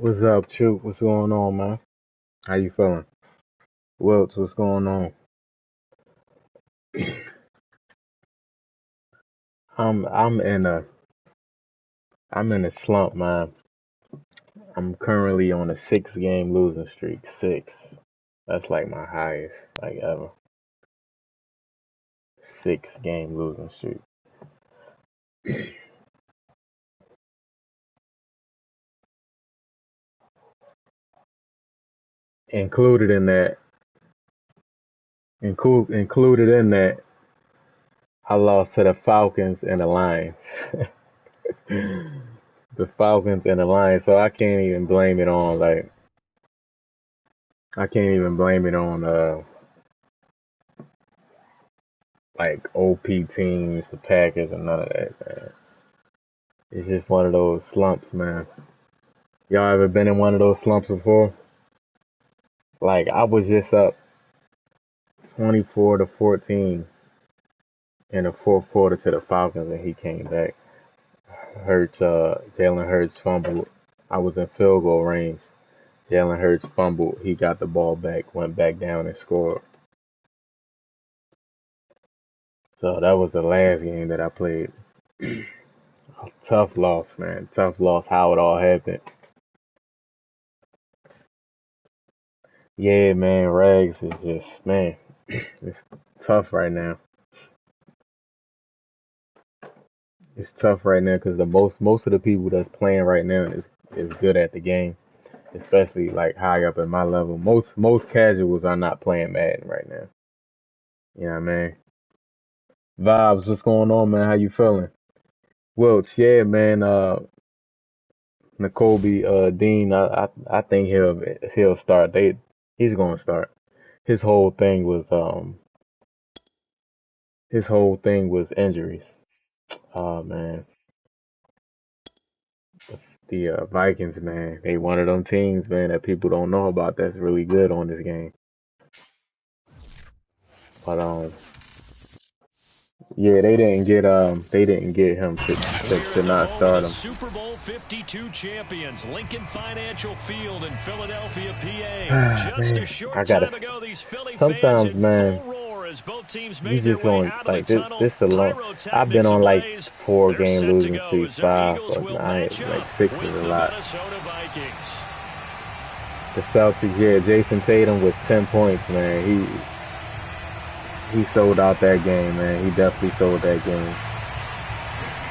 What's up, Chook? What's going on, man? How you feeling? Welts, what's going on? I'm I'm in a I'm in a slump, man. I'm currently on a 6 game losing streak. Six. That's like my highest like ever. 6 game losing streak. Included in that, included in that, I lost to the Falcons and the Lions. The Falcons and the Lions. So I can't even blame it on I can't even blame it on like OP teams, the Packers, and none of that, man. It's just one of those slumps, man. Y'all ever been in one of those slumps before? Like I was just up 24-14 in the fourth quarter to the Falcons, and he came back. Jalen Hurts fumbled. I was in field goal range. Jalen Hurts fumbled. He got the ball back, went back down and scored. So that was the last game that I played. Tough loss, man. Tough loss. How it all happened. Yeah, man. Rags is just, man. It's tough right now. It's tough right now because the most of the people that's playing right now is good at the game, especially like high up in my level. Most casuals are not playing Madden right now. You know what I mean? Vibes, what's going on, man? How you feeling? Welch, yeah, man. N'Kobe, Dean, I think he'll start. He's gonna start. His whole thing was his whole thing was injuries. Oh man, the Vikings, man, they one of them teams, man, that people don't know about. That's really good on this game. But yeah, they didn't get him to not start him. Super Bowl 52 champions, Lincoln Financial Field in Philadelphia, PA. Just a Man, short I gotta. time ago, these Philly fans Sometimes, in full man, roar as both teams you made their just way going out of the like this. tunnel. This alone. I've been Pyrotechnics on like ablaze. four They're game set to losing go streaks, as their five, Eagles but will nine, match like up six is with a the lot. Minnesota Vikings. The Celtics, yeah, Jason Tatum with 10 points, man. He sold out that game, man. He definitely sold that game.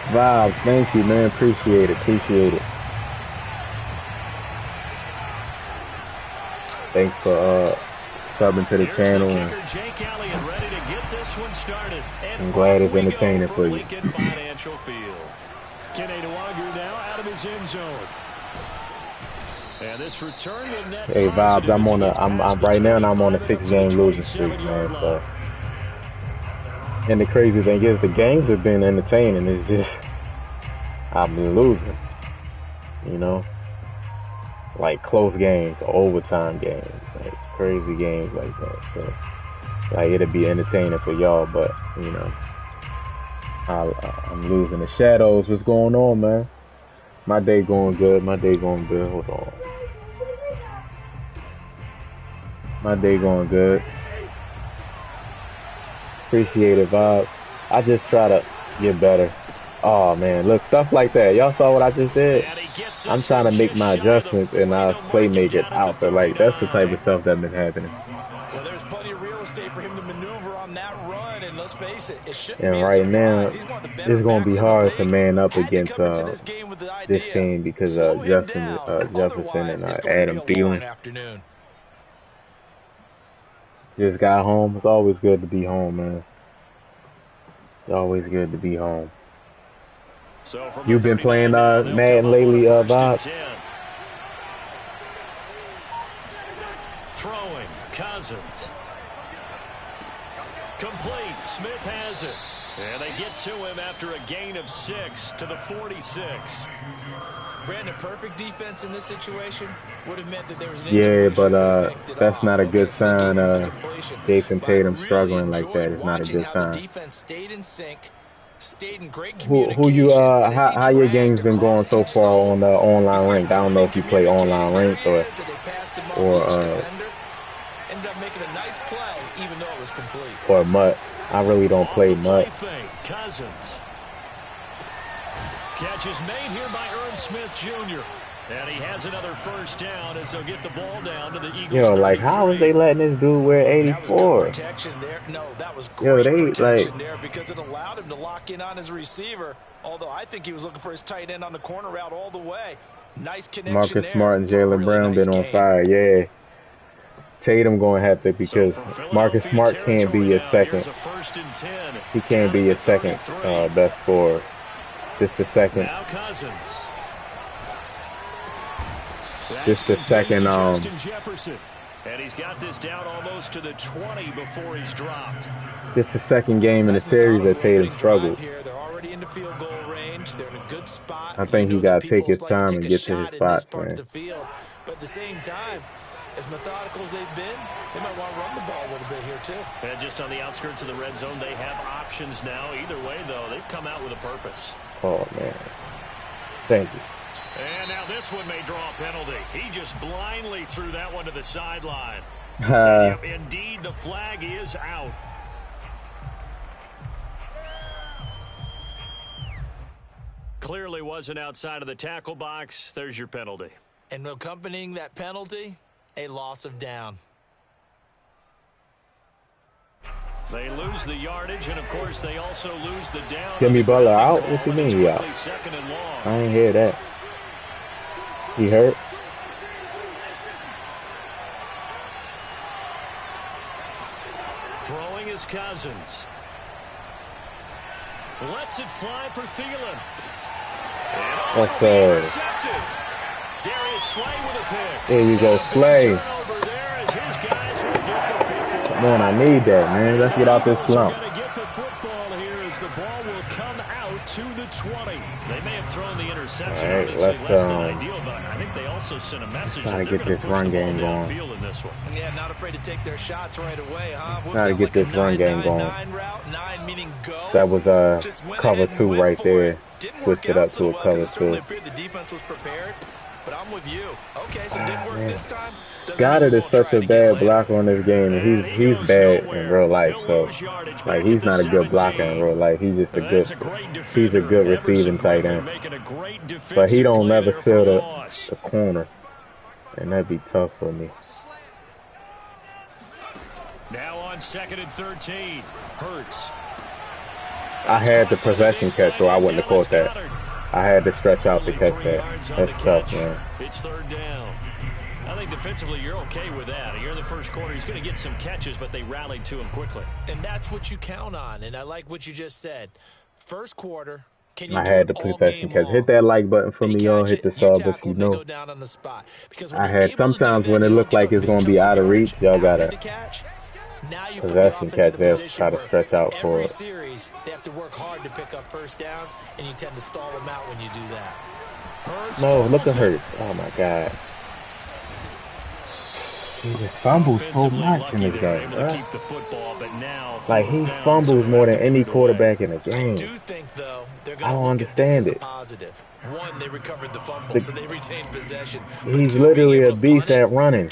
Vibes, thank you, man. Appreciate it, appreciate it. Thanks for subbing to the Here's the channel, and kicker, Jake Elliott, ready to get this one started. And I'm glad off it's we go entertaining for from you. Lincoln Financial Field. Kene Nwangwu now out of his end zone. And this return will net Hey, Vibes, positive as he gets I'm past the right now, and I'm on a 25 and up to the 6 game losing streak, 27-yard man. So, line. and the crazy thing is, the games have been entertaining. It's just I've been losing, you know, like close games, overtime games, like crazy games like that. So, like it'll be entertaining for y'all, but you know, I'm losing. The shadows. What's going on, man? My day going good. My day going good. Hold on. My day going good. Appreciate it, Vibes. I just try to get better. Oh man, look, stuff like that. Y'all saw what I just did? I'm trying to make my adjustments and I play make it out there. Like that's the type of stuff that's been happening. Well, there's plenty of real estate for him to maneuver on that run, and let's face it, it shouldn't And be a right now, surprise. He's one of the better it's gonna be backs in the hard to league. man up Had to against come into this game with the this idea, team because slow him Justin down. Jefferson Otherwise, and it's going to be Adam a long Thielen afternoon. just got home. It's always good to be home, man. It's always good to be home. So from You've the been playing 39 now, they'll come Madden up on lately, a first and Vibes? 10. Throwing, Cousins. Complete, Smith has it. And they get to him after a gain of 6 to the 46. Brandon, perfect defense in this situation would have meant that there was an Yeah, injury. but Should have picked it that's off. not a Okay, good so they gave sign. him the completion. Jason But I Tatum really struggling like enjoyed that is not a watching good how the sign. defense stayed in sync Stayed in great Who you communication. And as he how your game's dragged been going across so each far zone, on the you online see ranked? I don't know Madden if you play online communicating. Here ranked he or is, and they passed him up to each or defender. Ended up making a nice play, even though it was complete. or MUT. I really don't Off play the play MUT. fake, Cousins. Catch is made here by Irv Smith Jr. And he has another first down as they'll get the ball down to the Eagles. Yo, like how is they letting this dude wear That was good 84? protection there. No, that was Yo, great they protection like there because it allowed him to lock in on his receiver. Although I think he was looking for his tight end on the corner route all the way. Nice connection Marcus there. Smart and For a Jalen really Brown nice been on gain. fire. Yeah, Tatum gonna have to because So for Marcus Philadelphia Smart can't be territory your now, second. here's a 1st and 10. He can't be Down your at the second 33. best scorer. Just the second. Now Cousins. Just the second. Justin Jefferson. And he's got this down almost to the 20 before he's dropped. Just the second game in the Nice series that methodical Tatum opening struggled. drive here. They're already in the field goal range. They're in a good spot. I think You he know gotta that take his people like time to and take a get to his shot in this spots, part of man. the field. But at the same time, as methodical as they've been, they might want to run the ball a little bit here too. And just on the outskirts of the red zone, they have options now. Either way, though, they've come out with a purpose. Oh man, thank you. And now this one may draw a penalty. He just blindly threw that one to the sideline. Yep, indeed, the flag is out. Clearly wasn't outside of the tackle box. There's your penalty. And accompanying that penalty, a loss of down. They lose the yardage, and of course they also lose the down. Jimmy Butler out? What you mean he out? Second and long. I ain't hear that. He hurt? Throwing is Cousins. Lets it fly for Thielen. That's Intercepted. Darius Slay with a pick. There you go, Slay. Turnover there as his guys will get the football. Come on, I need that, man. Let's get out this slump. Going to get the football here as the ball will come out to the 20. They may have thrown the interception. All right, Obviously let's, less than ideal, but I think they also sent a message try that to they're get going this to push run the ball game going. downfield in this one. Yeah, not afraid to take their shots right away, huh? What was Try to that, get like this a run game 9-9-9 going. route? 9 meaning go. That was Just went cover ahead and 2 went right for there. it. Didn't Switched work it out up so to a well 'cause cover it certainly 2. appeared the defense was prepared. But I'm with you. Okay, so it didn't work Man. this time. Goddard is such a bad blocker on this game, and he's bad in real life. So, like, he's not a good blocker in real life. He's just he's a good receiving tight end. But he don't never fill the corner, and that'd be tough for me. Now on 2nd and 13, Hurts. I had the possession catch, or I wouldn't have caught that. I had to stretch out to catch that. That's tough, man. It's 3rd down. I think defensively you're okay with that. You're in the first quarter. He's going to get some catches, but they rallied to him quickly. And that's what you count on. And I like what you just said. First quarter, can you I had the possession catch. Hit that like button for me, y'all. Hit the sub if you know. I had sometimes when it looked like it's going to be out of reach, y'all got to possession catch there, try to stretch out for it. Series, they have to work hard to pick up first downs, and you tend to stall them out when you do that. No, look at Hurts. Oh, my God. He just fumbles so much in this game, bro. Like, he fumbles more than any quarterback in the game. I don't understand it. One, they recovered the fumble, so they retained possession. He's literally a beast at running,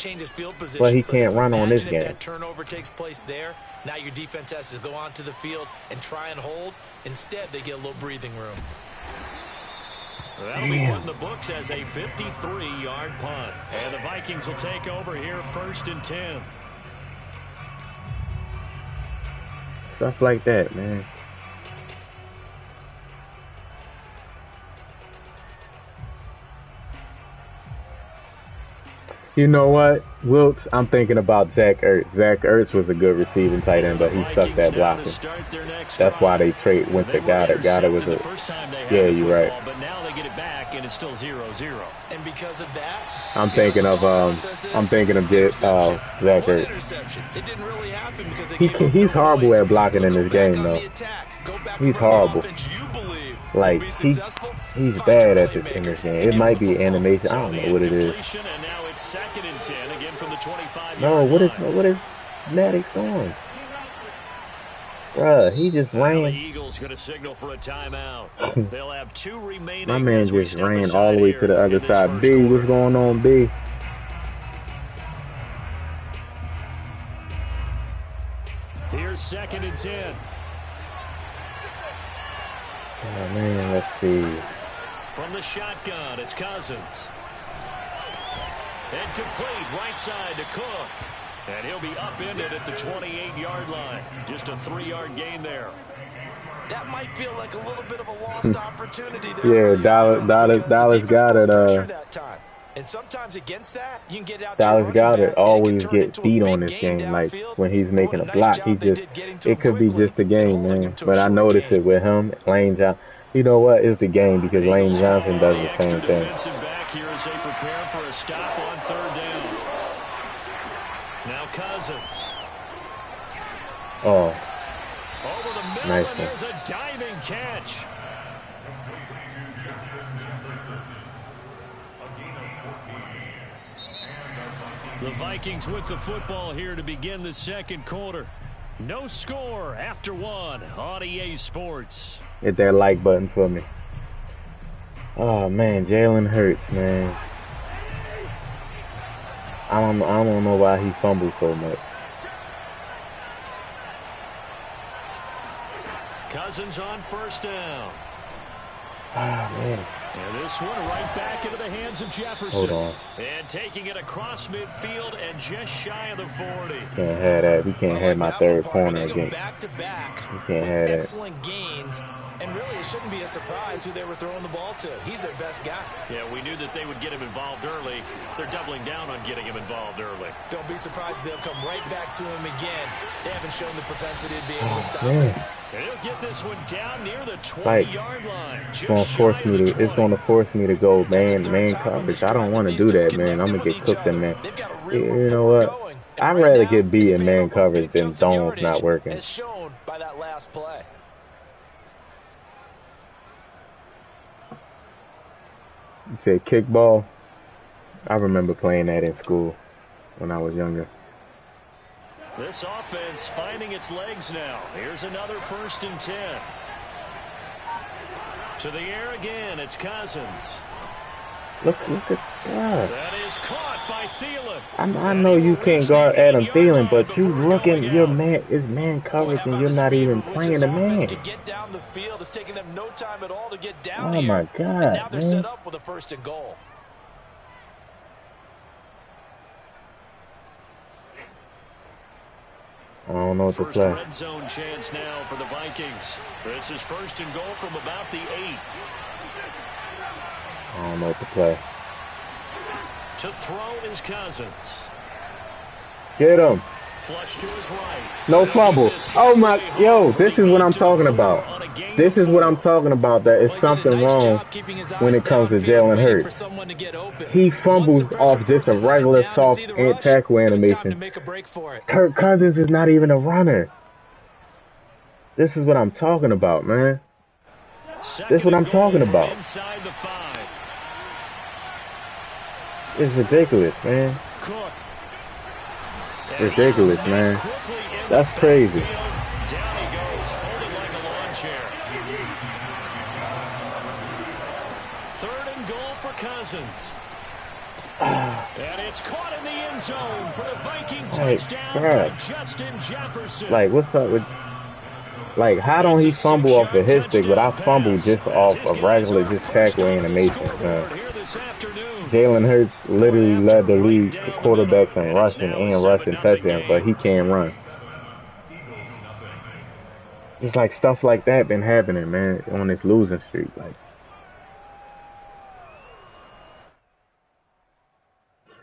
but he can't run on this game. That turnover takes place there. Now your defense has to go onto the field and try and hold. Instead, they get a little breathing room. That'll be put in the books as a 53-yard punt. And the Vikings will take over here 1st and 10. Stuff like that, man. You know what, Wilt? I'm thinking about Zach Ertz. Zach Ertz was a good receiving tight end, but he sucked at blocking. That's why they went to Goddard. Goddard was a... Yeah, you're right. But now they get it back, and it's still 0-0. And because of that, I'm thinking of Zach Ertz. It didn't really happen because He's horrible at blocking in this game, though. He's horrible. Like, he's bad at this in this game. It might be animation. I don't know what it is. No, what is Maddox doing? Bruh, he just Well, the ran. Eagles going to signal for a timeout. They'll have 2 remaining. My man as we just step ran all aside the way here to the other in this side. first B, quarter. what's going on, B? Here's 2nd and 10. Oh man, let's see. From the shotgun, it's Cousins. And complete right side to Cook. And he'll be upended at the 28-yard line. Just a 3-yard gain there. That might feel like a little bit of a lost opportunity there. Yeah, Dallas got it. That time. And sometimes against that, you can get out Dallas got it. Always get beat on this game. Like when he's making a block, it could be just a game, man. But I notice it with him, Lane Johnson. You know what? It's the game because Lane Johnson does the same thing. Back here as they prepare for a stop on 3rd down. Now Cousins. Oh, over the middle, nice and there's a diving catch. The Vikings with the football here to begin the 2nd quarter. No score after 1 on EA Sports. Hit that like button for me. Oh man, Jalen Hurts, man. I don't know why he fumbles so much. Cousins on 1st down. Ah man. And this one right back into the hands of Jefferson. Hold on. And taking it across midfield and just shy of the 40. Can't have that. We can't have my 3rd corner again. Back to back. We can't have that. Excellent gains. And really, it shouldn't be a surprise who they were throwing the ball to. He's their best guy. Yeah, we knew that they would get him involved early. They're doubling down on getting him involved early. Don't be surprised if they'll come right back to him again. They haven't shown the propensity to be able to stop him. And he'll get this one down near the 20-yard line. It's gonna force me to go man coverage. I don't want to do that, man. I'm gonna get cooked in man. You know what? I'd rather get beat in man coverage than zones not working. As shown by that last play. You said kickball? I remember playing that in school when I was younger. This offense finding its legs now. Here's another 1st and 10. To the air again, it's Cousins. Look at that. That is caught by Thielen. I know you can't guard Adam Thielen, but you looking, your man is man coverage and you're not even playing the man. Get down the field. It's taking them no time at all to get down Oh my God, and now they're man. set up with a 1st and goal. I don't know what to First play. red zone chance now for the Vikings. This is 1st and goal from about the 8. I don't know what to play. To throw is Cousins. Get him. Flush to his right. No fumble. Oh my, yo, this is what I'm talking about. This is what I'm talking about. That is something wrong when it comes to Jalen Hurts. He fumbles off just a regular soft tackle animation. Kirk Cousins is not even a runner. This is what I'm talking about, man. This is what I'm talking about. It's ridiculous, man. Ridiculous, man. That's crazy. Down he goes, folded like a lawn chair. 3rd and goal for Cousins. And it's caught in the end zone for the Viking touchdown by Justin Jefferson. Like, what's up with... Like, how don't he fumble off the hit stick, but I fumble just off a regular just tackle animation, man. Jalen Hurts literally led the league for quarterbacks in rushing touchdowns, but he can't run. It's like stuff like that been happening, man, on this losing streak. Like,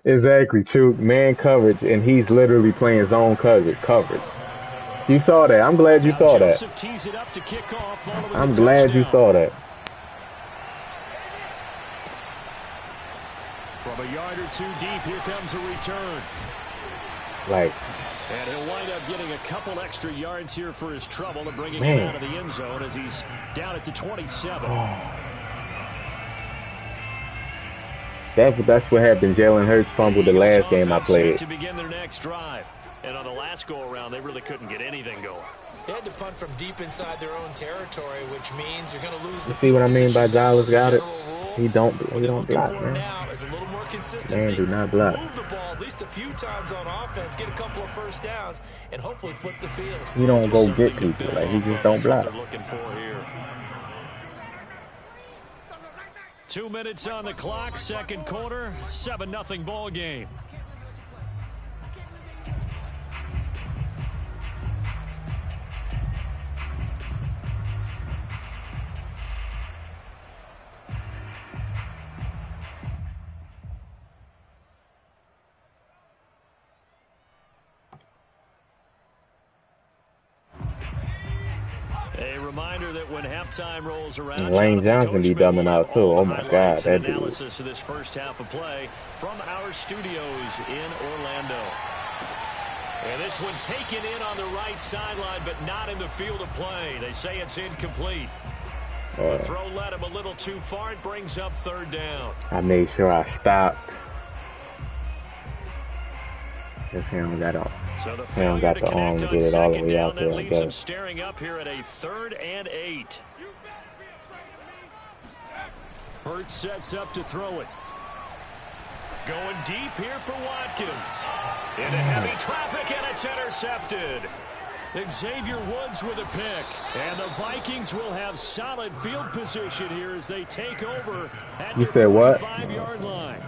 exactly, true. Man coverage, and he's literally playing zone coverage. You saw that. I'm glad you saw that. I'm glad you saw that. From a yard or 2 deep, here comes a return. Like, and he'll wind up getting a couple extra yards here for his trouble and bringing him out of the end zone as he's down at the 27. That's what happened. Jalen Hurts fumbled the last game I played. To begin their next drive. And on the last go-around, they really couldn't get anything going. They had to punt from deep inside their own territory, which means you're going to lose the You see what I mean by Dallas got it? rule. He don't block, man. Now is a little more consistency. Man, do not block. Move the ball at least a few times on offense, get a couple of first downs, and hopefully flip the field. He don't go get people. Like, he just don't block. 2 minutes on the clock, second quarter, 7-0 ball game. A reminder that when halftime rolls around, Lane Johnson be dumbing out too. Oh my God, that dude. Analysis of this first half of play from our studios in Orlando. And this one taken in on the right sideline, but not in the field of play. They say it's incomplete. The throw led him a little too far. It brings up third down. I made sure I stopped. This hand got off. So the Ham got the arm to get it all the way out there. Leaves him staring up here at a 3rd and 8. Hurts sets up to throw it. Going deep here for Watkins. Into heavy traffic, and it's intercepted. Xavier Woods with a pick. And the Vikings will have solid field position here as they take over at the 45-yard line.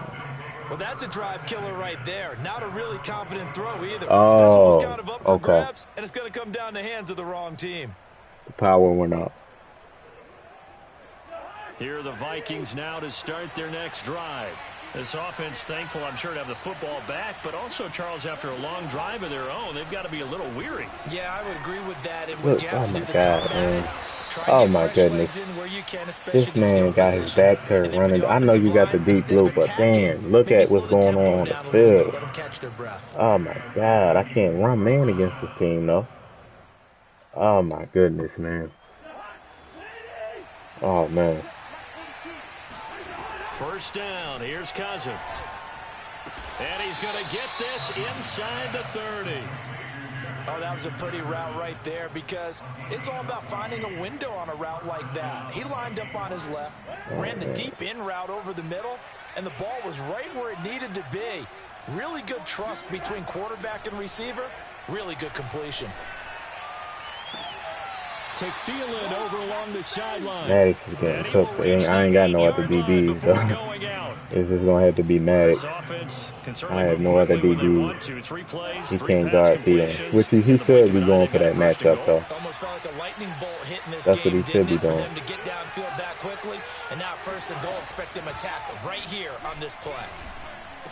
Well, that's a drive killer right there. Not a really confident throw either. Oh, this one was kind of up for grabs, and it's going to come down the hands of the wrong team. The power went up. Here are the Vikings now to start their next drive. This offense, thankful, I'm sure, to have the football back, but also, Charles, after a long drive of their own, they've got to be a little weary. Yeah, I would agree with that. And Look, oh my God, man. Oh my goodness. This man got his back turned running. I know you got the deep blue, but damn, look at what's going on the field. Oh my God, I can't run man against this team though. Oh my goodness, man. Oh man. First down, here's Cousins. And he's going to get this inside the 30. Oh, that was a pretty route right there because it's all about finding a window on a route like that. He lined up on his left, ran the deep in route over the middle, and the ball was right where it needed to be. Really good trust between quarterback and receiver. Really good completion. To Thielen over along the sideline. Maddox is getting cooked. I ain't got no other DBs, so it's just going to have to be Maddox. I have no other DBs. He can't guard Thielen, which he should be going for that matchup, though. That's what he should be doing. And now first and goal, expect them attack right here on this play.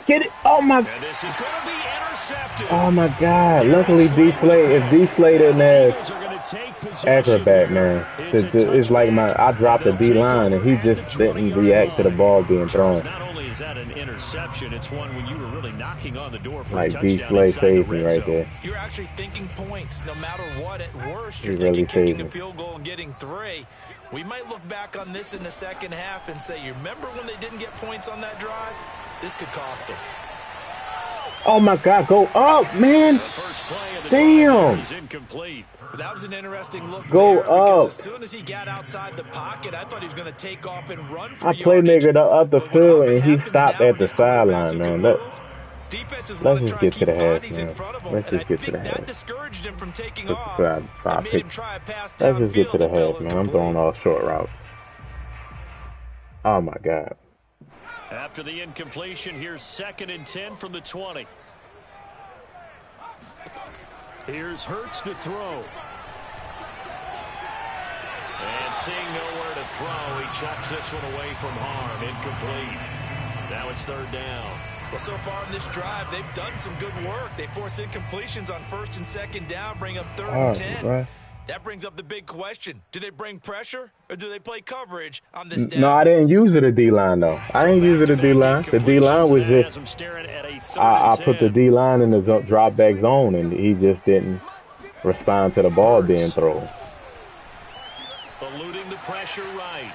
Get it! Oh my! This is going to be intercepted. Oh my God! Luckily, if D-Slay didn't have acrobat, man, it's like I dropped a D-line and he just didn't react to the ball being thrown. Not only is that an interception, it's one when you were really knocking on the door for like a touchdown. D-Slay saved me right there. You're actually thinking points, no matter what. At worst, you're really thinking kicking a field goal and getting 3. We might look back on this in the second half and say, you remember when they didn't get points on that drive? This could cost them. Oh my God, go up, man. Damn. That was an interesting look. Go up. As soon as he got outside the pocket, I thought he was going to take off and run for I playmaker up the field and he stopped at the sideline, man. Let's just get to the half, man. Let's just get to the half. Let's just get to the half, man. I'm throwing all short routes. Oh my God. After the incompletion, here's 2nd and 10 from the 20. Here's Hurts to throw. And seeing nowhere to throw, he chucks this one away from harm. Incomplete. Now it's 3rd down. Well, so far in this drive, they've done some good work. They force incompletions on 1st and 2nd down, bring up 3rd and 10. Right. That brings up the big question. Do they bring pressure or do they play coverage on this down? No, I didn't use it a D-line, though. I didn't use it a D-line. The D-line was just, I put the D-line in the drop back zone, and he just didn't respond to the ball being thrown. Eluding the pressure right.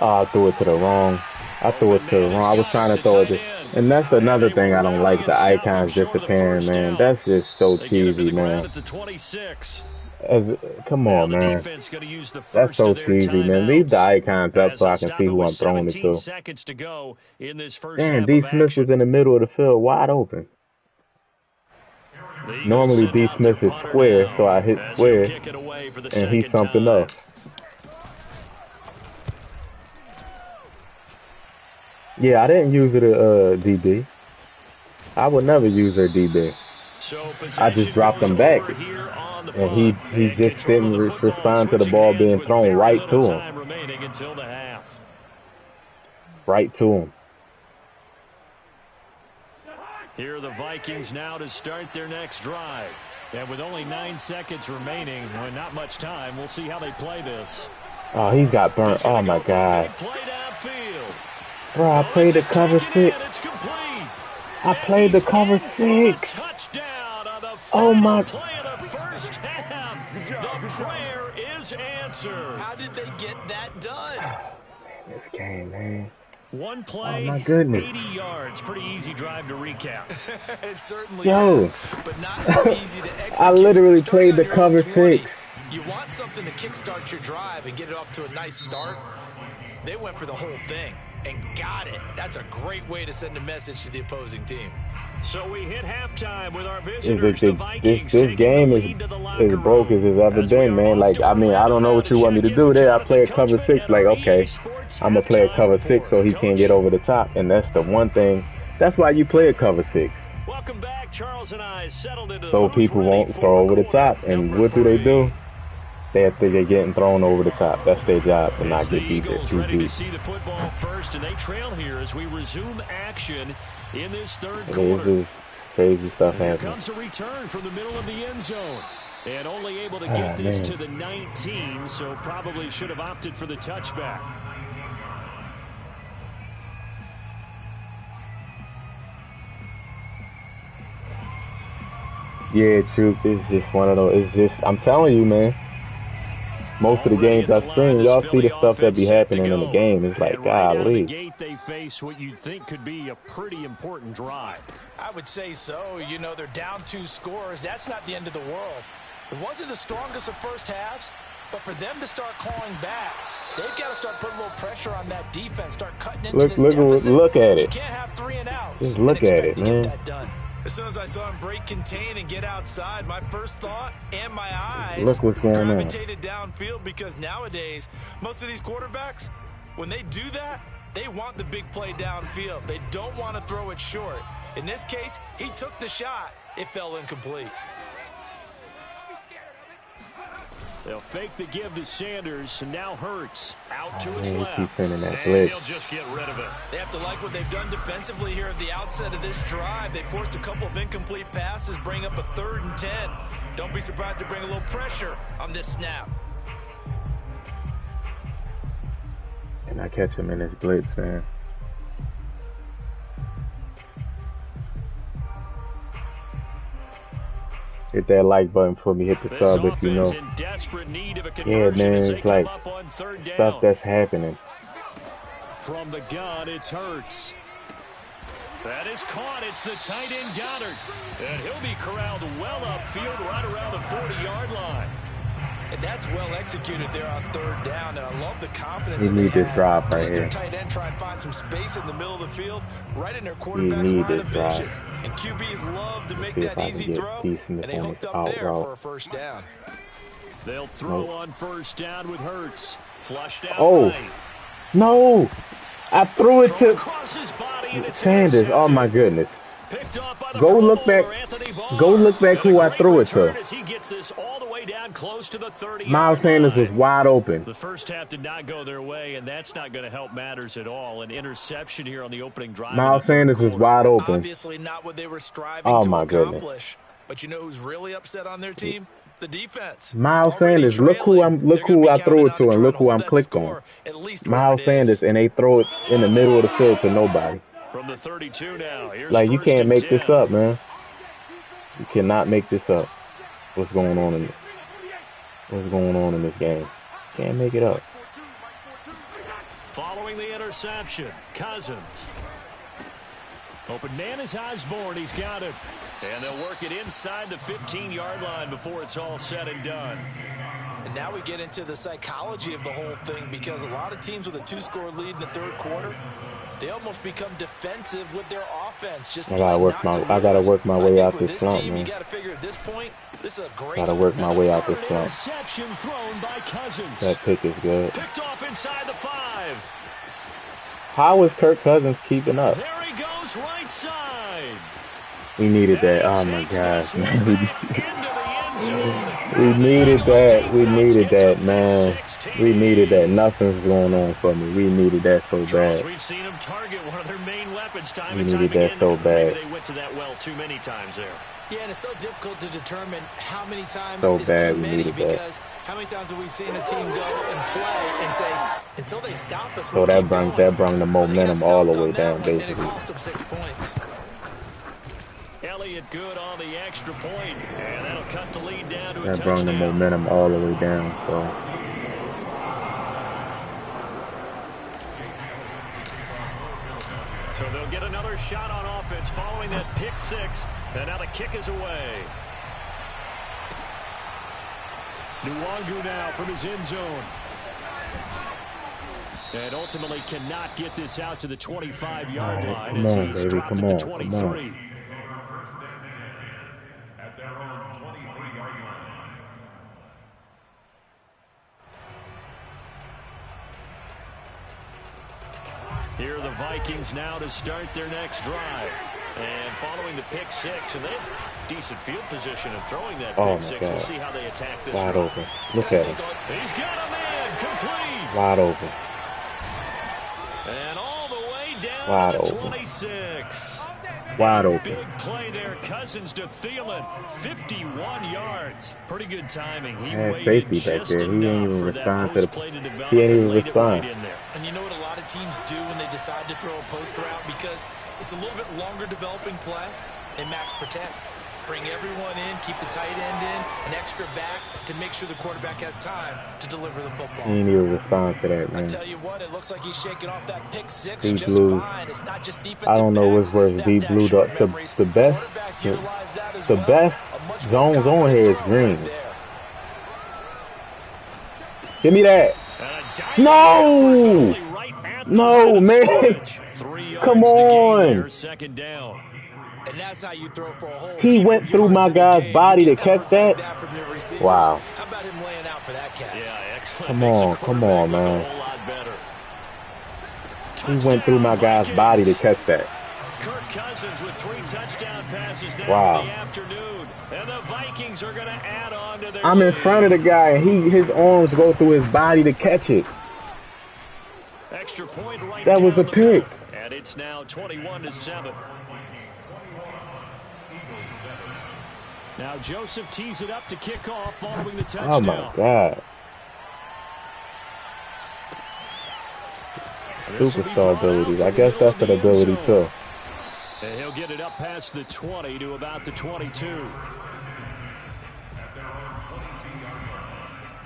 I threw it to the wrong. I was trying to throw it. And that's another They will thing I don't rally like, and the stop them icons short of the disappearing, first man. down. That's just so They get him to cheesy, the ground man. at the 26. Come Now on, the man. defense going to use the That's first so of their cheesy, man. Leave the timeouts icons up as so they I can see stop it who with I'm throwing it 17 to. seconds to go in this first Damn, half D. of Smith was action. in the middle of the field, wide open. The Eagles Normally, send D. out their Smith is punter square, now so I hit as he'll square, kick it away for the and he's second something time. else. Yeah, I didn't use it at DB. I would never use her DB. So I just possession dropped goes him back, over here on the and punt. he And just control of didn't the football respond to the switching ball hands being with thrown very right little to him. time remaining until the half. Right to him. Here are the Vikings now to start their next drive. And with only 9 seconds remaining, and not much time, we'll see how they play this. Oh, he's got burnt. Oh, my God. Bro, I played the cover 6. I played the cover 6. Oh, my. Play of the first half. The prayer is answered. How did they get that done? This game, man. One play, Oh, my goodness. 80 yards. Pretty easy drive to recap. It certainly is, but not so easy to execute. I literally Starting played the on your own cover 20, 6. You want something to kickstart your drive and get it off to a nice start. They went for the whole thing and got it. That's a great way to send a message to the opposing team. So we hit halftime with our visitors, the Vikings, this game is as broke as it's ever been, man. Like, I mean, I don't know what you want me to do there. I play a cover 6, like, okay, I'm going to play a cover 6 so he can't get over the top. And that's the one thing. That's why you play a cover 6. Welcome back. Charles and I settled into So people won't throw over the top. And what do? They think they're getting thrown over the top. That's their job, to not get beat there too deep. See the football first, and they trail here as we resume action in this third quarter. This is crazy stuff happening. Here comes a return from the middle of the end zone. And only able to get this to the 19, so probably should have opted for the touchback. Yeah, truth is just one of those. It's just, I'm telling you, man. Most of the games I stream, y'all see the stuff that be happening in the game. It's like, golly. Gate, they face what you think could be a pretty important drive. I would say so. You know, they're down 2 scores. That's not the end of the world. It wasn't the strongest of first halves, but for them to start clawing back, they've got to start putting a little pressure on that defense, start cutting into this deficit. Look at it. You can't have 3 and outs. Just look at it, man. As soon as I saw him break contain and get outside, my first thought and my eyes look what's going gravitated downfield, because nowadays, most of these quarterbacks, when they do that, they want the big play downfield. They don't want to throw it short. In this case, he took the shot. It fell incomplete. They'll fake the give to Sanders, and now Hurts out to his left. He's sending that and blitz. he'll just get rid of it. They have to like what they've done defensively here at the outset of this drive. They forced a couple of incomplete passes, bring up a 3rd and 10. Don't be surprised to bring a little pressure on this snap. And I catch him in his blitz, man. Hit that like button for me. Hit the sub if you know. Yeah, man, it's like stuff that's happening. From the gun, it's Hurts. That is caught. It's the tight end Goddard. And he'll be corralled well upfield right around the 40-yard line. And that's well executed there on 3rd down, and I love the confidence he needs this drop right here. here. Tight end try and find some space in the middle of the field, right in their quarterback's line of vision. And QBs love to make that easy throw, and they hooked up there for a first down. They'll throw on first down with Hurts. Flushed out. Oh, no. I threw it to Sanders. Oh, my goodness. Go look back. Go look back who I threw it to. Miles Sanders was wide open. The first half did not go their way, and that's not going to help matters at all. An interception here on the opening drive. Miles Sanders was wide open. Obviously not what they were striving to accomplish. But you know who's really upset on their team? The defense. Miles Sanders. Look who I threw it to, and look who I'm clicked on. Miles Sanders, and they throw it in the middle of the field to nobody. From the 32 now. Like, you can't make this up, man. You cannot make this up. What's going on in this game? Can't make it up. Following the interception, Cousins. Open man is Osborne. He's got it. And they'll work it inside the 15-yard line before it's all said and done. And now we get into the psychology of the whole thing, because a lot of teams with a 2-score lead in the third quarter, they almost become defensive with their offense. Just I gotta work my way out this slump, man. You gotta figure at this point, this is a great. Gotta work my way out this slump. Interception thrown by Cousins. That pick is good. Picked off inside the 5. How is Kirk Cousins keeping up? There he goes, right side. We needed that. Oh my gosh, man. We needed that. We needed that, man. We needed that. Nothing's going on for me. We needed that so bad. We've seen them target one of their main weapons time We and time needed that again. so bad. Maybe they went to that well too many times there. Yeah, and it's so difficult to determine how many times So is bad, too we many, needed that. because how many times have we seen a team go and play and say, until they stop us, So we'll that keep brung going. the Well, they got momentum all the stopped way on down, that one, and it basically. cost them 6 points. Elliott good on the extra point, and that'll cut the lead down to a That brung the touchdown. momentum all the way down. So So they'll get another shot on offense following that pick 6, and now the kick is away. Nwangu now from his end zone. And ultimately cannot get this out to the 25-yard All right, line come as on, he's baby, dropped come at on, the come 23. on. At their own 23-yard line. Here are the Vikings now to start their next drive. And following the pick 6, and they have decent field position in throwing that Oh pick my 6. God. We'll see how they attack this Wide drive. open. Look at him. He's got a man complete. Wide open. And all the way down Wide to the open. 26. Wide open. Big play there. Cousins to Thielen. 51 yards. Pretty good timing. He Man, waited safety back just there. He ain't enough even for that respond to the- post play to develop. he ain't and even laid it respond. right in there. And you know what a lot of teams do when they decide to throw a post route, because it's a little bit longer developing play? They max protect. Bring everyone in, keep the tight end in, an extra back to make sure the quarterback has time to deliver the football. He ain't even respond to that, I man. tell you what, it looks like he's shaking off that pick 6 Deep just blue. fine. It's not just defensive I don't know what's backs worse, that deep have blue. short The memories. best, Quarterbacks utilize that as the well. best A much more zones on confident here is throw green. right there. Give me that. And a diving No! effort right at the No, line of man. scrimmage. 3 yards Come to gain on. there, second down. And that's how you throw for a whole He heap went of through yards my in a guy's game. body You to get catch efforts like that? from your receivers. Wow. How about him laying out for that catch? Yeah, excellent. Come Makes the on, come quarterback on, look man. a whole lot better. He went through my Touchdown, guy's body to Vikings. catch that. Kirk Cousins with 3 touchdown passes now Wow. in the afternoon. And the Vikings are going to add on to their I'm in lead. front of the guy, and his arms go through his body to catch it. Extra point right That was down a the pick. middle. And it's now 21-7. Now Joseph tees it up to kick off following the touchdown. Oh my God. This will be Superstar brought out abilities. I from the guess middle that's of the an end ability zone. too. And he'll get it up past the 20 to about the 22. At their own 22-yard line.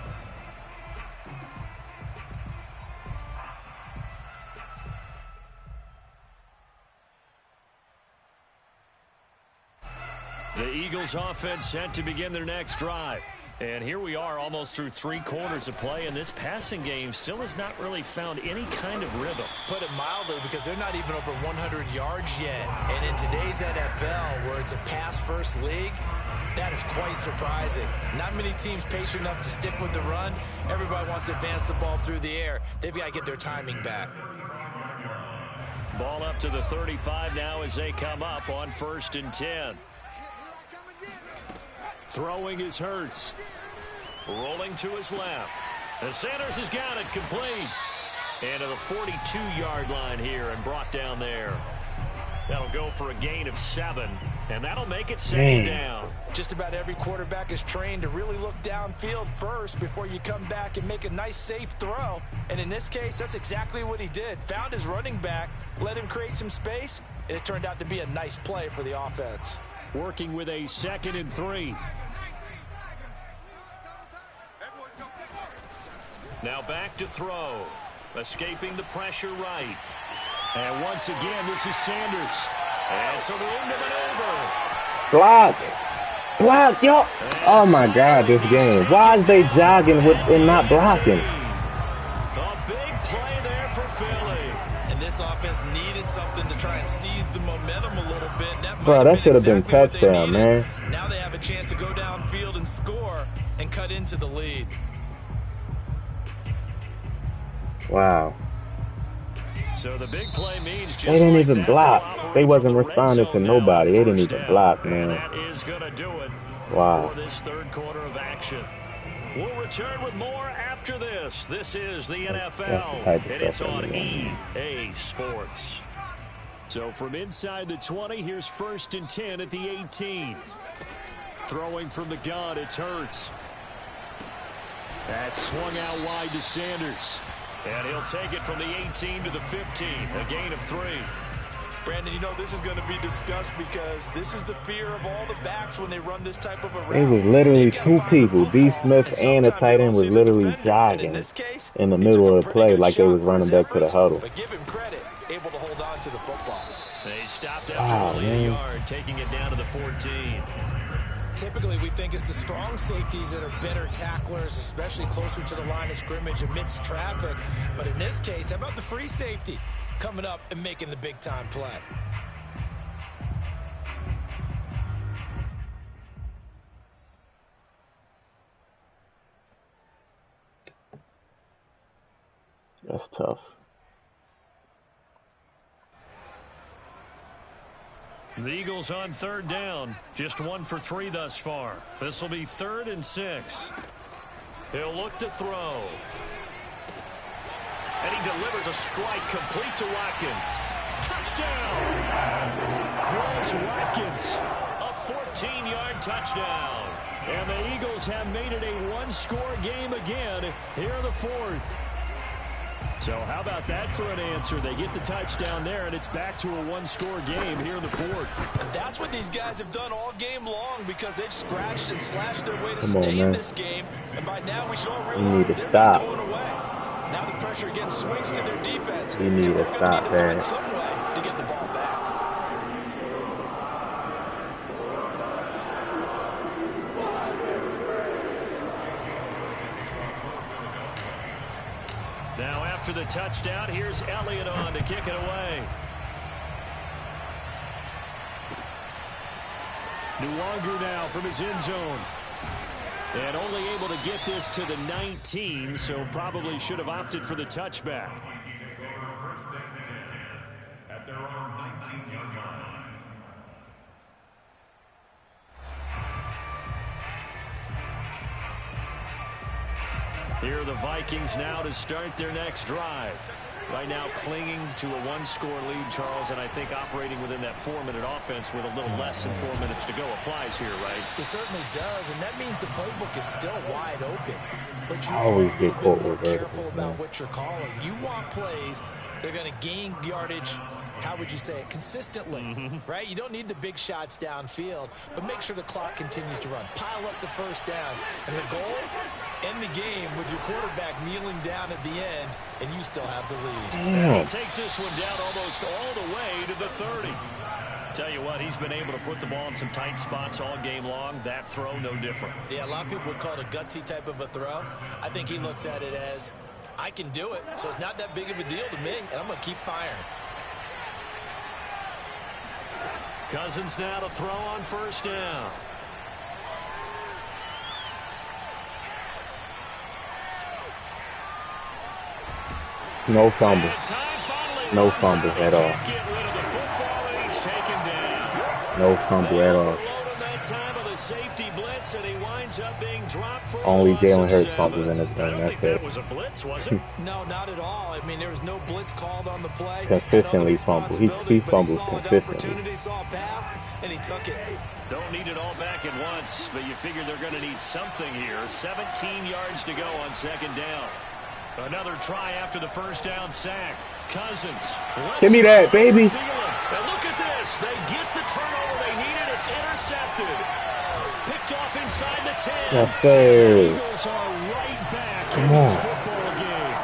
The Eagles offense set to begin their next drive. And here we are almost through 3 quarters of play, and this passing game still has not really found any kind of rhythm. Put it mildly, because they're not even over 100 yards yet. And in today's NFL, where it's a pass-first league, that is quite surprising. Not many teams patient enough to stick with the run. Everybody wants to advance the ball through the air. They've got to get their timing back. Ball up to the 35 now as they come up on 1st and 10. Throwing is Hurts. Rolling to his left. And Sanders has got it complete. And to the 42-yard line here and brought down there. That'll go for a gain of 7. And that'll make it second down. Just about every quarterback is trained to really look downfield first before you come back and make a nice, safe throw. And in this case, that's exactly what he did. Found his running back, let him create some space, and it turned out to be a nice play for the offense. Working with a 2nd and 3. Now back to throw. Escaping the pressure right. And once again, this is Sanders. And some room to maneuver. Block. Block, yo. Oh my God, this game. Why is they jogging with and not blocking? A big play there for Philly. And this offense needed something to try and seize the momentum a little bit. Bro, that should have been touchdown, man. Now they have a chance to go downfield and score and cut into the lead. Wow. So the big play means just They didn't like even that, block. They wasn't responding to nobody. They didn't even block, man. That is going to do it for this third quarter of action. We'll return with more after this. This is the NFL, and it's on EA Sports. So from inside the 20, here's 1st and 10 at the 18. Throwing from the gun, it's Hurts. That's swung out wide to Sanders. And he'll take it from the 18 to the 15, a gain of 3. Brandon, you know, this is going to be discussed because this is the fear of all the backs when they run this type of a route. It was literally two people. D. Smith and the tight end was literally jogging in the middle of the play like they was running back to the huddle. But give him credit, able to hold on to the football. They stopped after only a yard, taking it down to the 14. Typically, we think it's the strong safeties that are better tacklers, especially closer to the line of scrimmage amidst traffic. But in this case, how about the free safety coming up and making the big-time play? That's tough. The Eagles on 3rd down. Just 1 for 3 thus far. This will be 3rd and 6. He'll look to throw. And he delivers a strike complete to Watkins. Touchdown! Chris Watkins. A 14-yard touchdown. And the Eagles have made it a one-score game again here in the 4th. So how about that for an answer? They get the touchdown there, and it's back to a one-score game here in the 4th. And that's what these guys have done all game long because they've scratched and slashed their way to stay in this game. And by now we should all realize they're not going away. Now the pressure again swings to their defense. You need to stop that. Some way to get the ball back. Now after the touchdown, here's Elliott on to kick it away. Nwangu now from his end zone. And only able to get this to the 19, so probably should have opted for the touchback. At their own 19-yard line. Here are the Vikings now to start their next drive. Right now clinging to a one-score lead, Charles, and I think operating within that 4-minute offense with a little less than 4 minutes to go applies here, right? It certainly does, and that means the playbook is still wide open. But you always are get caught with careful verticals, about man. what you're calling. You want plays that are going to gain yardage, how would you say it, consistently, right? You don't need the big shots downfield, but make sure the clock continues to run. Pile up the first downs, and the goal, end the game with your quarterback kneeling down at the end, and you still have the lead. He takes this one down almost all the way to the 30. Tell you what, he's been able to put the ball in some tight spots all game long. That throw, no different. Yeah, a lot of people would call it a gutsy type of a throw. I think he looks at it as, I can do it, so it's not that big of a deal to me, and I'm going to keep firing. Cousins now to throw on first down. No fumble. No fumble at all. No fumble at all. Only Jalen Hurts fumbles in this game. That's it. Was a blitz, was it? No, not at all. I mean, there was no blitz called on the play. Consistently fumble. He fumbles consistently. Saw a path, and he took it. Don't need it all back at once, but you figure they're going to need something here. 17 yards to go on second down. Another try after the first down sack. Cousins. Give me that, baby. And look at this. They get the turnover they needed. It's intercepted. Picked off inside the 10. Yes, sir. The Eagles are right back in this football game.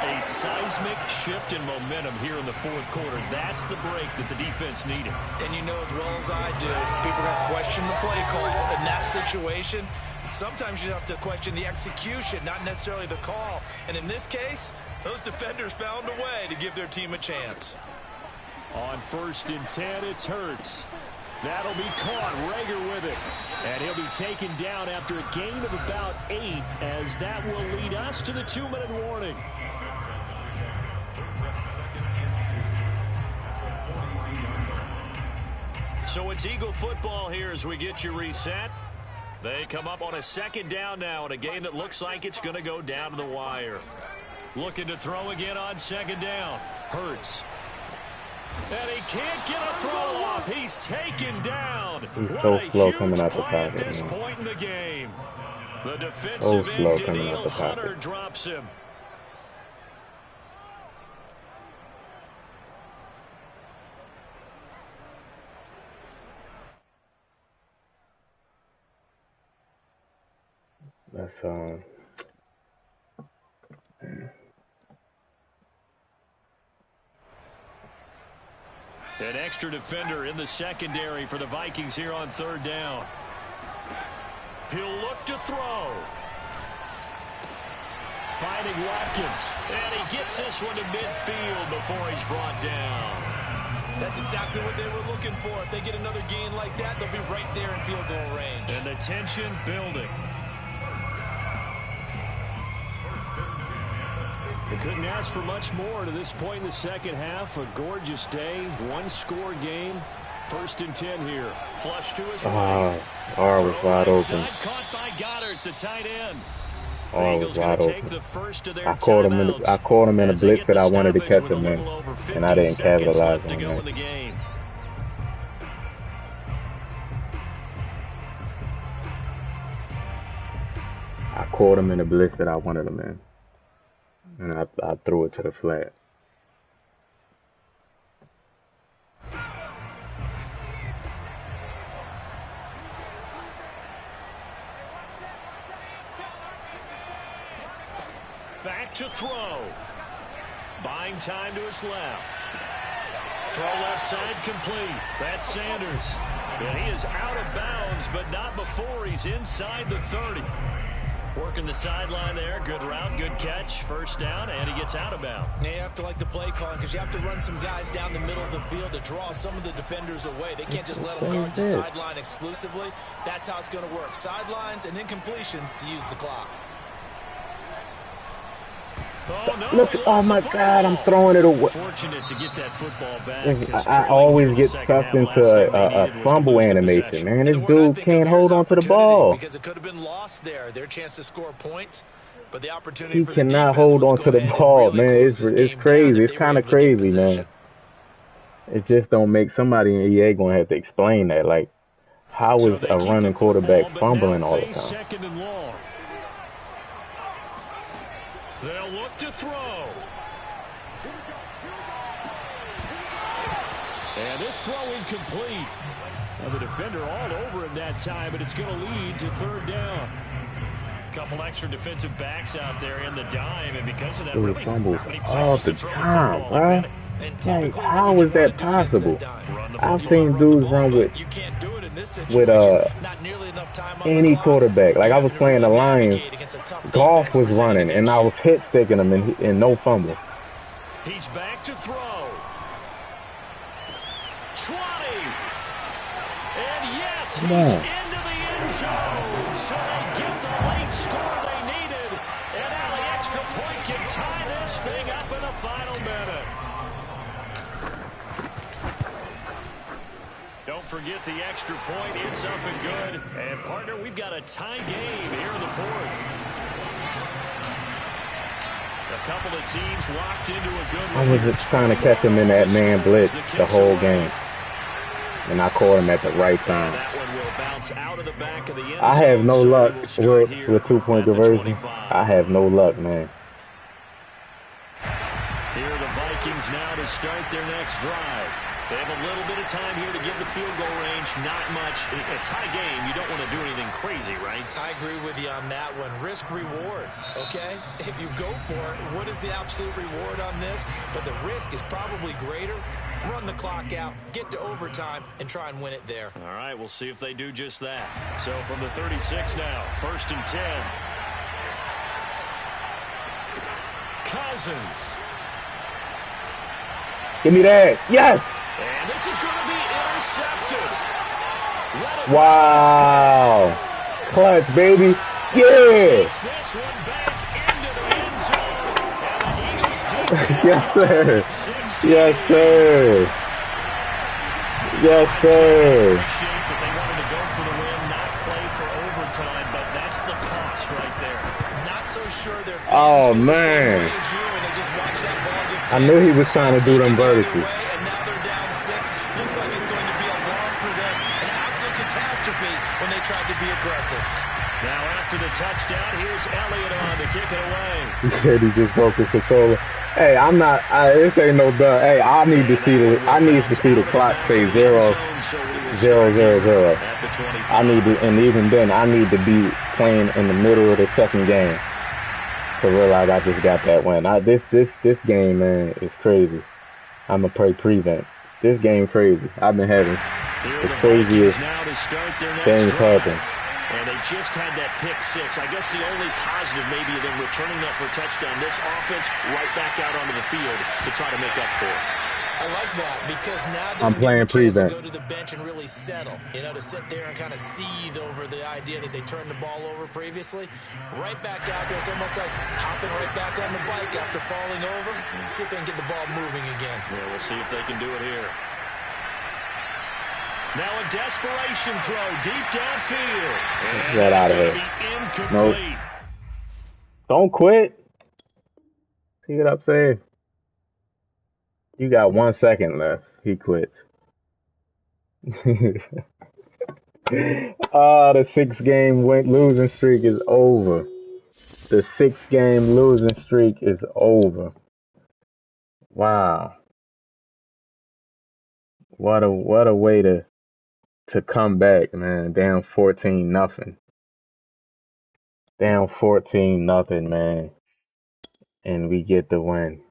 A sizable seismic shift in momentum here in the fourth quarter. That's the break that the defense needed. And you know as well as I do, people are going to question the play call in that situation. Sometimes you have to question the execution, not necessarily the call. And in this case, those defenders found a way to give their team a chance. On 1st and 10, it's Hurts. That'll be caught. Rager with it. And he'll be taken down after a gain of about 8, as that will lead us to the 2-minute warning. So it's Eagle football here as we get you reset. They come up on a 2nd down now in a game that looks like it's going to go down to the wire. Looking to throw again on 2nd down. Hurts. And he can't get a throw off. He's taken down. He's so slow coming out the at pocket. this point in the game. The defensive end, Daniil Hunter, drops him. That's An extra defender in the secondary for the Vikings here on 3rd down. He'll look to throw. Finding Watkins. And he gets this one to midfield before he's brought down. That's exactly what they were looking for. If they get another gain like that, they'll be right there in field goal range. And the tension building. They couldn't ask for much more to this point in the second half. A gorgeous day, 1-score game. 1st and 10 here. Flush to his right. R was wide open. Caught by Goddard, the tight end. R was wide open. I caught him in a blitz that I wanted to catch him in, and I didn't capitalize on that. I caught him in a blitz that I wanted him in. And I threw it to the flat. Back to throw. Buying time to his left. Throw left side complete. That's Sanders. And he is out of bounds, but not before he's inside the 30. Working the sideline there. Good route, good catch. 1st down, and he gets out of bounds. Yeah, you have to like the play calling because you have to run some guys down the middle of the field to draw some of the defenders away. They can't just let them guard the sideline exclusively. That's how it's going to work. Sidelines and incompletions to use the clock. Oh, no, look! Oh my God! I'm throwing it away. Fortunate to get that football back. I always get sucked into a fumble animation, man. This dude can't hold on to the ball. Because it could have been lost there. Their chance to score points, but the opportunity he cannot hold on to the ball, man. It's crazy. It's kind of crazy, man. It just don't make somebody in EA gonna have to explain that. Like, how is a running quarterback fumbling all the time? 2nd and long. They'll look to throw. And this throw incomplete. Now the defender all over him that time, but it's going to lead to 3rd down. Couple extra defensive backs out there in the dime, and because of that, really fumbles all the time, bro. Like, how is that possible? I've seen dudes run with any quarterback. Like, I was playing the Lions. Golf was running, and I was hit sticking him in no fumble. He's back to throw. 20. And yes, he's into the end zone. So they get the late score they needed. And now the extra point can tie this thing up in the final minute. Don't forget the extra point. It's up and good. And, partner, we've got a tie game here in the 4th. A couple of teams locked into a good one. I was just trying to catch him in that man blitz the whole game. And I caught him at the right time. That one will bounce out of the back of the end I have no zone, luck so with 2-point conversion. I have no luck, man. Here are the Vikings now to start their next drive. They have a little bit of time here to get the field goal range. Not much. In a tie game, you don't want to do anything crazy, right? I agree with you on that one. Risk-reward, okay? If you go for it, what is the absolute reward on this? But the risk is probably greater. Run the clock out, get to overtime, and try and win it there. All right, we'll see if they do just that. So from the 36 now, 1st and 10. Cousins. Give me that. Yes. And this is going to be intercepted. Wow. Clutch, baby. Yeah. Takes this one back into the end zone. And the Eagles defense Yes, sir. 16. Yes, sir. Yes, sir. Appreciate that they wanted to go for the win, not play for overtime, but that's the cost right there. Not so sure their fans Oh, feel the same man. way as you, and they just watch that ball get I knew he was trying to do them taken the other verticals. way, and now they're down 6. Looks like it's going to be a loss for them. An absolute catastrophe when they tried to be aggressive. Now after the touchdown, here's Elliott on to kick it away. He said he just broke his controller. Hey, I'm not. This ain't no duh. Hey, I need to see the clock say 0, 0, 0, 0. At the 25. I need to, and even then, I need to be playing in the middle of the second game to realize I just got that win. This game, man, is crazy. I'ma play prevent. This game crazy. I've been having Here the the craziest Vikings now to start their next things drive. happen. And they just had that pick 6. I guess the only positive maybe of them returning that for a touchdown. This offense right back out onto the field to try to make up for it. I like that because now I'm doesn't playing give them a chance to prevent. go to the bench and really settle. You know, to sit there and kind of seethe over the idea that they turned the ball over previously. Right back out there. It's almost like hopping right back on the bike after falling over. See if they can get the ball moving again. Yeah, we'll see if they can do it here. Now a desperation throw deep downfield. And Get out of it's here. gonna be incomplete. Don't quit. See what I'm saying? You got 1 second left. He quits. The 6-game losing streak is over. The 6-game losing streak is over. Wow. What a way to come back, man. Down 14-0. Down 14-0, man. And we get the win.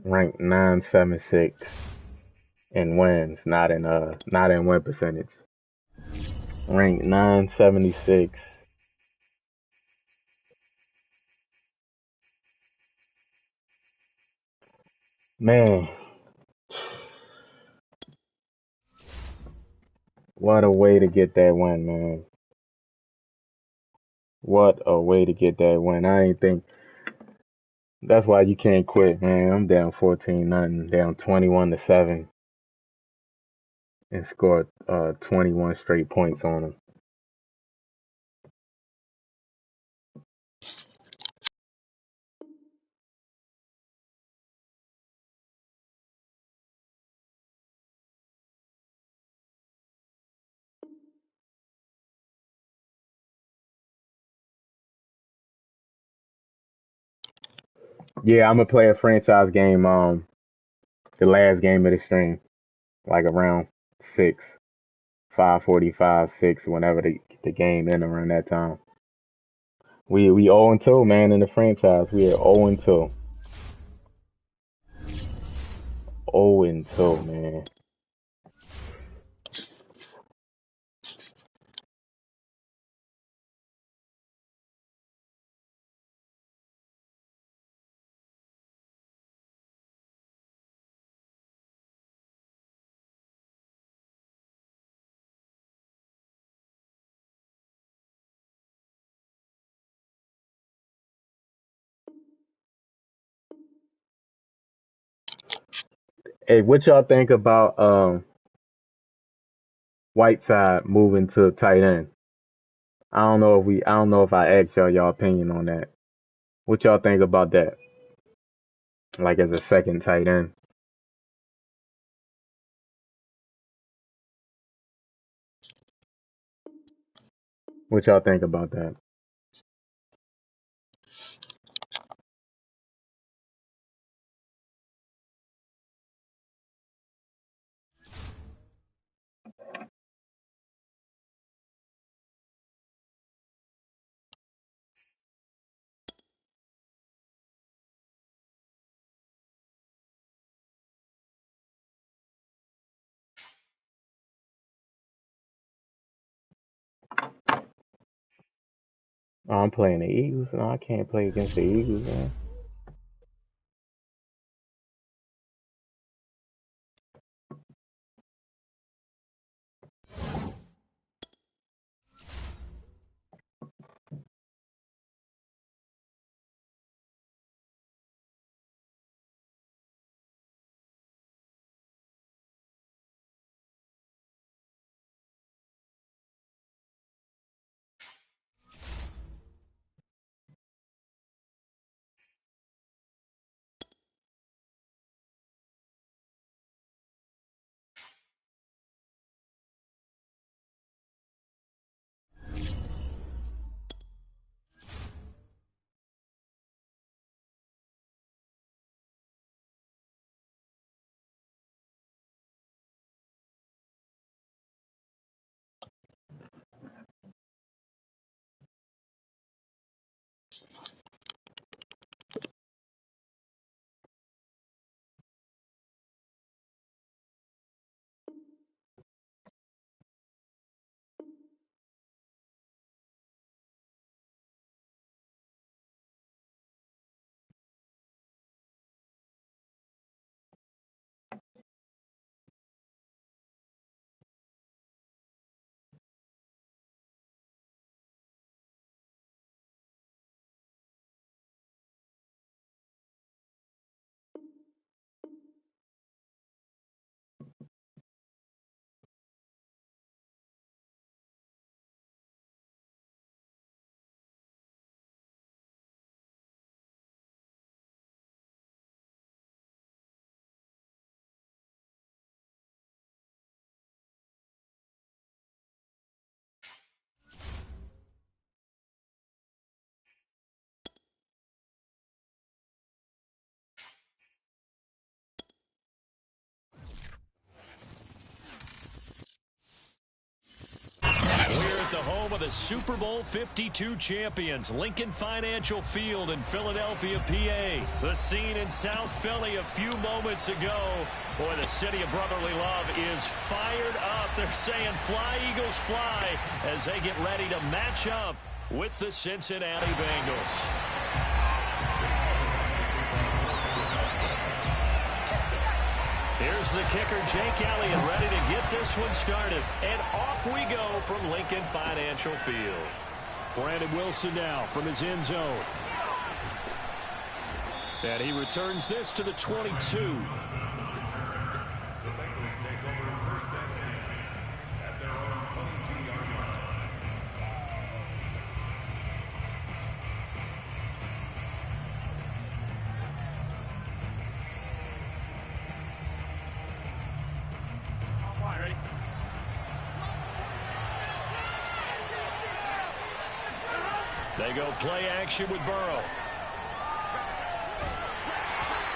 Ranked 976 in wins, not in win percentage. Ranked 976. Man, what a way to get that win, man. What a way to get that win. I ain't think that's why you can't quit, man. I'm down 14-0, down 21-7, and scored 21 straight points on them. Yeah, I'm gonna play a franchise game. The last game of the stream, like around 6, 5:45, 6, whenever the game end around that time. We 0-2, man, in the franchise. We are 0-2. 0-2, man. Hey, what y'all think about Whiteside moving to tight end? I don't know if I asked y'all opinion on that. What y'all think about that? Like as a second tight end. What y'all think about that? Oh, I'm playing the Eagles. No, I can't play against the Eagles, man. We're at the home of the Super Bowl 52 champions, Lincoln Financial Field in Philadelphia, PA. The scene in South Philly a few moments ago. Boy, the city of brotherly love is fired up. They're saying fly, Eagles, fly, as they get ready to match up with the Cincinnati Bengals. Here's the kicker, Jake Elliott, ready to get this one started. And off we go from Lincoln Financial Field. Brandon Wilson now from his end zone. And he returns this to the 22. The Bengals take over first and 10 at their own 22-yard line. They go play action with Burrow.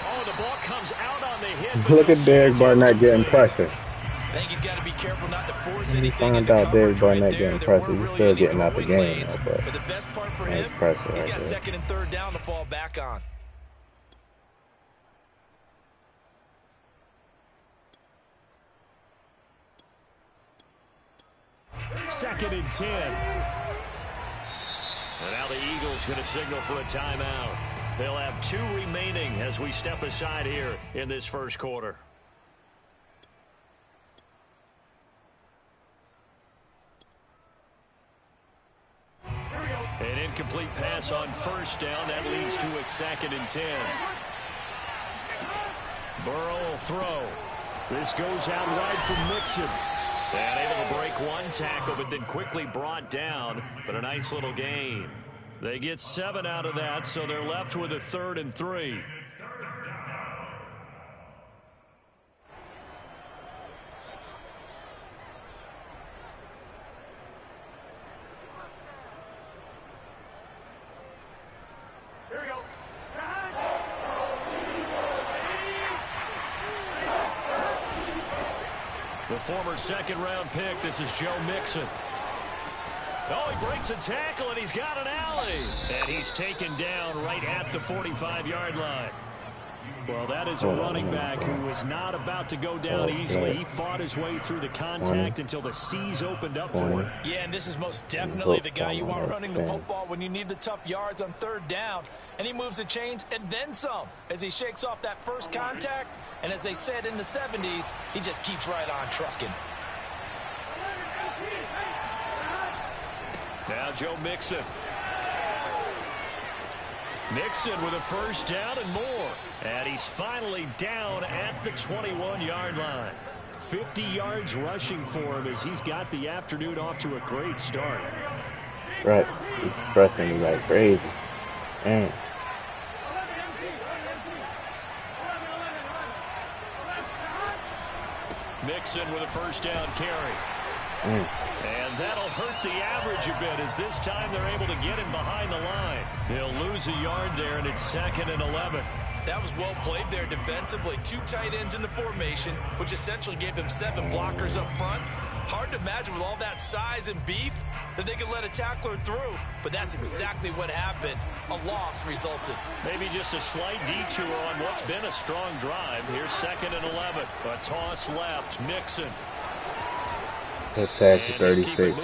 Oh, the ball comes out on the hit. Look at Derek Barnett getting pressure. I think he's got to be careful not to force You anything find into out Derek coverage right Barnett there. getting There pressure. weren't He's really still any getting out the throwing game, lanes, though, but the best part for nice him, pressure he's right got there. second and third down to fall back on. Second and 10. And now the Eagles going to signal for a timeout. They'll have 2 remaining as we step aside here in this first quarter. An incomplete pass on first down. That leads to a second and 10. Burrow will throw. This goes out wide from Mixon. And able to break one tackle, but then quickly brought down. But a nice little gain. They get 7 out of that, so they're left with a 3rd and 3. The former second-round pick, this is Joe Mixon. Oh, he breaks a tackle, and he's got an alley. And he's taken down right at the 45-yard line. Well, that is a running back who was not about to go down easily. He fought his way through the contact until the C's opened up for him. Yeah, and this is most definitely the guy you want running the football when you need the tough yards on third down. And he moves the chains and then some as he shakes off that first contact. And as they said in the 70s, he just keeps right on trucking. Now Joe Mixon. Mixon with a first down and more. And he's finally down at the 21-yard line. 50 yards rushing for him as he's got the afternoon off to a great start. Right. He's pressing me like crazy. Damn. Mixon with a first down carry. And that'll hurt the average a bit as this time they're able to get him behind the line. He'll lose a yard there, and it's 2nd and 11. That was well played there defensively. 2 tight ends in the formation, which essentially gave them 7 blockers up front. Hard to imagine with all that size and beef that they could let a tackler through. But that's exactly what happened. A loss resulted. Maybe just a slight detour on what's been a strong drive. Here's 2nd and 11. A toss left. Mixon. His tag to 36.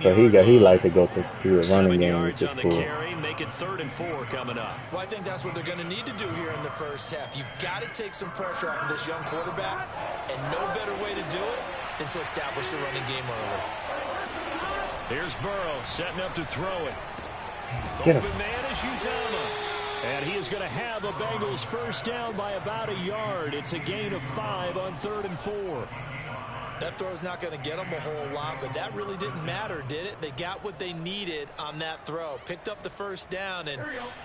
So he like to go through the running game, which is cool. Make it 3rd and 4 coming up. Well, I think that's what they're going to need to do here in the first half. You've got to take some pressure off of this young quarterback, and no better way to do it than to establish the running game early. Here's Burrow setting up to throw it. Get Open man is Uzama. And he is going to have a Bengals first down by about a yard. It's a gain of 5 on 3rd and 4. That throw's not going to get them a whole lot, but that really didn't matter, did it? They got what they needed on that throw. Picked up the first down, and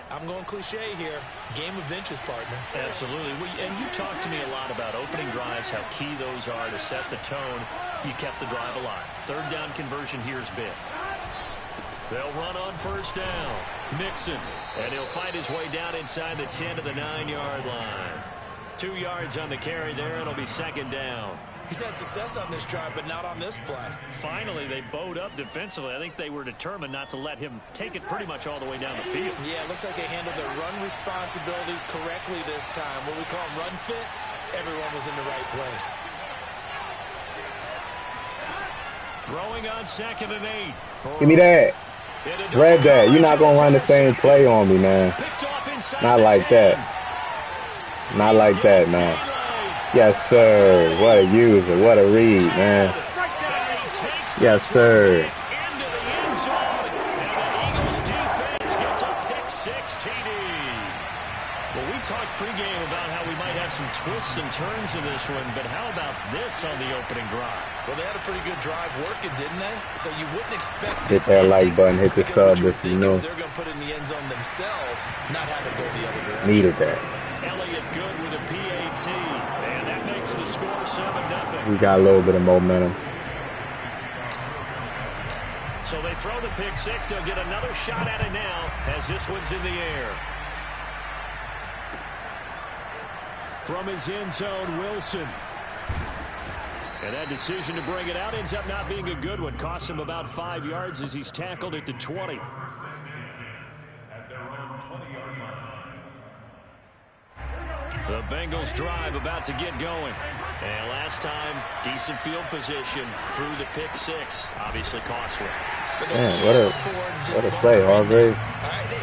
I'm going cliche here. Game of inches, partner. Absolutely. And you talked to me a lot about opening drives, how key those are to set the tone. You kept the drive alive. 3rd down conversion here is big. They'll run on first down. Mixon. And he'll find his way down inside the 10 to the 9-yard line. 2 yards on the carry there. It'll be 2nd down. He's had success on this drive, but not on this play. Finally, they bowed up defensively. I think they were determined not to let him take it pretty much all the way down the field. Yeah, it looks like they handled their run responsibilities correctly this time. What we call them run fits, everyone was in the right place. Throwing on 2nd and 8. Give me that. Read that. You're not going to run the same play on me, man. Not like that. Not like that, man. Yes, sir. What a user. What a read, man. Yes, sir. Well, we talked pregame about how we might have some twists and turns in this one, but how about this on the opening drive? Well, they had a pretty good drive working, didn't they? So you wouldn't expect hit that like button, hit the sub if you know. They're going to put it in the end zone themselves, not have it go the other direction. Needed that. Elliott good with a PAT, and that makes the score 7-0. We got a little bit of momentum. So they throw the pick six. They'll get another shot at it now as this one's in the air. From his end zone, Wilson. And that decision to bring it out ends up not being a good one. Costs him about 5 yards as he's tackled at the 20. At their own 20-yard line. The Bengals drive about to get going. And last time, decent field position through the pick six. Obviously costly. Man, what a play, Hargrave.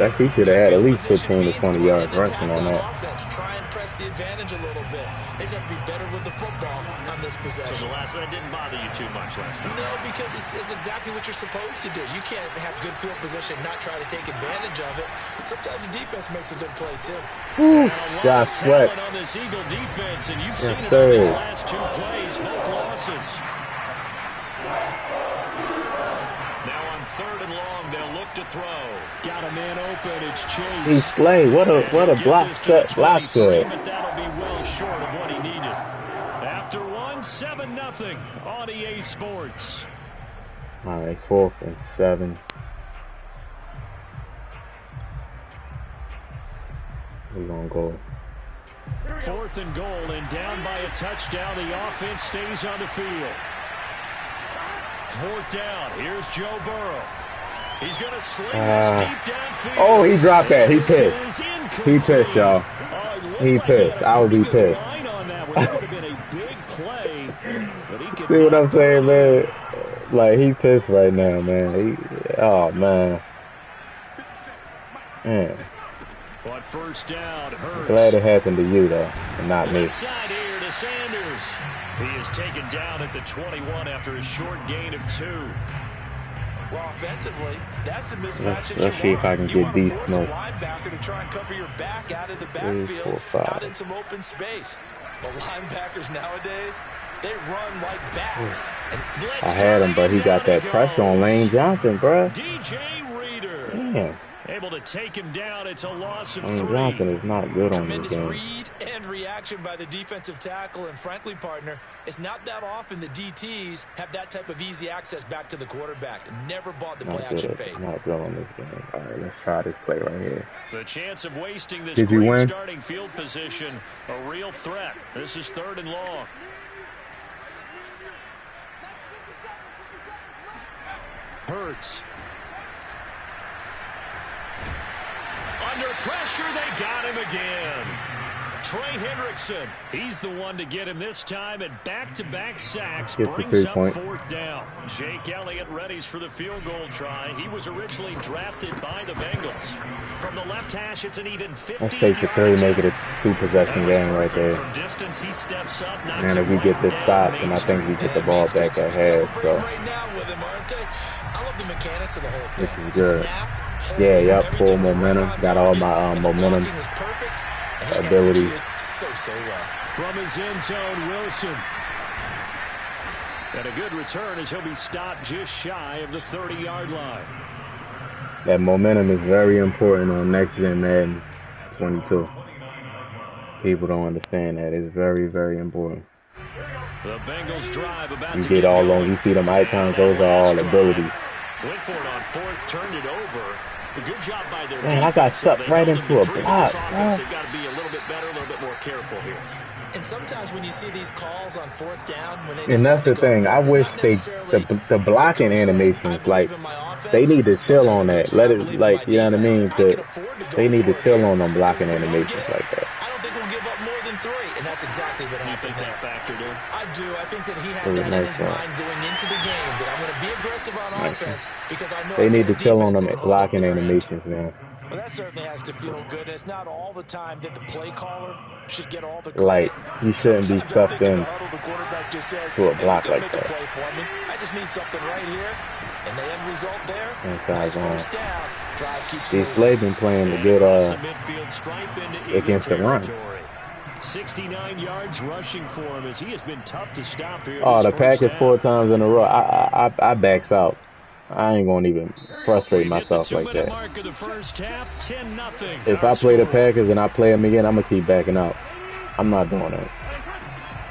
That he should have had at least 15 to 20 yards rushing on that. Try and press the advantage a little bit. They just have to be better with the football on this possession. So the last one didn't bother you too much last time. No, because it's exactly what you're supposed to do. You can't have good field position and not try to take advantage of it. Sometimes the defense makes a good play too. Got sweat. On this Eagle defense, and you've seen it on these last 2 plays, both losses. Now on 3rd and long, they'll look to throw. Got a man open. It's Chase. He's Slay. What a block set. But that'll be well short of what he needed. After 7-0 on EA Sports. All right, 4th and 7. We're gonna go. 4th and goal, and down by a touchdown. The offense stays on the field. 4th down. Here's Joe Burrow. He's going to sling this deep downfield. Oh, he dropped that. He pissed. He pissed, y'all. Oh, he He pissed. I would be pissed. See what I'm saying, man? Like, he pissed right now, man. Oh, man. Man. But first down, Hurts. Glad it happened to you, though, and not me. Side here to Sanders. He is taken down at the 21 after a short gain of 2. Well, offensively, that's the mismatch. Let's see if I can get these smoke. Linebacker to try and cover your back out of the backfield, out in some open space. The linebackers nowadays, they run like backs. I had him, but he got that pressure on Lane Johnson, bruh. DJ Reader. Damn. Able to take him down. It's a loss of 3. Lane Johnson is not good on this game. Read and reaction by the defensive tackle, and frankly, partner, it's not that often the DTs have that type of easy access back to the quarterback. Never bought the play action fade. Not good on this game. All right, let's try this play right here. The chance of wasting this Did you great win? Starting field position, a real threat. This is 3rd and long. Hurts. Under pressure, they got him again. Trey Hendrickson, he's the one to get him this time, and back-to-back sacks brings up 4th down. Jake Elliott readies for the field goal try. He was originally drafted by the Bengals. From the left hash, it's an even 50. Let's take the 3, make it a 2-possession game right there. From distance, he steps up, and if we get this stop, then I think we get the ball back at half. So the mechanics of the whole thing. This is good. Yep, full momentum. Got all my momentum ability. So well. From his end zone, Wilson. And a good return as he'll be stopped just shy of the 30-yard line. That momentum is very important on Next Gen Madden 22. People don't understand that. It's very, very important. The Bengals drive about you get all on. You see them icons. Those are all abilities. Went for it on 4th, turned it over. A good job by their man, I got sucked right into a block. They've got to be a little bit better, a little bit more careful here. And sometimes when you see these calls on 4th down, when they and that's the thing. I wish the blocking animations, like, they need to chill on that. Let it, like, you know what I mean? They need to chill on them blocking animations like that. I don't think we'll give up more than 3, and that's exactly what happened there. Factored in? I do. I think that he had that in his mind going into the game, that I'm going to be aggressive on offense because I know they need to chill on them blocking animations now. Well, that certainly has to feel good. It's not all the time that the play caller should get all the credit. Like, you shouldn't be stuffed in to a block like that. I just need something right here, and the end result there. Nice first down. These Slade been playing the good against the run. 69 yards rushing for him as he has been tough to stop here. Oh, the Packers 4 times in a row. I backs out. I ain't gonna even frustrate myself like that. If I play the Packers and I play them again, I'm gonna keep backing out. I'm not doing that.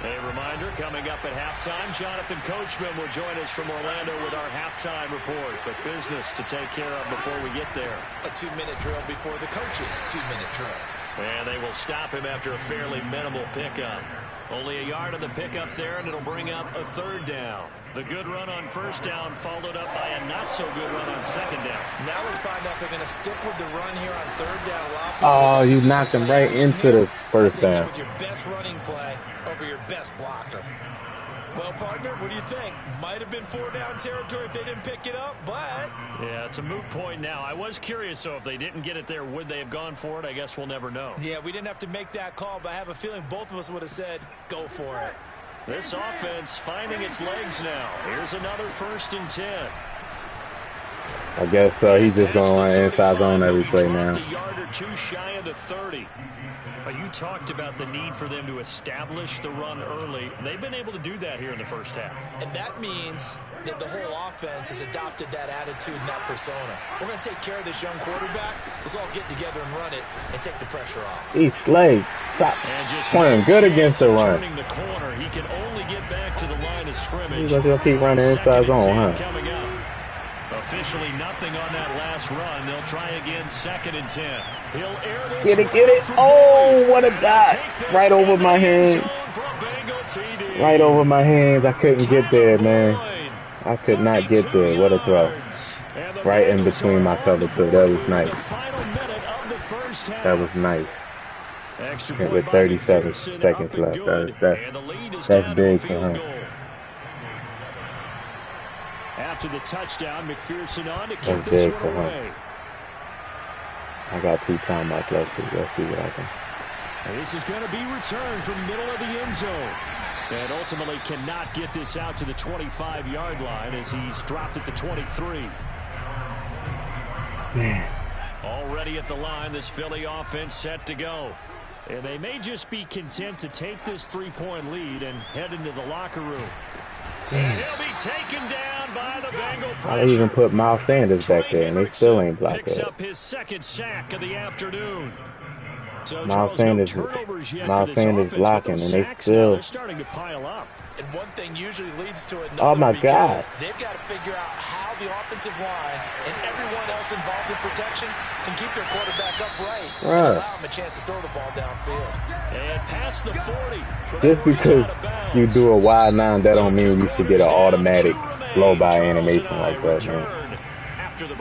A reminder, coming up at halftime, Jonathan Coachman will join us from Orlando with our halftime report. But business to take care of before we get there. A 2-minute drill before the coach's 2-minute drill. And they will stop him after a fairly minimal pickup. Only a yard on the pickup there, and it'll bring up a 3rd down. The good run on 1st down followed up by a not-so-good run on 2nd down. Now let's find out if they're going to stick with the run here on 3rd down. Oh, you knocked him right into the 1st down. With your best running play over your best blocker. Well, partner, what do you think? Might have been 4-down territory if they didn't pick it up, but... Yeah, it's a moot point now. I was curious, so if they didn't get it there, would they have gone for it? I guess we'll never know. Yeah, we didn't have to make that call, but I have a feeling both of us would have said, go for it. This offense finding its legs now. Here's another 1st and 10. I guess he's just going to run inside zone every play now. A yard or 2 shy of the 30. You talked about the need for them to establish the run early. They've been able to do that here in the 1st half. And that means that the whole offense has adopted that attitude and that persona. We're going to take care of this young quarterback. Let's all get together and run it and take the pressure off. He's Slade. Stop playing good against the run. The corner. He can only get back to the line of scrimmage. He's going to keep running inside zone, huh? Officially nothing on that last run. They'll try again 2nd and 10. He'll air this. Get it. Oh, what a dot. Right over my hands. Right over my hands. I couldn't get there, man. I could not get there. What a throw. Right in between my cover two. That was nice. That was nice. Extra And point with by 37 McPherson, seconds up and left, good. And the lead is that's down to a big for field him. goal. After the touchdown, McPherson on to kick That's this big one for him. away. I got 2 timeouts left. Let's see what I can. And this is going to be returned from middle of the end zone. And ultimately cannot get this out to the 25-yard line as he's dropped at the 23. Man. Already at the line, this Philly offense set to go. And they may just be content to take this 3-point lead and head into the locker room. And he'll be taken down by the Bengal pressure. I even put Miles Sanders back there, and they still ain't blocked picks it. up his second sack of the afternoon. So Miles Charles, Sanders blocking, and they still. they're starting to pile up. And one thing usually leads to another. Oh my God! They've got to figure out how the offensive line and everyone else involved in protection can keep their quarterback upright and allow him a chance to throw the ball downfield. And past the 40. Just because you do a wide 9, that don't mean you should get an automatic blow-by animation like that, man.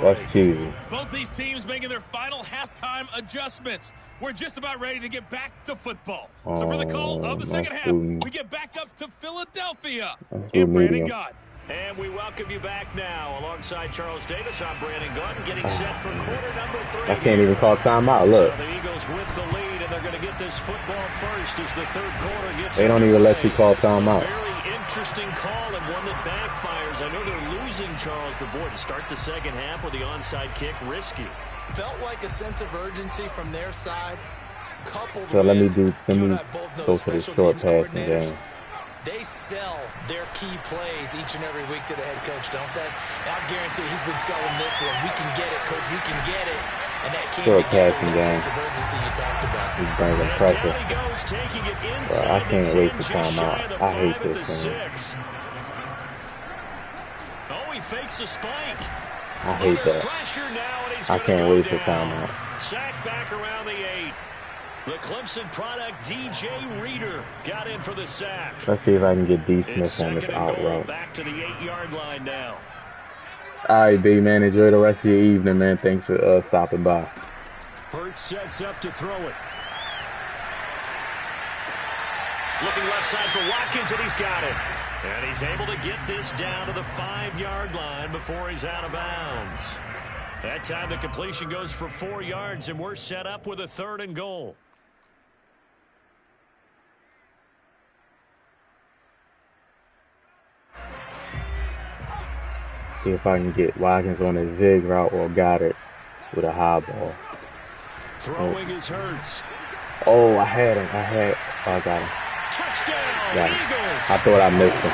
That's cheesy. Both these teams making their final halftime adjustments. We're just about ready to get back to football. So for the call of the second half, we get back up to Philadelphia. And Brandon Gott. And we welcome you back now. Alongside Charles Davis, I'm Brandon Gott, getting set for quarter number 3. I can't even call timeout. Look. So the Eagles with the lead, and they're going to get this football first as the third quarter gets They don't even let you call timeout. Very interesting call and one that backfires. I know they're losing, Charles, but boy, to start the second half with the onside kick, risky. Felt like a sense of urgency from their side, coupled So let me with go to the short passing game. They sell their key plays each and every week to the head coach, don't they? And I guarantee he's been selling this one. We can get it, coach. We can get it. And that came together with the sense of urgency you talked about. He's bringing pressure. Bro, I can't wait for timeout. I hate this thing. Oh, he fakes a spike. I hate that. I can't wait for timeout. Sack back around the 8. The Clemson product, DJ Reader, got in for the sack. Let's see if I can get D. Smith on this out route. Back to the 8-yard line now. All right, B, man. Enjoy the rest of your evening, man. Thanks for stopping by. Hurts sets up to throw it. Looking left side for Watkins, and he's got it. And he's able to get this down to the 5-yard line before he's out of bounds. That time the completion goes for 4 yards, and we're set up with a 3rd and goal. See if I can get Watkins on a zig route or Goddard with a high ball. Throwing his Hurts. Oh, I had him. Oh, I got him. Touchdown, Eagles. I thought I missed him.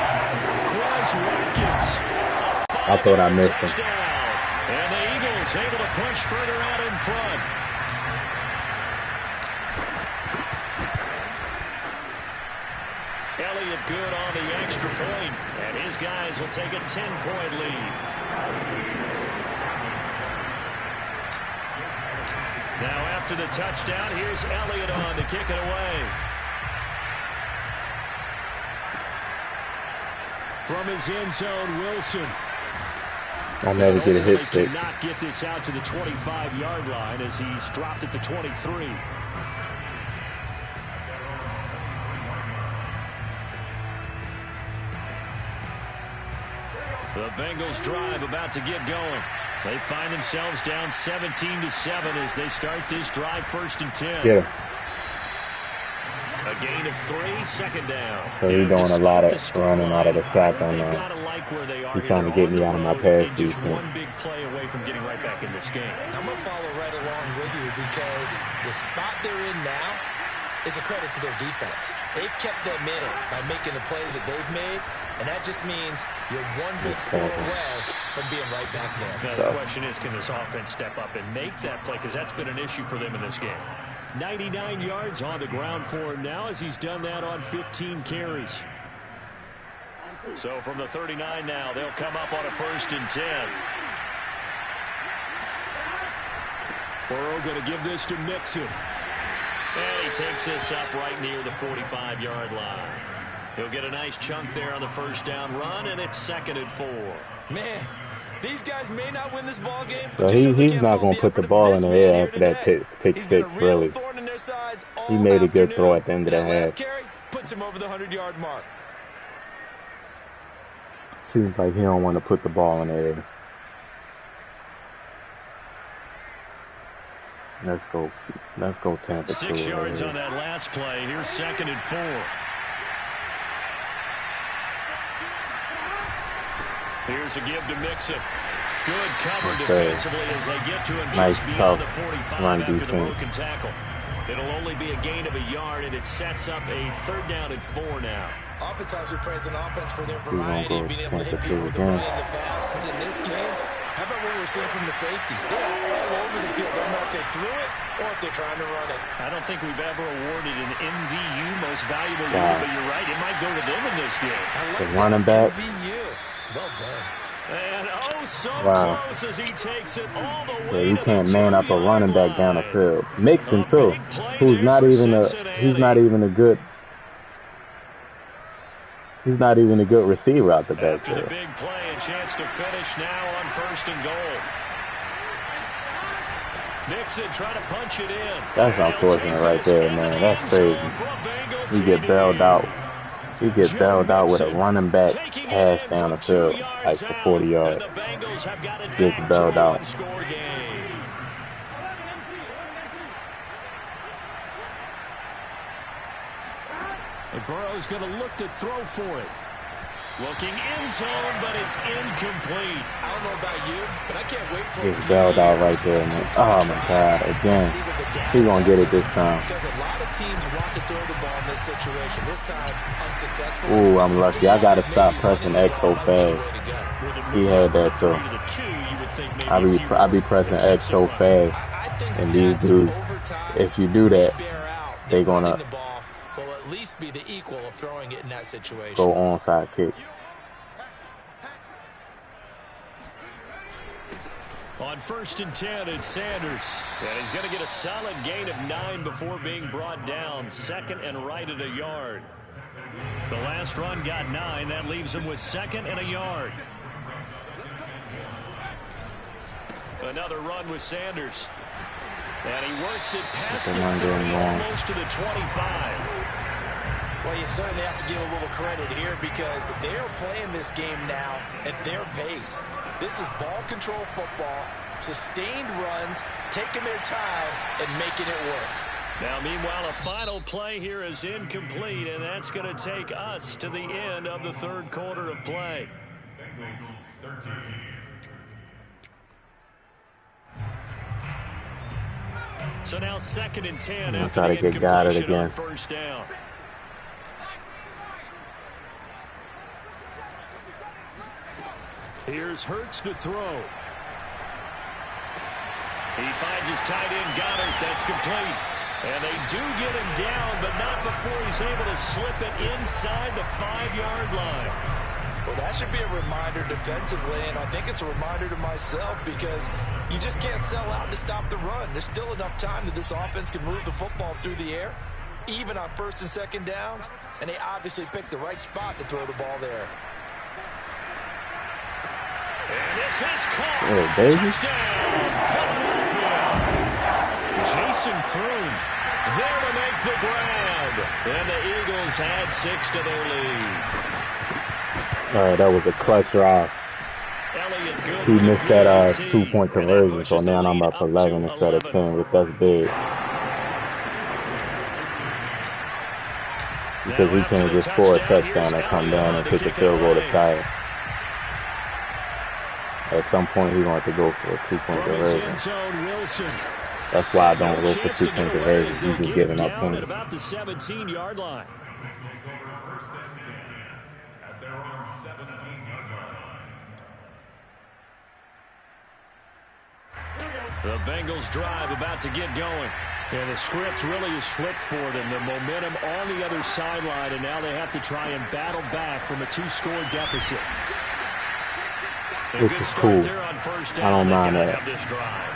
I thought I missed him. And the Eagles able to push further out in front. Elliott good on the extra point, and his guys will take a 10-point lead. Now after the touchdown, here's Elliott on to kick it away. From his end zone, Wilson. I never get a hit stick. Cannot get this out to the 25-yard line as he's dropped at the 23. The Bengals drive about to get going. They find themselves down 17-7 as they start this drive, 1st and 10. Yeah. A gain of 3, 2nd down. So he's doing a lot of running out of the shotgun now. He's trying to get me out of my pass defense. One big play away from getting right back in this game. I'm going to follow right along with you because the spot they're in now is a credit to their defense. They've kept them in it by making the plays that they've made, and that just means you're one big score away from being right back there. Now, the question is, can this offense step up and make that play? Because that's been an issue for them in this game. 99 yards on the ground for him now as he's done that on 15 carries. So from the 39 now, they'll come up on a 1st and 10. Burrow going to give this to Mixon. And he takes this up right near the 45-yard line. He'll get a nice chunk there on the 1st down run, and it's 2nd and 4. Man, these guys may not win this ball game. So he's not going to put the ball in the air after that pick six, really. Thorn in their sides He made a good throw at the end of the half. Last carry puts him over the 100-yard mark. Seems like he don't want to put the ball in the air. Let's go Tampa. 6 yards on that last play. Here's 2nd and 4. Here's a give to Mixon. Good cover defensively as they get to him just beyond the 45 after the broken tackle. It'll only be a gain of a yard, and it sets up a 3rd down and 4 now. Oftentimes we praise an offense for their variety of being able to hit people with the run in the pass. But in this game, how about what we're seeing from the safeties? They're all over the field. They don't know if they threw it or if they're trying to run it. I don't think we've ever awarded an MVU most valuable unit, but you're right. It might go to them in this game. I like the running back. MVU. Well done. And so close as he takes it all the way. Yeah, you can't man up a running back down the field. Mixon too, who's not even a good receiver out the backfield. After the big play, a chance to finish now on 1st and goal. Mixon trying to punch it in. That's unfortunate right there, man. That's crazy. He get bailed out. He gets bailed out with a running back pass down the field, like for 40 yards. Gets bailed out. And Burrow's going to look to throw for it. Looking end zone, but it's incomplete. I don't know about you, but I can't wait for Gets bailed out right there, man. Oh my God, again. He's gonna get it this time. Because a lot of teams want to throw the ball in this situation. This time, unsuccessful. Ooh, I'm lucky. I gotta stop pressing X so fast. He had that too. I be pressing X so fast, and these dudes, if you do that, they gonna at least be the equal of throwing it in that situation. Go onside kick. On 1st and 10, it's Sanders. And he's going to get a solid gain of 9 before being brought down. 2nd and right at a yard. The last run got 9. That leaves him with 2nd and a yard. Another run with Sanders. And he works it past the 30, almost to the 25. Well, you certainly have to give a little credit here because they're playing this game now at their pace. This is ball control football, sustained runs, taking their time, and making it work. Now, meanwhile, a final play here is incomplete, and that's going to take us to the end of the 3rd quarter of play. So now 2nd and 10 after the incompletion on 1st down. Here's Hurts to throw. He finds his tight end, Goddard. That's complete. And they do get him down, but not before he's able to slip it inside the 5-yard line. Well, that should be a reminder defensively, and I think it's a reminder to myself because you just can't sell out to stop the run. There's still enough time that this offense can move the football through the air, even on 1st and 2nd downs, and they obviously picked the right spot to throw the ball there. And this is caught. Oh, baby. Touchdown, Philadelphia. Jason Kroon there to make the grab. And the Eagles add 6 to their lead. All right, that was a clutch drive. He missed that 2-point conversion, so now I'm up 11 instead of 10, which that's big. Because we can't just score a touchdown and come down and kick a field goal to tie it. At some point, he's going to have to go for a 2-point conversion. That's why I don't go for 2-point conversions. He's just giving up points. At about the 17-yard line. The Bengals drive about to get going. And the script really is flipped for them. The momentum on the other sideline, and now they have to try and battle back from a 2-score deficit. Which is cool. I don't mind that.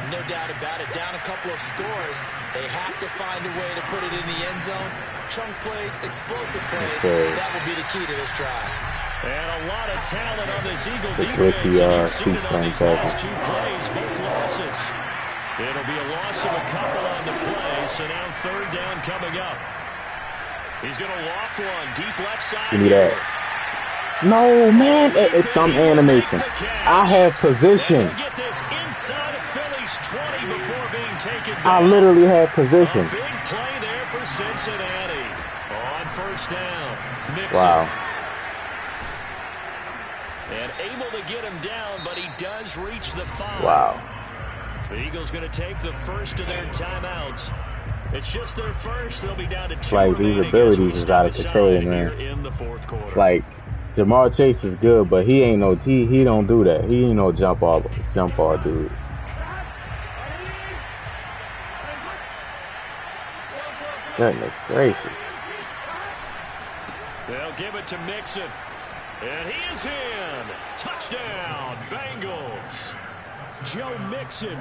No doubt about it. Down a couple of scores. They have to find a way to put it in the end zone. Chunk plays, explosive plays. That will be the key to this drive. And a lot of talent on this Eagle defense. And you've seen it on these last 2 plays, both losses. It'll be a loss of a couple on the play, so now third down coming up. He's going to loft one deep left side. Give me that. No, man, it's some animation. I have position. Get this inside of Philly's 20 before being taken down. I literally have position. A big play there for Cincinnati. On first down, Mixon. Wow. And able to get him down, but he does reach the 5. Wow. The Eagles going to take the first of their timeouts. It's just their first. They'll be down to 2. Like, these abilities is out of control, man. In the fourth quarter. Like, Jamar Chase is good, but he ain't no he don't do that. He ain't no jump ball dude. Goodness gracious. They'll give it to Mixon. And he is in. Touchdown, Bengals. Joe Mixon,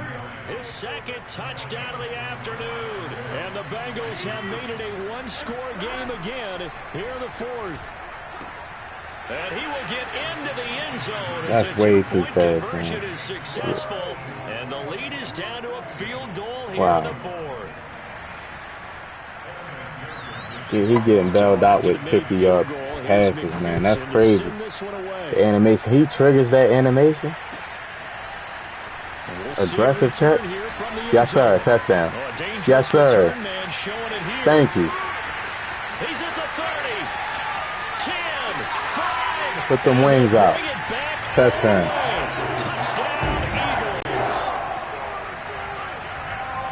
his second touchdown of the afternoon. And the Bengals have made it a one-score game again here in the fourth. And he will get into the end zone. That's way too fast, conversion man. Is successful, and the lead is down to a field goal here wow. in the fourth. Dude, he getting bailed out with 50-yard passes, man. That's crazy. The animation, he triggers that animation. Aggressive catch. Yes, sir. Touchdown. Yes, sir. Thank you. He's at the 30. 10, 5. Put them wings out. Touchdown. Touchdown, Eagles.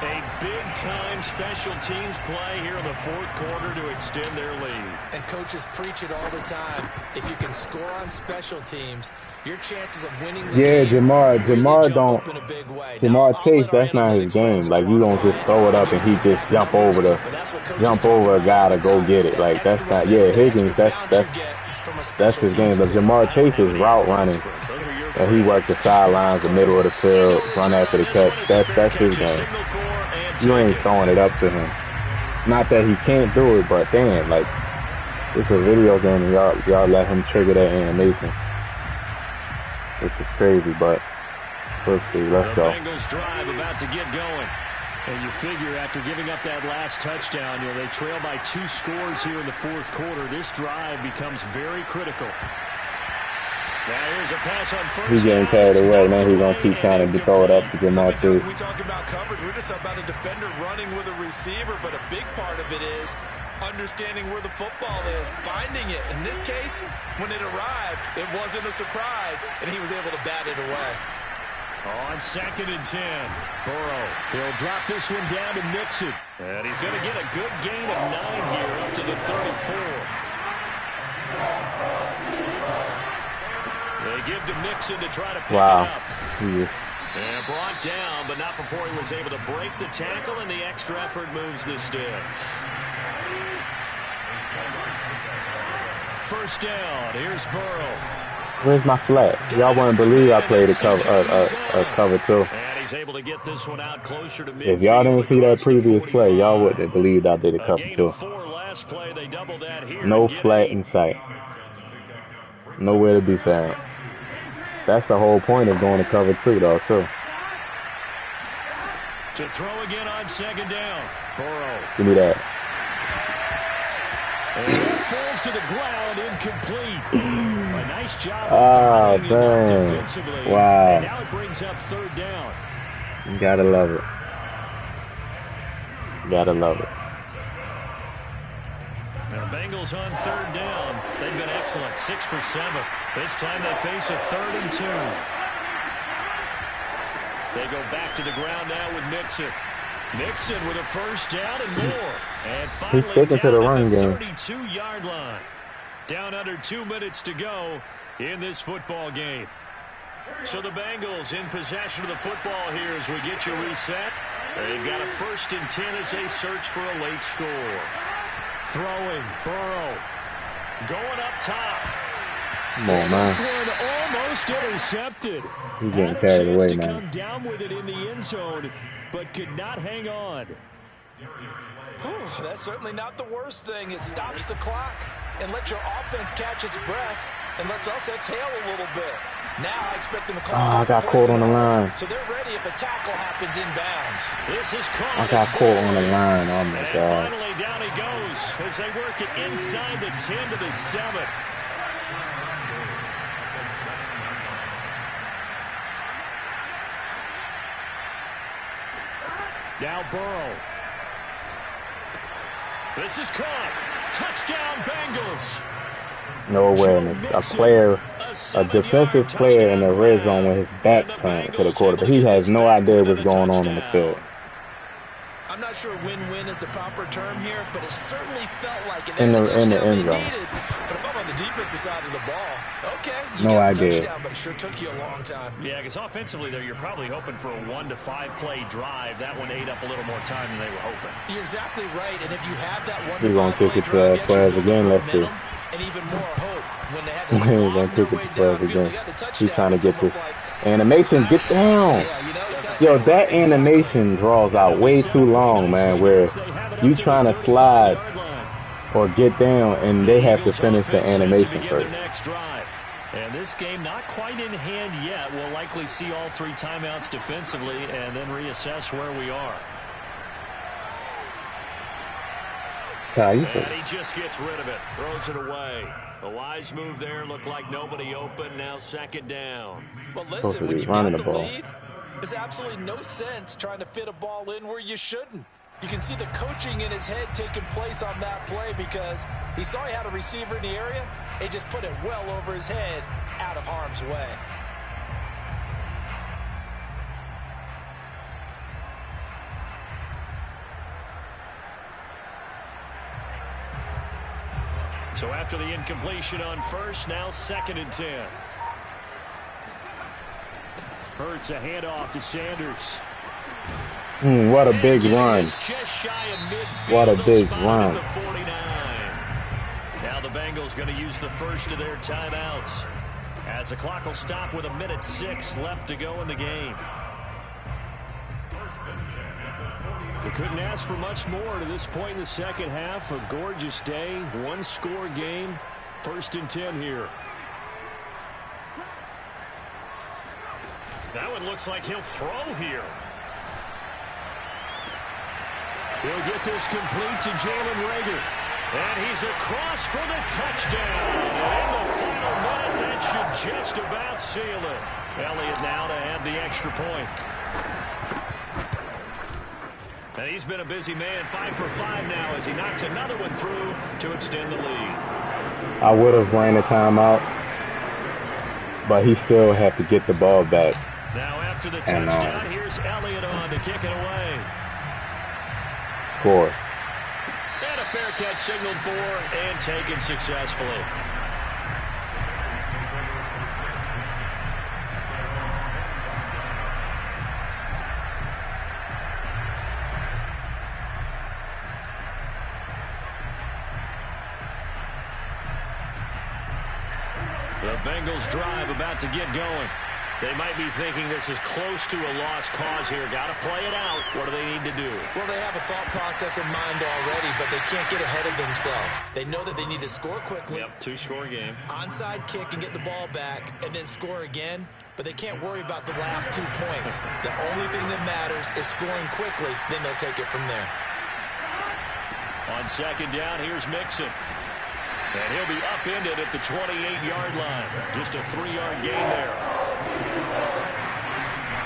A big-time special teams play here in the fourth quarter to extend their lead. And coaches preach it all the time. If you can score on special teams, your chances of winning the game Jamar really Jamar Chase, that's not his game. Like, you don't just throw it up and he just jump over a guy to go get it. Like, that's not, Higgins, that's his game. But Jamar Chase is route running. And he works the sidelines, the middle of the field, run after the catch. That's his game. You ain't throwing it up to him. Not that he can't do it, but damn, like, it's a video game and y'all let him trigger that animation. Which is crazy, but we'll see. Let's go. The Bengals drive about to get going. And you figure after giving up that last touchdown, they trail by 2 scores here in the fourth quarter. This drive becomes very critical. Now here's a pass on first. He's getting carried away. Now he's going to keep trying to throw it up to Jamar Chase. We talk about coverage. We're just about a defender running with a receiver, but a big part of it is understanding where the football is, finding it. In this case, when it arrived, it wasn't a surprise, and he was able to bat it away. On 2nd and 10, Burrow. He'll drop this one down to Mixon. And he's going to get a good gain of 9 here up to the 34. They give to Mixon to try to pick it up. And brought down, but not before he was able to break the tackle, and the extra effort moves the sticks. First down, here's Burrow. Where's my flag? Y'all wouldn't believe I played a cover 2. And he's able to get this one out closer to midfield. If y'all didn't see that previous play, y'all wouldn't have believed I did a cover 2. No flat in sight. Nowhere to be found. That's the whole point of going to cover 2, though, too. To throw again on 2nd down. Burrow. Give me that. And it falls to the ground, incomplete. A nice job of defensively. Wow. And now it brings up 3rd down. You gotta love it. Gotta love it. Now the Bengals on 3rd down. They've been excellent, 6 for 7. This time they face a 3rd and 2. They go back to the ground now with Mixon. Mixon with a first down and more. And finally he's sticking to the run game. 32-yard line. Down under 2 minutes to go in this football game. So the Bengals in possession of the football here as we get you reset. They've got a 1st and 10 as they search for a late score. Throwing, Burrow. Going up top. Come on, man. This one almost intercepted. He's getting carried away, to man. Come down with it in the end zone, but could not hang on. That's certainly not the worst thing. It stops the clock and lets your offense catch its breath and lets us exhale a little bit. Now I expect them to call I got caught on the line. so they're ready if a tackle happens inbounds. This is caught. I got caught on the line. Oh my God. Finally down he goes as they work it inside the 10 to the 7. Now Burrow. This is caught. Touchdown Bengals. No awareness. A defensive player in the red zone with his back turned to the quarterback. He has no idea what's going on in the field. I'm not sure win-win is the proper term here, but it certainly felt like it. In the end zone. But if I'm on the defensive side of the ball, okay, you no got the idea. touchdown, but it sure took you a long time. Yeah, because offensively there, you're probably hoping for a 1 to 5 play drive. That one ate up a little more time than they were hoping. You're exactly right, and if you have that 1 We're to 5 gonna kick play it drive, 12 again. Let's see. and even more hope when they had to We're gonna slog their kick it way 12 downfield. again. They got the touchdown. He's trying to It's get this almost like, animation. Get down. yeah, you know, Yo, that animation draws out way too long, man, where you trying to slide or get down and they have to finish the animation first. And this game not quite in hand yet. We'll likely see all 3 timeouts defensively and then reassess where we are. And he just gets rid of it, throws it away. A wise move there, looked like nobody open, now 2nd down. Well, listen, when you've got the lead, there's absolutely no sense trying to fit a ball in where you shouldn't. You can see the coaching in his head taking place on that play because he saw he had a receiver in the area. He just put it well over his head, out of harm's way. So after the incompletion on first, now 2nd and 10. Hurts a handoff to Sanders. What a big run. What a big run. Now the Bengals going to use the first of their timeouts as the clock will stop with 1:06 left to go in the game. We couldn't ask for much more to this point in the second half. A gorgeous day, 1-score game. 1st and 10 here. That one looks like he'll throw here. He'll get this complete to Jalen Reagor. And he's across for the touchdown. And in the final minute, that should just about seal it. Elliott now to add the extra point. And he's been a busy man, 5 for 5 now as he knocks another one through to extend the lead. I would have ran a timeout, but he still had to get the ball back. Now after the touchdown, here's Elliott on to kick it away. Score. And a fair catch signaled for and taken successfully. The Bengals drive about to get going. They might be thinking this is close to a lost cause here. Got to play it out. What do they need to do? Well, they have a thought process in mind already, but they can't get ahead of themselves. They know that they need to score quickly. Yep, 2-score game. Onside kick and get the ball back and then score again. But they can't worry about the last 2 points. The only thing that matters is scoring quickly. Then they'll take it from there. On 2nd down, here's Mixon. And he'll be upended at the 28-yard line. Just a 3-yard gain there.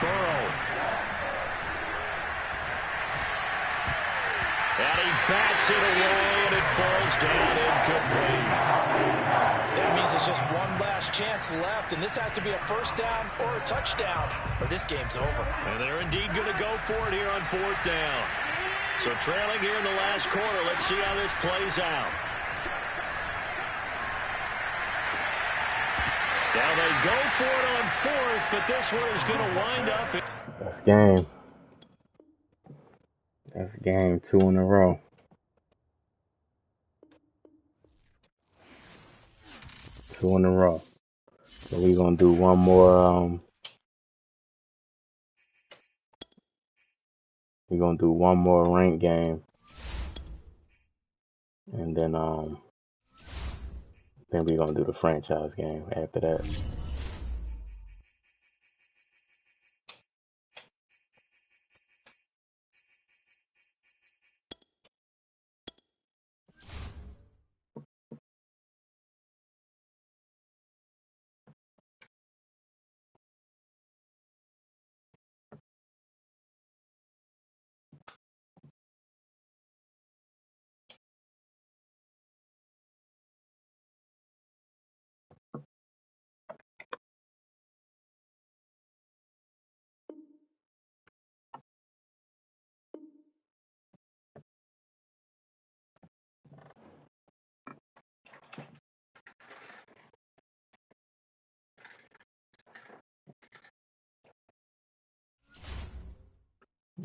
Burrow. And he bats it away, and it falls down incomplete. That means it's just one last chance left, and this has to be a 1st down or a touchdown, or this game's over. And they're indeed going to go for it here on 4th down. So trailing here in the last quarter. Let's see how this plays out. Now they go for it on 4th, but this one is going to wind up. That's game. That's game 2 in a row. 2 in a row. So we're going to do one more. We're going to do one more ranked game. And then we're going to do the franchise game after that.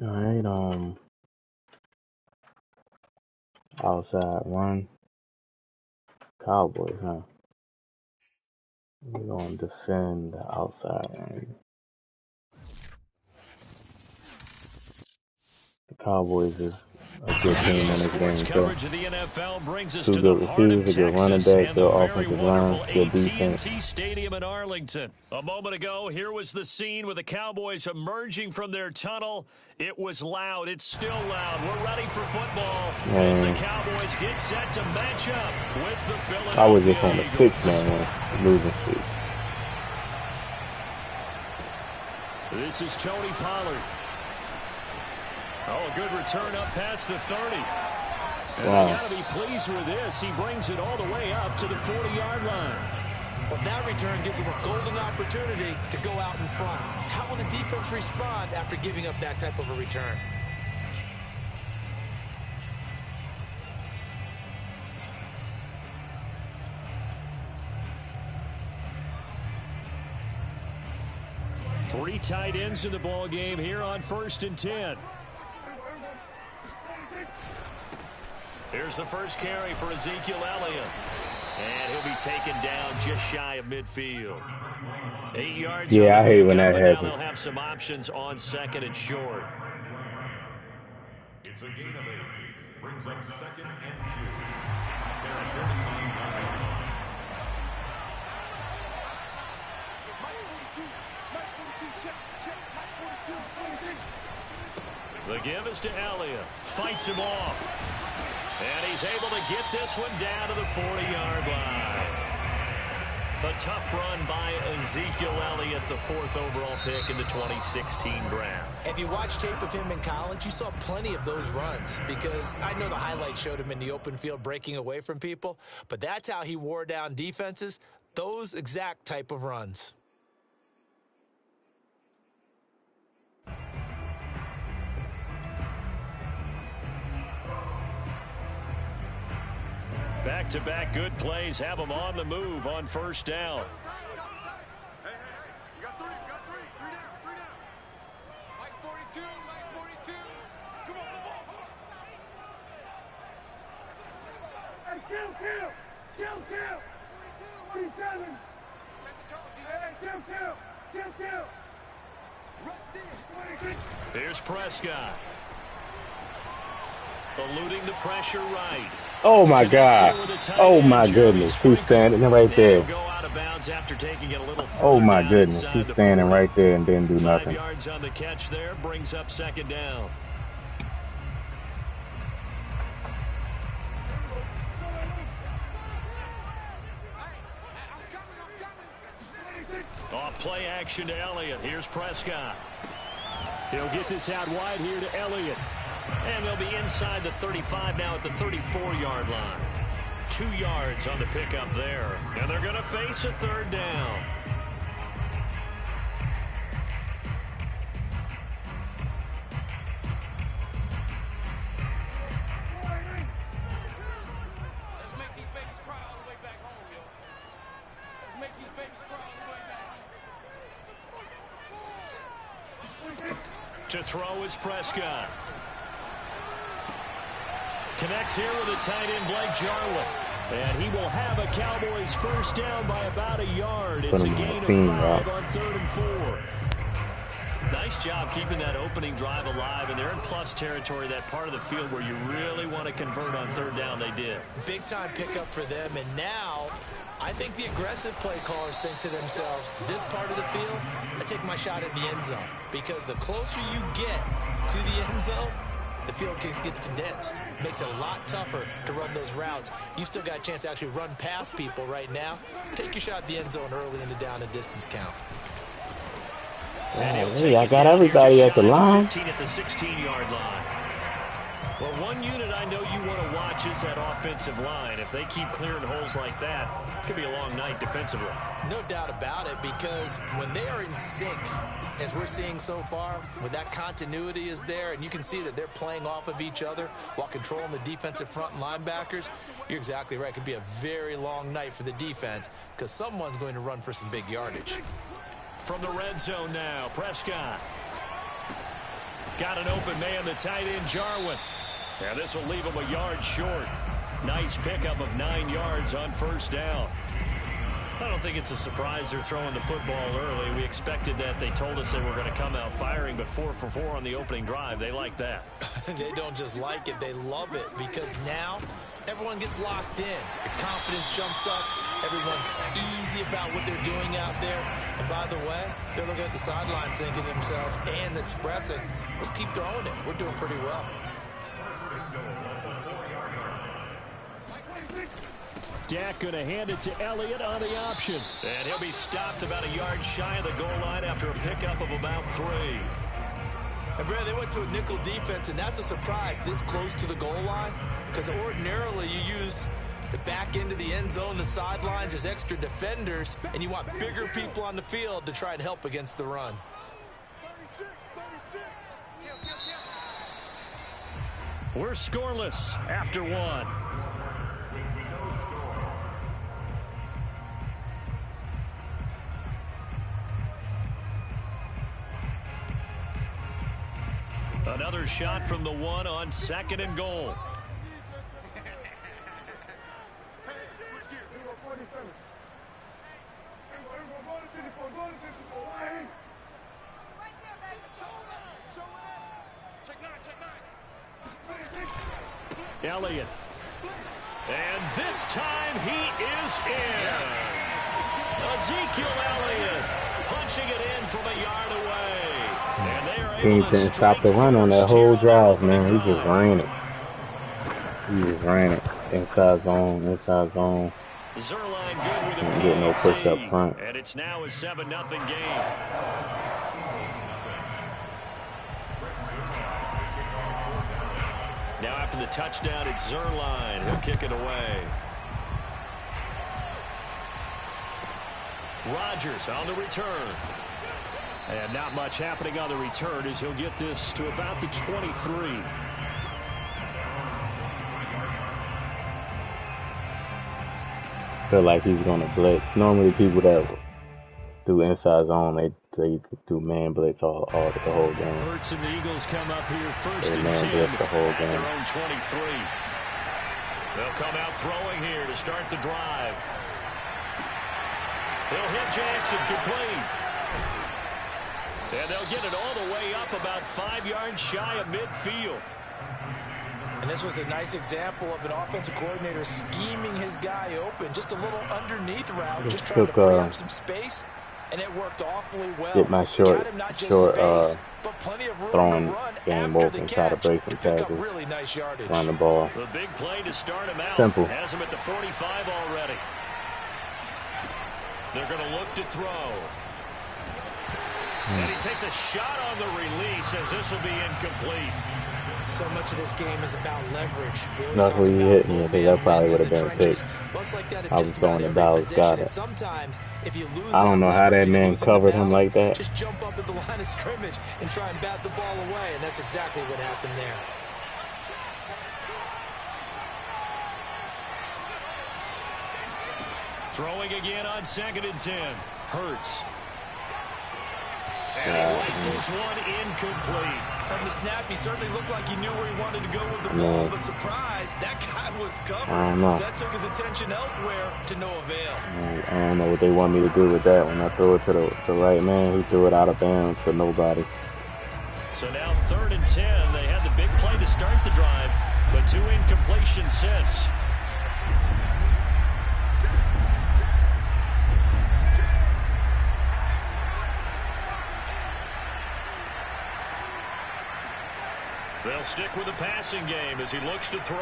Alright, outside run. Cowboys, huh? We're gonna defend the outside run. The Cowboys is a good team in this game, too. Of the NFL brings us Two to good the heart of receivers, a good running Texas back, and good the very offensive wonderful line, good defense. AT&T Stadium in Arlington. A moment ago, here was the scene with the Cowboys emerging from their tunnel. It was loud. It's still loud. We're ready for football as the Cowboys get set to match up with the Philadelphia I was just on the Eagles. 6-man losing streak. This is Tony Pollard. Oh, a good return up past the 30. And Wow. you got to be pleased with this. He brings it all the way up to the 40-yard line. Well, that return gives them a golden opportunity to go out in front. How will the defense respond after giving up that type of a return? Three tight ends in the ball game here on 1st and 10. Here's the first carry for Ezekiel Elliott. And he'll be taken down just shy of midfield. 8 yards. Yeah, I hate when that happens. happens. They'll have some options on 2nd and short. It's a gain of 8. Brings up 2nd and 2. At their 39-yard line. The give is to Elliott. Fights him off. And he's able to get this one down to the 40-yard line. A tough run by Ezekiel Elliott, the 4th overall pick in the 2016 draft. If you watch tape of him in college, you saw plenty of those runs because I know the highlights showed him in the open field breaking away from people, but that's how he wore down defenses, those exact type of runs. Back-to-back good plays have them on the move on 1st down. Hey, you got three down. Mike 42. Come on, Hey, kill. 47. Hey, kill. Here's Prescott. Eluding the pressure right. Oh, my God. Oh, my goodness. He's standing right there. Oh, my goodness. He's standing right there and didn't do 5 nothing. yards on the catch there brings up 2nd down. Off play action to Elliott. Here's Prescott. He'll get this out wide here to Elliott. And they'll be inside the 35 now at the 34-yard line. 2 yards on the pickup there. And they're going to face a 3rd down. Let's make these babies cry all the way back home, yo. Let's make these babies cry all the way back home. To throw is Prescott. Connects here with a tight end, Blake Jarwin. And he will have a Cowboys 1st down by about a yard. It's a gain of 5 on 3rd and 4. Nice job keeping that opening drive alive, and they're in plus territory, that part of the field where you really want to convert on 3rd down. They did. Big-time pickup for them, and now I think the aggressive play callers think to themselves, this part of the field, I take my shot at the end zone, because the closer you get to the end zone, the field gets condensed. Makes it a lot tougher to run those routes. You still got a chance to actually run past people right now. Take your shot at the end zone early in the down and distance count. Hey, I got everybody at the line. 15 at the 16-yard line. Well, one unit I know you want to watch is that offensive line. If they keep clearing holes like that, it could be a long night defensively. No doubt about it, because when they are in sync, as we're seeing so far, when that continuity is there and you can see that they're playing off of each other while controlling the defensive front and linebackers, you're exactly right. It could be a very long night for the defense because someone's going to run for some big yardage. From the red zone now, Prescott. Got an open man, the tight end, Jarwin. And this will leave him a yard short. Nice pickup of 9 yards on first down. I don't think it's a surprise they're throwing the football early. We expected that. They told us they were going to come out firing, but 4 for 4 on the opening drive. They like that. They don't just like it, they love it, because now everyone gets locked in. The confidence jumps up. Everyone's easy about what they're doing out there. And by the way, they're looking at the sideline thinking to themselves and expressing, let's keep throwing it. We're doing pretty well. Dak going to hand it to Elliott on the option. And he'll be stopped about a yard shy of the goal line after a pickup of about 3. And Brad, they went to a nickel defense, and that's a surprise this close to the goal line, because ordinarily you use the back end of the end zone, the sidelines as extra defenders, and you want bigger people on the field to try and help against the run. We're scoreless after 1. Another shot from the 1 on 2nd and goal. Elliott. And this time he is in. Yes. Ezekiel Elliott punching it in from a yard away. And they are able to stop the run on that whole drive, man. He just ran it. He just ran it. Inside zone, inside zone. Zerline good with a get no push up front. And it's now a 7-0 game. Now after the touchdown, it's Zerline. He'll kick it away. Rodgers on the return. And not much happening on the return as he'll get this to about the 23. Feel like he's going to blitz. Normally people that do inside zone, they do man blitz all the whole game. Hurts and the Eagles come up here first They and man 10 blitz the whole at game. their own 23. They'll come out throwing here to start the drive. They'll hit Jackson complete. And they'll get it all the way up about 5 yards shy of midfield. And this was a nice example of an offensive coordinator scheming his guy open. Just a little underneath route, just trying to free up some space. And it worked awfully well. Get my short space, but plenty of room throwing to run game after open, the try to catch. break some Pick up tackles, really nice yardage. run the ball. The big play to start him out. Simple. Has him at the 45 already. They're going to look to throw. And he takes a shot on the release as this will be incomplete. So much of this game is about leverage. That's where you hit me, because that probably would have been a pick. I was going to Dallas, got it. I don't know how that man covered him like that. Just jump up at the line of scrimmage and try and bat the ball away, and that's exactly what happened there. Throwing again on 2nd and 10. Hurts. And he rifles one incomplete. From the snap, he certainly looked like he knew where he wanted to go with the ball, but surprise, that guy was covered. So that took his attention elsewhere to no avail. I don't know what they want me to do with that. When I threw it to the right man, he threw it out of bounds for nobody. So now 3rd and 10. They had the big play to start the drive, but 2 incompletions since. They'll stick with the passing game as he looks to throw.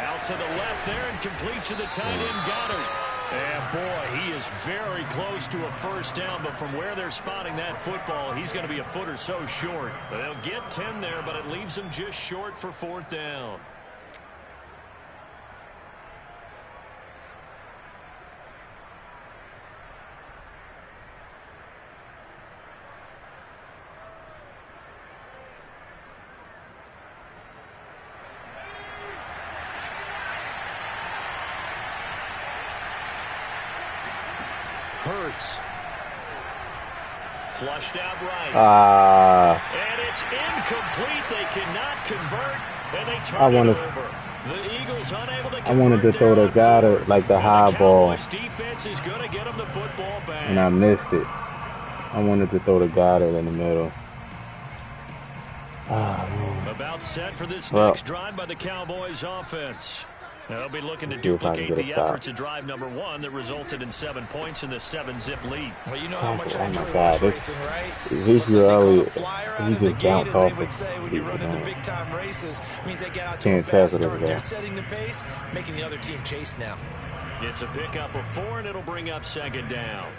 Out to the left there and complete to the tight end Goddard. And boy, he is very close to a first down, but from where they're spotting that football, he's going to be a foot or so short. They'll get 10 there, but it leaves him just short for 4th down. Hurts. Flushed out right. And it's incomplete. They cannot convert, and they turn it over. The Eagles unable to convert. I wanted to throw the guy to, like, the high ball. Defense is going to get him the football back. And I missed it. I wanted to throw the guy in the middle. About set for this next drive by the Cowboys offense. They'll be looking to duplicate the efforts of drive number 1 that resulted in 7 points in the 7-zip lead. Well, you know how much I enjoy horse racing, right? He's really, he just bounced off. Would say when you run into big-time races, means they get out to a fast start. They're setting the pace, making the other team chase now. It's a pickup of 4, and it'll bring up 2nd down.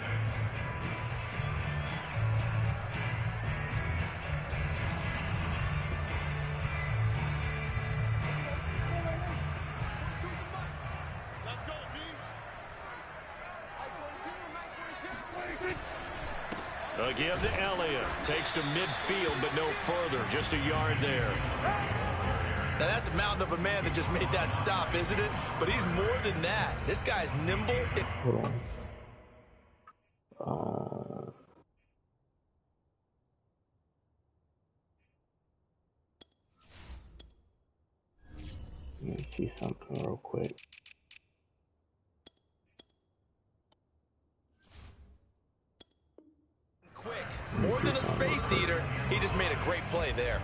A give to Elliott. Takes to midfield, but no further. Just a yard there. Now, that's a mountain of a man that just made that stop, isn't it? But he's more than that. This guy's nimble. Hold on. Let me see something real quick. Quick, more than a space eater. He just made a great play there.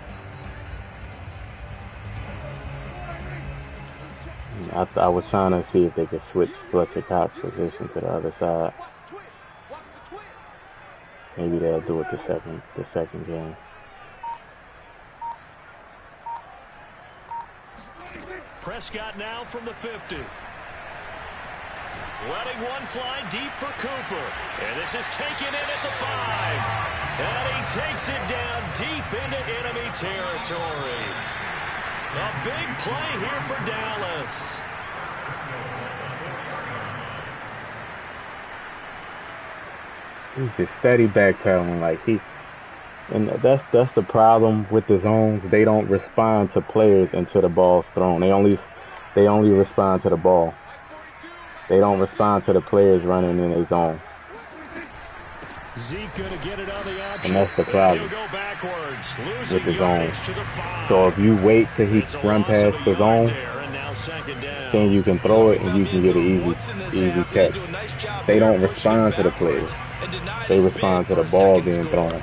I was trying to see if they could switch Fletcher Cox's position to the other side. Maybe they'll do it the second game. Prescott now from the 50. Letting one fly deep for Cooper. And this is taken in at the 5. And he takes it down deep into enemy territory. A big play here for Dallas. He's just steady backpedaling, like and that's the problem with the zones. They don't respond to players until the ball's thrown. They only respond to the ball. They don't respond to the players running in a zone. Zeke gonna get it on the option. And that's the problem go backwards, with the zone. So if you wait till he run past the zone, then you can throw it and you can get an easy catch. They don't respond to the players. They respond to the ball being thrown.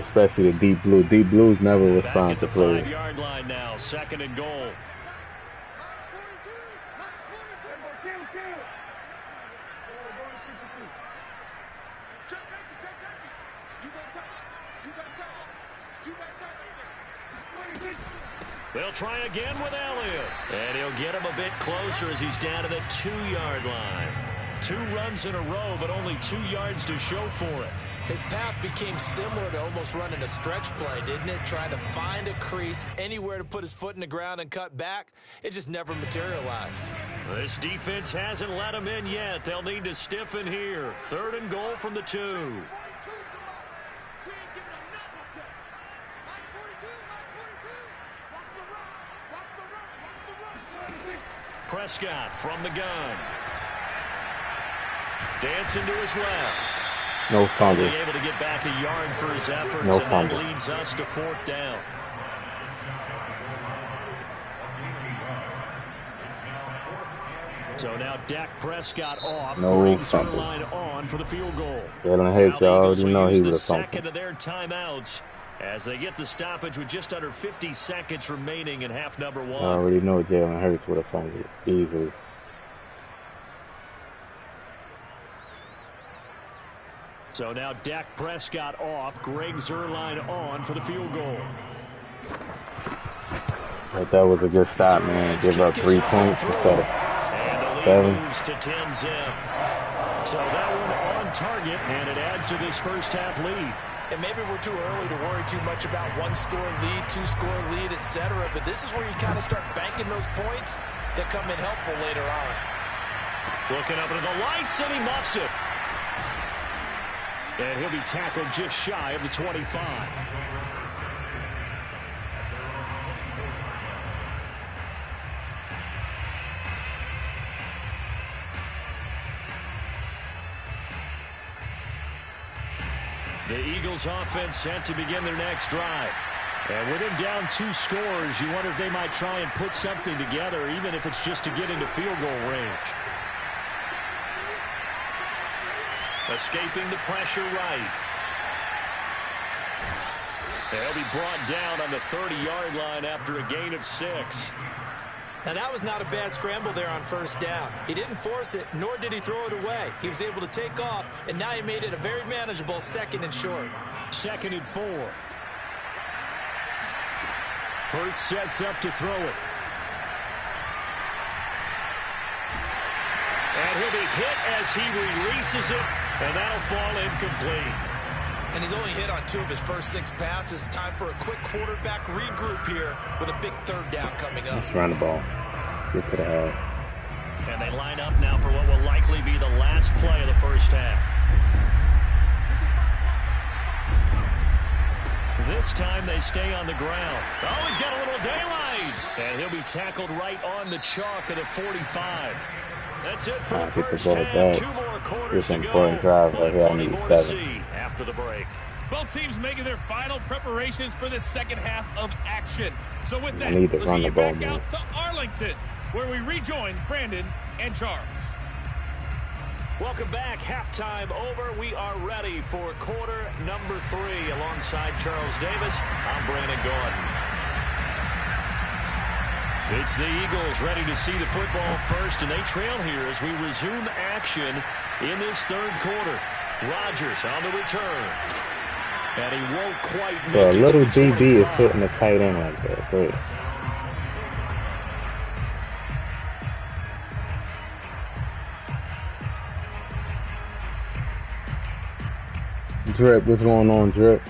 Especially the deep blue. Deep blues never respond to players. 5-yard line now, 2nd and goal. They'll try again with Elliott. And he'll get him a bit closer as he's down to the 2-yard line. 2 runs in a row, but only 2 yards to show for it. His path became similar to almost running a stretch play, didn't it? Trying to find a crease, anywhere to put his foot in the ground and cut back. It just never materialized. This defense hasn't let him in yet. They'll need to stiffen here. 3rd and goal from the 2. Prescott from the gun. Dancing to his left. No fumble. Able to get back a yard for his efforts, no and fumble. That leads us to 4th down. So now Dak Prescott off. No fumble. On for the field goal. Jalen Hurts, you already know he was a fumble. Second of their timeouts as they get the stoppage with just under 50 seconds remaining in half number 1. I already know Jalen Hurts would have fumbled easily. So now Dak Prescott off. Greg Zuerlein on for the field goal. But that was a good stop, man. Give up 3 points instead of 7. Moves to 10-zip. So that one on target, and it adds to this first half lead. And maybe we're too early to worry too much about 1-score lead, 2-score lead, etc. But this is where you kind of start banking those points that come in helpful later on. Looking up into the lights, and he muffs it. And he'll be tackled just shy of the 25. The Eagles offense set to begin their next drive. And with him down 2 scores, you wonder if they might try and put something together, even if it's just to get into field goal range. Escaping the pressure right. They'll be brought down on the 30-yard line after a gain of 6. Now, that was not a bad scramble there on first down. He didn't force it, nor did he throw it away. He was able to take off, and now he made it a very manageable 2nd and short. 2nd and 4. Hurts sets up to throw it. And he'll be hit as he releases it, and that'll fall incomplete. And he's only hit on 2 of his first 6 passes. Time for a quick quarterback regroup here with a big 3rd down coming up. Let's run the ball. Get to the half. And they line up now for what will likely be the last play of the first half. This time they stay on the ground. Oh, he's got a little daylight. And he'll be tackled right on the chalk of the 45. That's it for the first half. 2 more quarters to go. Drive right here. I need 7. After the break. Both teams making their final preparations for the second half of action. So with that, let's get you back ball, out to Arlington, where we rejoin Brandon and Charles. Welcome back. Halftime over. We are ready for quarter number 3. Alongside Charles Davis, I'm Brandon Gordon. It's the Eagles ready to see the football first, and they trail here as we resume action in this 3rd quarter. Rodgers on the return. And he won't quite make a it little to the DB 25. is putting a tight end like that. Great. Drip, what's going on, Drip?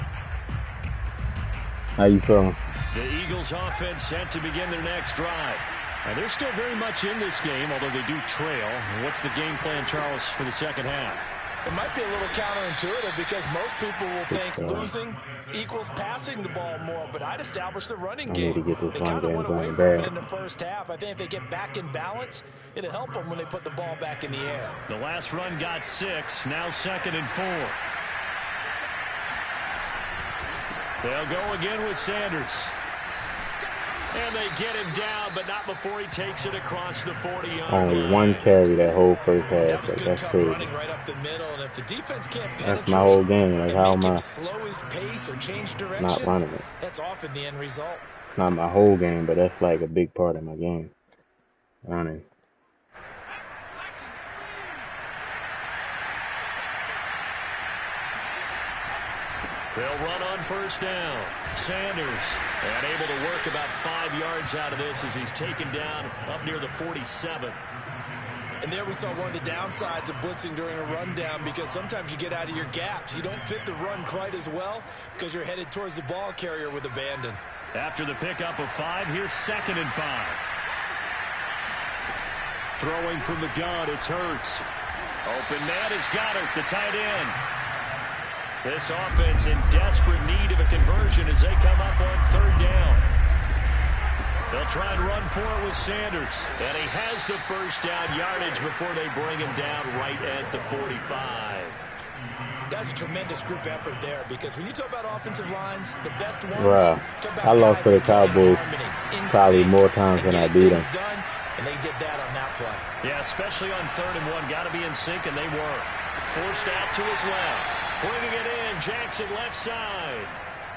How you feeling? The Eagles offense set to begin their next drive. And they're still very much in this game, although they do trail. What's the game plan, Charles, for the second half? It might be a little counterintuitive because most people will think losing equals passing the ball more, but I'd establish the running game. They kind of went away from it in the first half. I think if they get back in balance, it'll help them when they put the ball back in the air. The last run got 6, now 2nd and 4. They'll go again with Sanders. And they get him down, but not before he takes it across the 40-yard line. Only 1 carry that whole first half. That was good, that's tough crazy. running right up the middle, and if the defense can't penetrate, that's my whole game. Like, how am I slow his pace or change direction, not running it? that's often the end result. Not my whole game, but that's like a big part of my game. Running. They'll run on first down. Sanders, and able to work about 5 yards out of this as he's taken down up near the 47. And there we saw one of the downsides of blitzing during a rundown, because sometimes you get out of your gaps. You don't fit the run quite as well because you're headed towards the ball carrier with abandon. After the pickup of 5, here's 2nd and 5. Throwing from the gun, it's Hurts. Open man is Goddard, the tight end. This offense in desperate need of a conversion as they come up on 3rd down. They'll try and run for it with Sanders. And he has the first down yardage before they bring him down right at the 45. That's a tremendous group effort there, because when you talk about offensive lines, the best ones, Wow. I lost to the Cowboys probably more times than I beat them. And they did that on that play. Yeah, especially on 3rd and 1. Got to be in sync, and they were. Forced out to his left. Bringing it in, Jackson left side.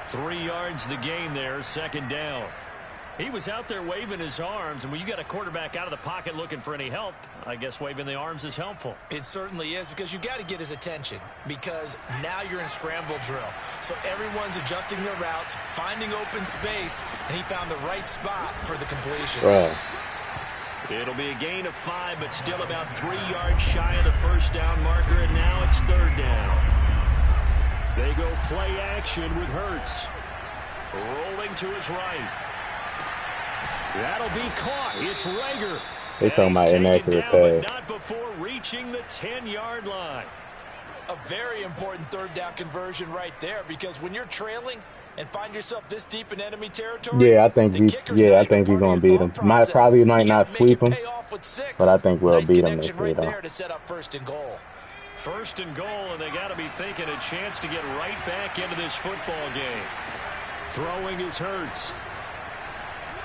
3 yards the gain there, 2nd down. He was out there waving his arms, and when you got a quarterback out of the pocket looking for any help, I guess waving the arms is helpful. It certainly is, because you got to get his attention, because now you're in scramble drill. So everyone's adjusting their routes, finding open space, and he found the right spot for the completion. Wow. It'll be a gain of 5, but still about 3 yards shy of the first down marker, and now it's 3rd down. They go play action with Hurts. Rolling to his right. That'll be caught. It's Rager. They talking about inaccurate pass. Not before reaching the 10-yard line. A very important 3rd down conversion right there, because when you're trailing and find yourself this deep in enemy territory, yeah, I think we're gonna beat them. Probably might not sweep them, but I think we'll beat them this year, though. to set up 1st and goal. First and goal, and they got to be thinking a chance to get right back into this football game. Throwing is Hurts.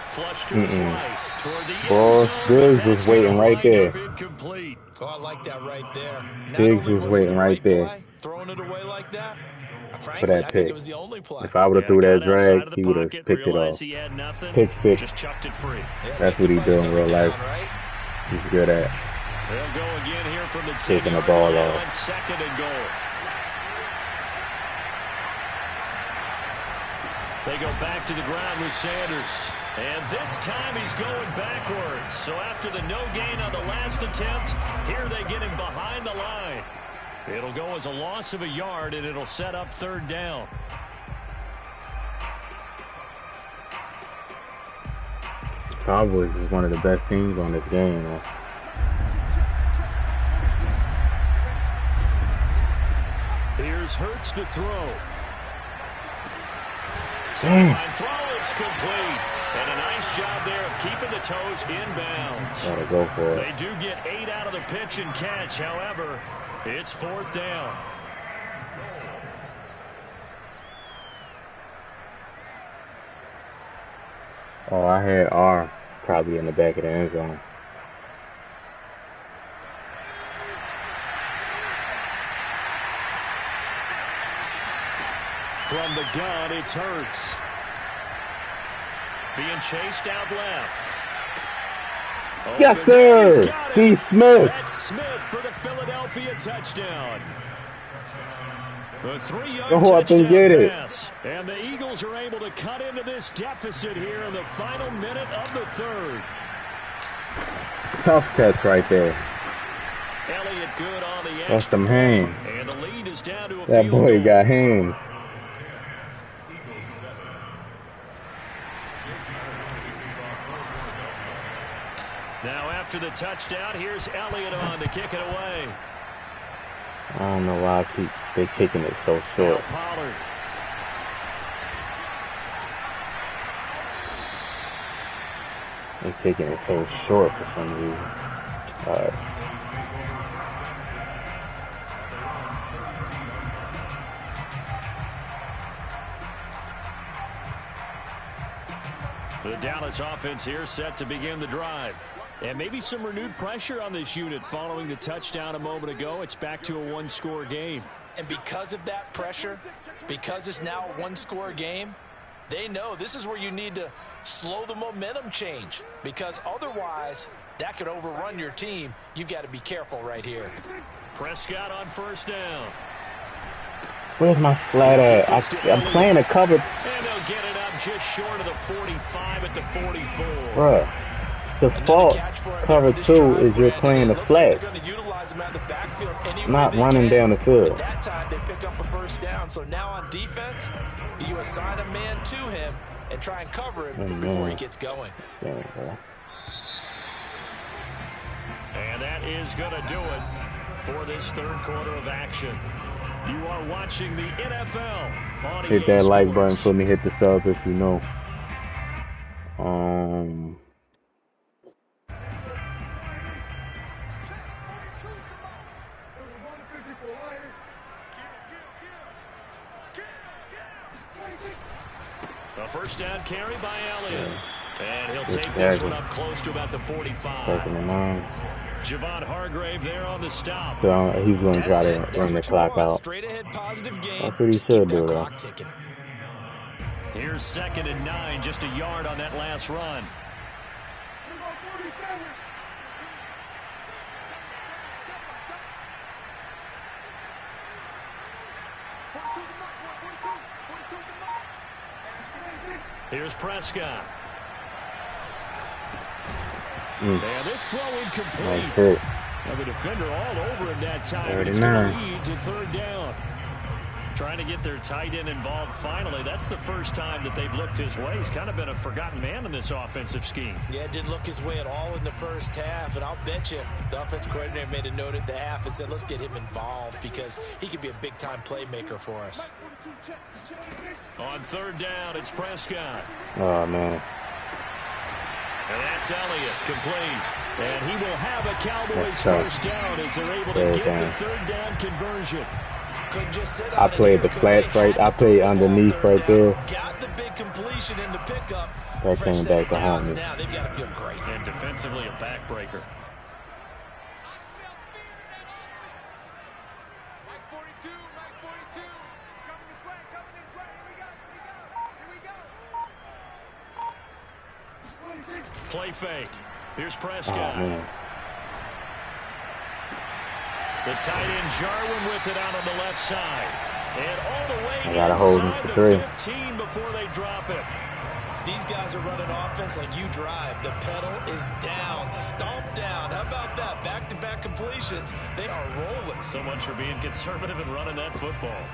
Flush to his right. Toward the end zone. Diggs was waiting right there. Incomplete. Oh, I like that right there. Diggs was waiting right there. Play, throwing it away like that. Frankly, for that I pick. think it was the only play. If I would have threw that drag, he would have picked it off. Pick six. Just chucked it free. That's what he do in real life. Right? He's good at They'll go again here from the taking the ball off. Second and goal. They go back to the ground with Sanders. And this time he's going backwards. So after the no gain on the last attempt, here they get him behind the line. It'll go as a loss of a yard, and it'll set up third down. Cowboys is one of the best teams on this game, man. Here's Hurts to throw. Sideline throw, it's complete. And a nice job there of keeping the toes inbounds. Gotta go for it. They do get 8 out of the pitch and catch. However, it's fourth down. Oh, I had R probably in the back of the end zone. From the gun, it's Hurts. Being chased out left. Yes, sir. D. Smith. That's Smith for the Philadelphia touchdown. The 3-yard Go up and get it. Pass. And the Eagles are able to cut into this deficit here in the final minute of the third. Tough catch right there. Elliott good on the edge. That's some hands. And the lead is down to a That field boy goal. got hands. Now after the touchdown, here's Elliott on to kick it away. I don't know why they kicking it so short. Now Pollard. They're kicking it so short for some reason. Alright. The Dallas offense here set to begin the drive. And maybe some renewed pressure on this unit following the touchdown a moment ago. It's back to a one-score game. And because of that pressure, because it's now a one-score game, they know this is where you need to slow the momentum change. Because otherwise, that could overrun your team. You've got to be careful right here. Prescott on first down. Where's my flat at? I'm playing a cover. And they'll get it up just short of the 45 at the 44. Bruh. The fault cover 2 is you're playing the flat, not running down the field. At that time, they pick up a first down. So now on defense, do you assign a man to him and try and cover him before he gets going? And that is going to do it for this third quarter of action. You are watching the NFL on Hit that like button for me. Hit the sub if you know. A first down carry by Elliott. And he'll take this one up close to about the 45. Javon Hargrave there on the stop. So he's going to try to run the clock out. Straight ahead positive game. That's what he should do, though. Here's 2nd and 9, just a yard on that last run. Here's Prescott. And this throw incomplete. Now the defender all over him that time. It's going to lead to third down. Trying to get their tight end involved finally. That's the first time that they've looked his way. He's kind of been a forgotten man in this offensive scheme. Yeah, didn't look his way at all in the first half. And I'll bet you the offense coordinator made a note at the half and said, let's get him involved because he could be a big-time playmaker for us. On third down, it's Prescott. Oh, man. That's Elliott, complete. And he will have a Cowboys first down as they're able to get the third down conversion. Just sit I played the flats right. I played underneath right there. Got the big completion in the pickup. That came back to haunt me. Now they've got to feel great. And defensively, a backbreaker. Play fake. Here's Prescott. Oh, the tight end Jarwin with it out on the left side. And all the way I gotta hold him for 3. 15 before they drop it. These guys are running offense like you drive. The pedal is down, stomp down. How about that? Back-to-back completions. They are rolling. So much for being conservative and running that football.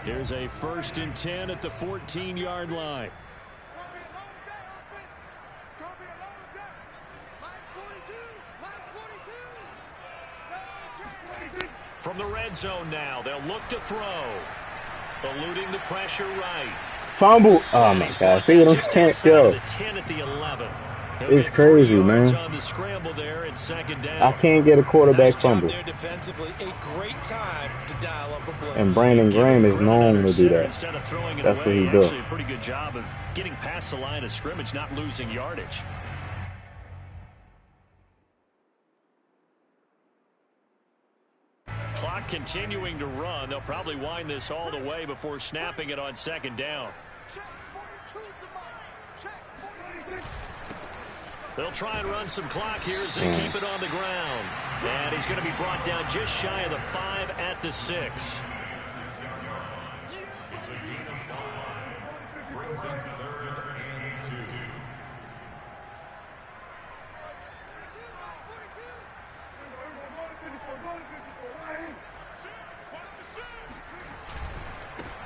Here's a 1st and 10 at the 14-yard line. From the red zone now, they'll look to throw. Eluding the pressure right. Fumble. Oh, my God. See what I'm saying? Yo. 10 at the 11. It's crazy, man. On the scramble there at 2nd down. I can't get a quarterback fumble. Defensively, a great time to dial up a blitz. And Brandon Graham is known to do that. Instead of throwing it That's away, what he does. Actually a pretty good job of getting past the line of scrimmage, not losing yardage. Clock continuing to run. They'll probably wind this all the way before snapping it on 2nd down. They'll try and run some clock here as they keep it on the ground. And he's going to be brought down just shy of the 5 at the 6. It's a gain of 5. Brings up 3rd and 2.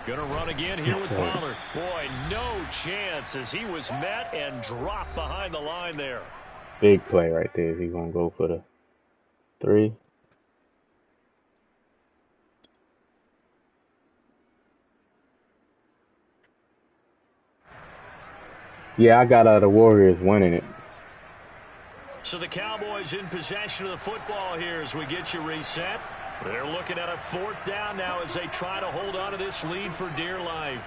Going to run again here with Pollard. Boy, no chance as he was met and dropped behind the line there. Big play right there. He's going to go for the 3. Yeah, I got the Warriors winning it. So the Cowboys in possession of the football here as we get you reset. They're looking at a 4th down now as they try to hold on to this lead for dear life.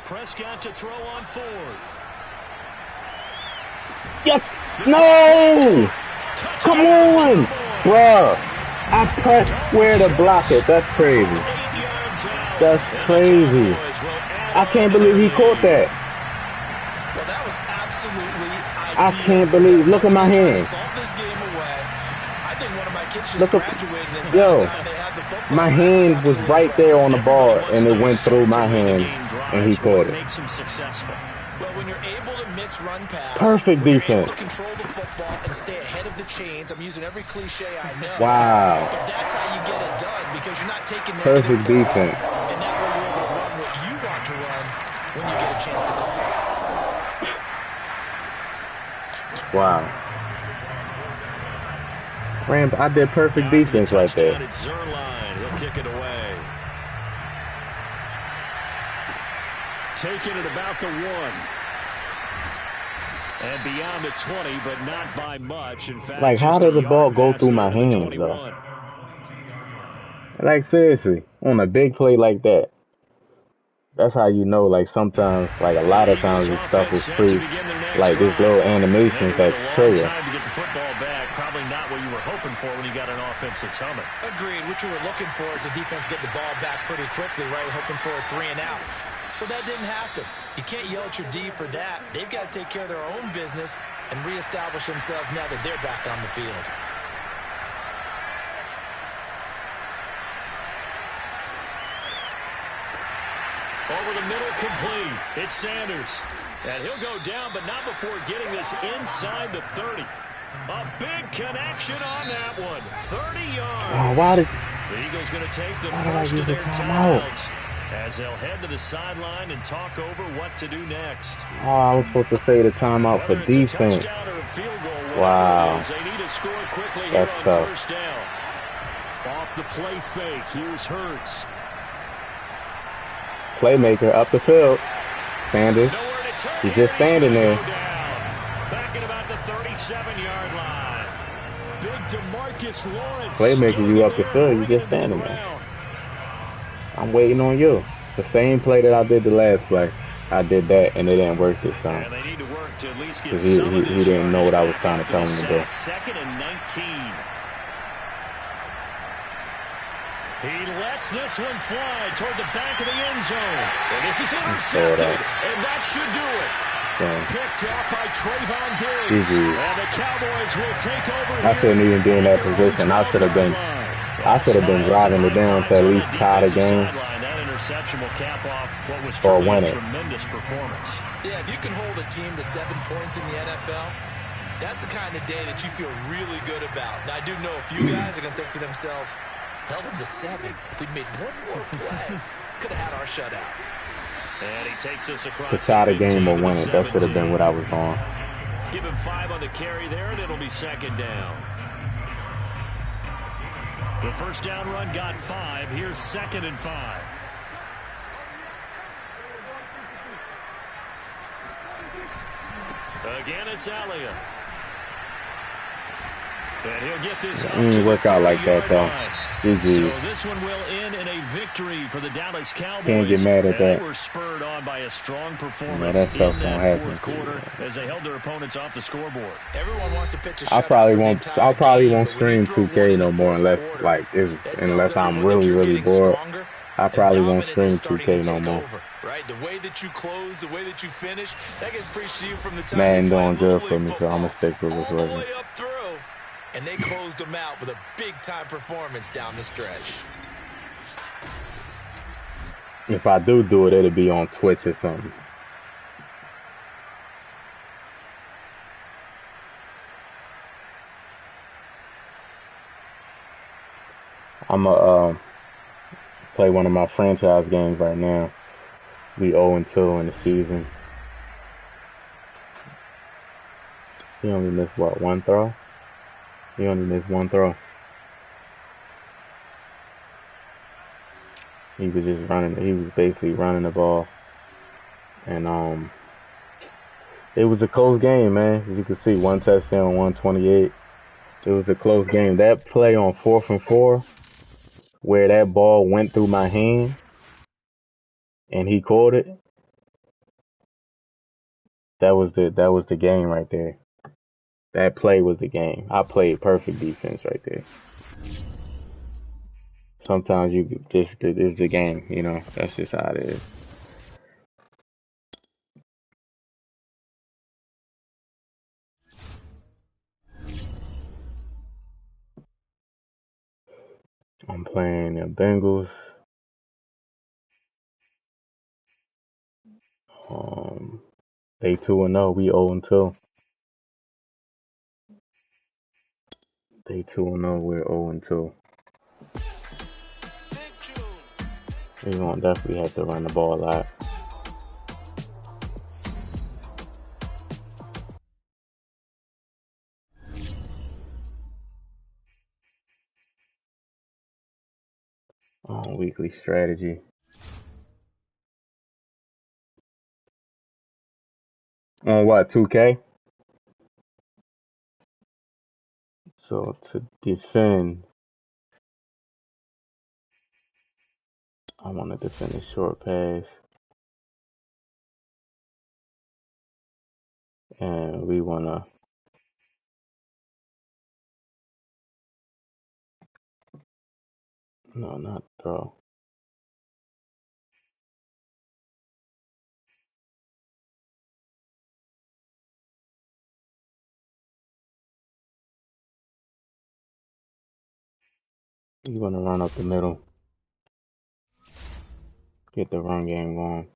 Prescott to throw on 4th. Yes! No! Come on! Bruh! I pressed square to block it. That's crazy. That's crazy. I can't believe he caught that. Well, that was absolutely ideal. I can't believe. Look at my hand. This game away. I think one of my kids just Look graduated. Yo, my hand was right there on the ball, and it went through my hand, and he caught it. Makes him successful. Well, when you're able to mix run pass, perfect defense. Able to control the football and stay ahead of the chains. I'm using every cliche I know. Wow. But that's how you get it done because you're not taking perfect defense. And that way you're able to run what you want to run when you get a chance to call. Wow. Rams, I did perfect defense right there. He'll kick it away. Taking it about the 1. And beyond the 20, but not by much. In fact, like, how did the ball go through my hands, though? Like, seriously, on a big play like that. That's how you know, like, sometimes, like, a lot of times this stuff is free. Like, this little animations that trigger. Time to get the football back. Probably not what you were hoping for when you got an offense that's humming. Agreed. What you were looking for is the defense get the ball back pretty quickly, right? Hoping for a 3 and out. So that didn't happen. You can't yell at your D for that. They've got to take care of their own business and reestablish themselves now that they're back on the field. Over the middle, complete. It's Sanders. And he'll go down, but not before getting this inside the 30. A big connection on that one. 30 yards. Oh, why did... The Eagles going to take the first of their timeouts as they'll head to the sideline and talk over what to do next. Oh, I was supposed to say the timeout for defense. Wow. They need to score quickly That's here on tough. first down. Off the play fake, here's Hurts. Playmaker up the field. Sanders. He's just standing there. Back at about the 37-yard line. Big DeMarcus Lawrence. Playmaker, you up the field, you just standing there. I'm waiting on you. The same play that I did the last play. I did that, and it didn't work this time. And they need to work to at least get he didn't know what I was trying to tell him to do. Second and 19. He lets this one fly toward the back of the end zone. And this is intercepted. And that should do it. Picked off by Trayvon Diggs. And the Cowboys will take over. I shouldn't even be in that position. I should have been driving it down to at least tie the game. That interception will cap off what was or truly win a it. tremendous performance. Yeah, if you can hold a team to 7 points in the NFL, that's the kind of day that you feel really good about. Now, I do know a few guys are going to think to themselves, held them to 7. If we'd made one more play, could have had our shutout. And he takes us across to tie the game or win it. That should have been what I was on. Give him 5 on the carry there, and it'll be second down. The first down run got 5. Here's 2nd and 5. Again, it's Elliott. And he'll get this up It didn't work out like that, though. GG. So this one will end in a victory for the Dallas Cowboys. Can't get mad at that. They were spurred on by a strong performance that in stuff that don't fourth quarter as they held their opponents off the scoreboard. Everyone wants to pitch a I shutout probably for the won't. entire I probably game, won't but when you stream throw 2K one no in the more fourth unless quarter, like that unless tells I'm everyone that really you're really getting bored. stronger, I and probably won't dominance is stream starting 2K to no take more. over, right? The way that you close, the way that you finish, that gets preached to you from the time Man, you play doing good Little for League me, so football, I'm gonna stick with what's all the working. way up through. And they closed them out with a big-time performance down the stretch. If I do it, it'll be on Twitch or something. I'm gonna play one of my franchise games right now. We 0-2 in the season. He only missed what, one throw? He only missed one throw. He was just running. He was basically running the ball, and it was a close game, man. As you can see, 1 touchdown, 128. It was a close game. That play on 4th and 4, where that ball went through my hand, and he caught it. That was the game right there. That play was the game. I played perfect defense right there. Sometimes this is the game, you know. That's just how it is. I'm playing the Bengals. They 2-0. We 0-2. They 2-0. We're 0-2. We're gonna definitely have to run the ball a lot. Weekly strategy. On what, 2K? So to defend, I want to defend a short pass. And we want to no, not throw. You want to run up the middle. Get the run game going.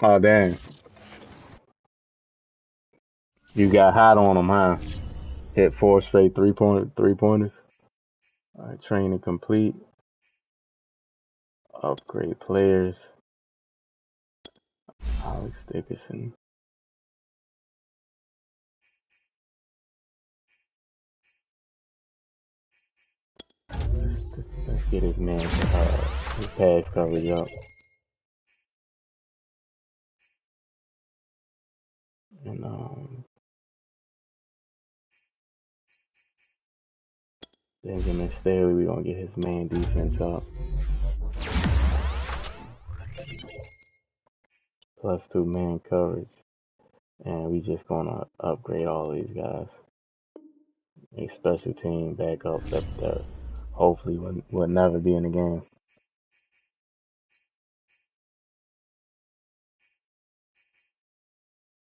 Oh, dang. You got hot on them, huh? Hit 4 straight three-pointers. All right, training complete. Upgrade players. Alex Dickerson. get his man his pass coverage up. And Benjamin Staley, we're gonna get his man defense up. +2 man coverage. And we just gonna upgrade all these guys. A special team backup that hopefully would never be in the game.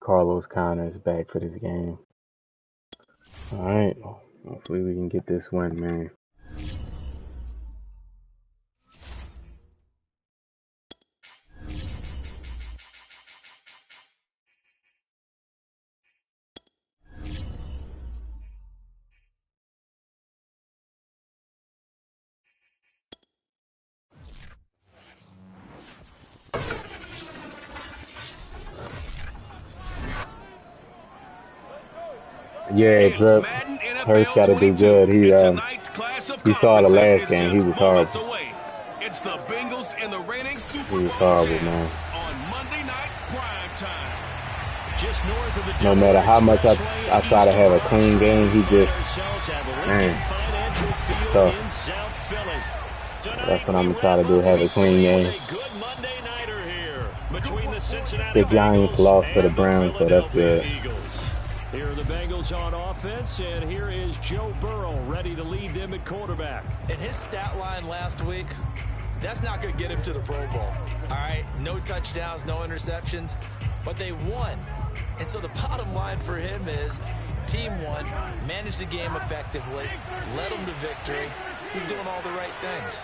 Carlos Connors back for this game. Alright. Hopefully we can get this win, man. Yeah, Drip. Hurst got to do good. He saw the last game. He was horrible. It's the Bengals and the reigning Super He was Bowl horrible, man. on Monday Night Prime Time. Just north of the No matter how much I try to have a clean game, he just, man, it's tough. That's what I'm going to try to do, have a clean game. The Giants lost to the Browns, so that's good. Here are the Bengals on offense, and here is Joe Burrow ready to lead them at quarterback. And his stat line last week, that's not going to get him to the Pro Bowl. All right, no touchdowns, no interceptions, but they won. And so the bottom line for him is team won, managed the game effectively, led them to victory. He's doing all the right things.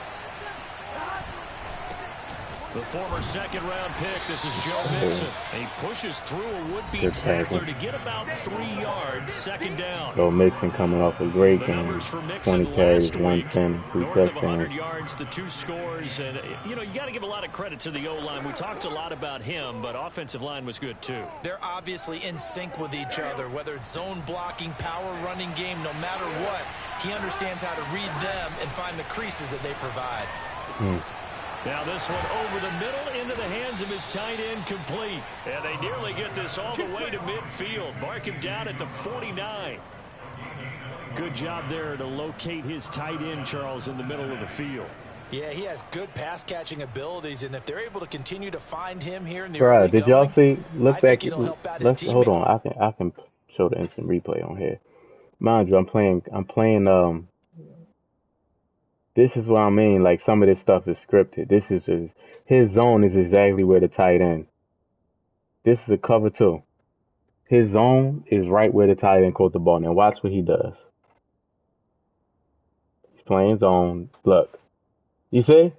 The former second-round pick, this is Joe Mixon. He pushes through a would-be tackler to get about 3 yards, second down. Joe Mixon coming off a great game. 20 carries, 110, 2 north of 100 touchdowns. yards, the 2 scores. And, you know, you got to give a lot of credit to the O-line. We talked a lot about him, but offensive line was good, too. They're obviously in sync with each other, whether it's zone blocking, power running game, no matter what. He understands how to read them and find the creases that they provide. Now this one over the middle into the hands of his tight end, complete. And they nearly get this all the way to midfield. Mark him down at the 49. Good job there to locate his tight end, Charles, in the middle of the field. Yeah, he has good pass-catching abilities, and if they're able to continue to find him here in the Bro, early did y'all going, see? Look I back. think it'll help out his Let's hold teammate. on. I can show the instant replay on here. Mind you, I'm playing. This is what I mean. Like, some of this stuff is scripted. This is just, his zone is exactly where the tight end. This is a cover 2. His zone is right where the tight end caught the ball. Now watch what he does. He's playing zone. Look, you see?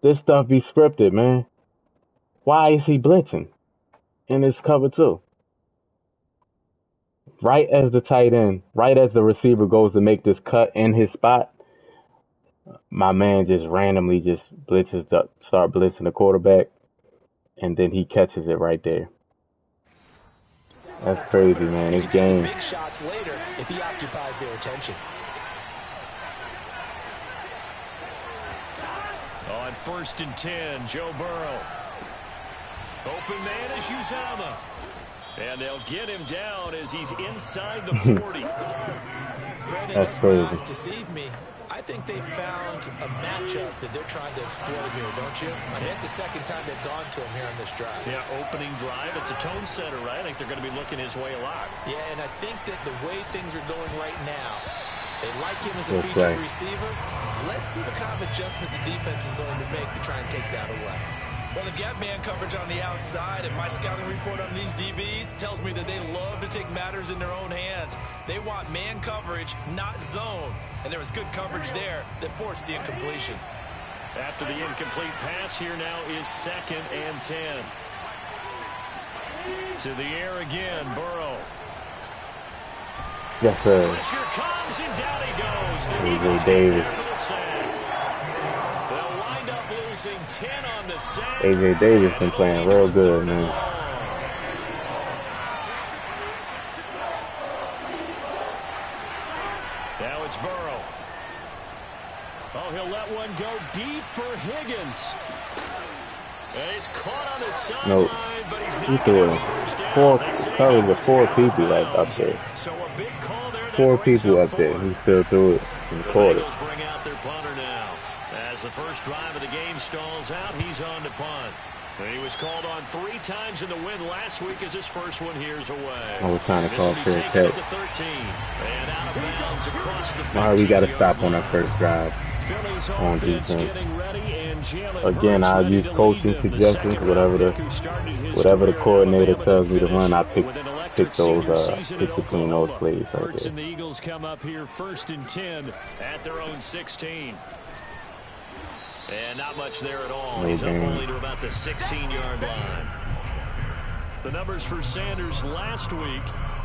This stuff be scripted, man. Why is he blitzing? And it's cover 2. Right as the tight end, right as the receiver goes to make this cut in his spot, my man just randomly just start blitzing the quarterback, and then he catches it right there. That's crazy, man. This game. Big shots later if he occupies their attention. On 1st and 10, Joe Burrow. Open man is Uzama. And they'll get him down as he's inside the 40. That's crazy. Eyes deceive me. I think they found a matchup that they're trying to exploit here, don't you? I mean, it's the second time they've gone to him here on this drive. Yeah, opening drive. It's a tone setter, right? I think they're going to be looking his way a lot. Yeah, and I think that the way things are going right now, they like him as a featured receiver. Let's see what kind of adjustments the defense is going to make to try and take that away. Well, they've got man coverage on the outside, and my scouting report on these DBs tells me that they love to take matters in their own hands. They want man coverage, not zone. And there was good coverage there that forced the incompletion. After the incomplete pass, here now is 2nd and 10. To the air again, Burrow. Yes, sir. Pressure comes, and down he goes. The A.J. Eagles Davis. get there for the sack. They'll wind up losing 10 on the sack. A.J. Davis been playing real good, man. Now it's Burrow. He's caught on the No, sideline, but he's he not threw going it. for first down. Four They say covered with it's 4 out of people like up bounds. there. So a big call there that 4 brings people up up there. He fourth. still threw it and The caught it. Bengals bring out their punter now. As the first drive of the game stalls out, he's on to punt. And he was called on 3 times in the win last week as his first one here's away. I was trying to This will call be fair taken at catch. the 13. And out of bounds across the 15-yard Why we got to stop on line. our first drive Philly's on offense defense? getting ready, and Jalen Again, Hurts I ready use to lead coaching them. The suggestions. second-round pick who started his Whatever the career at coordinator Alabama tells to me to finish run, I with an electric senior season pick at between those Oklahoma. plays right Hurts there. and the Eagles come up here 1st and 10 at their own 16. And not much there at all. No He's up game. only to about the 16-yard line. The numbers for Sanders last week,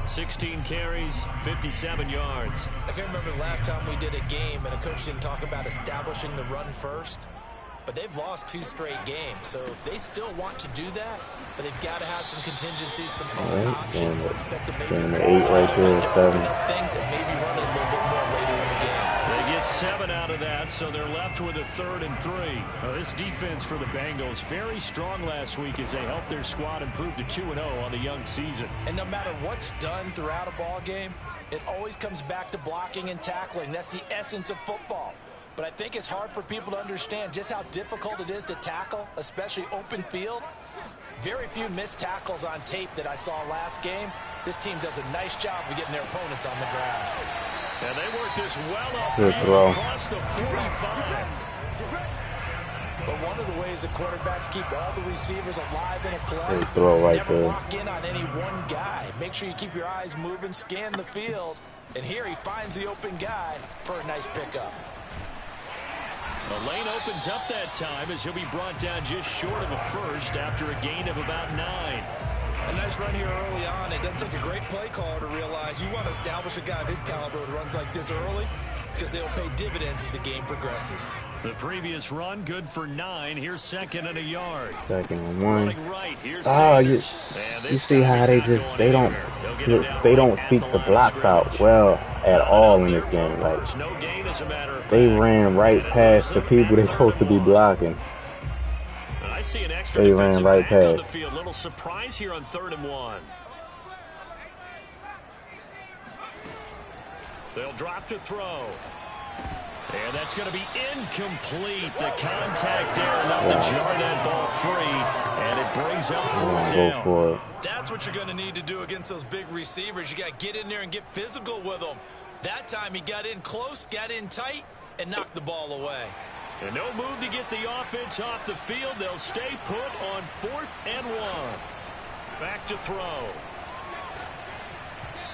16 carries, 57 yards. I can't remember the last time we did a game and a coach didn't talk about establishing the run first. But they've lost 2 straight games, so they still want to do that. But they've got to have some contingencies, some options. Expect to maybe An 8 right there, to 7. open up things and maybe run it a little bit more later in the game. They get 7 out of that, so they're left with a 3rd and 3. Now, this defense for the Bengals very strong last week as they helped their squad improve to 2-0 on the young season. And no matter what's done throughout a ball game, it always comes back to blocking and tackling. That's the essence of football. But I think it's hard for people to understand just how difficult it is to tackle, especially open field. Very few missed tackles on tape that I saw last game. This team does a nice job of getting their opponents on the ground. And they work this well Good upfield throw. across the 45. But one of the ways the quarterbacks keep all the receivers alive in a play, Good throw right never there. lock in on any one guy. Make sure you keep your eyes moving, scan the field. And here he finds the open guy for a nice pickup. The lane opens up that time as he'll be brought down just short of a first after a gain of about 9. A nice run here early on. It doesn't take a great play caller to realize you want to establish a guy of his caliber who runs like this early because they'll pay dividends as the game progresses. The previous run good for 9. Here's 2nd and a yard. 2nd and 1. Running right. Here's Oh, Sanders. you see how they don't seek the blocks out well at all in this game. Like, No gain, as a matter of they fact. ran right past the people they're supposed to be blocking. I see an extra They defensive ran right back on the past. field. Little surprise here on 3rd and 1. They'll drop to throw. And that's going to be incomplete. The contact there enough to jar that ball free. And it brings up 4th Go down. for it. That's what you're going to need to do against those big receivers. You got to get in there and get physical with them. That time he got in close, got in tight, and knocked the ball away. And no move to get the offense off the field. They'll stay put on 4th and 1. Back to throw.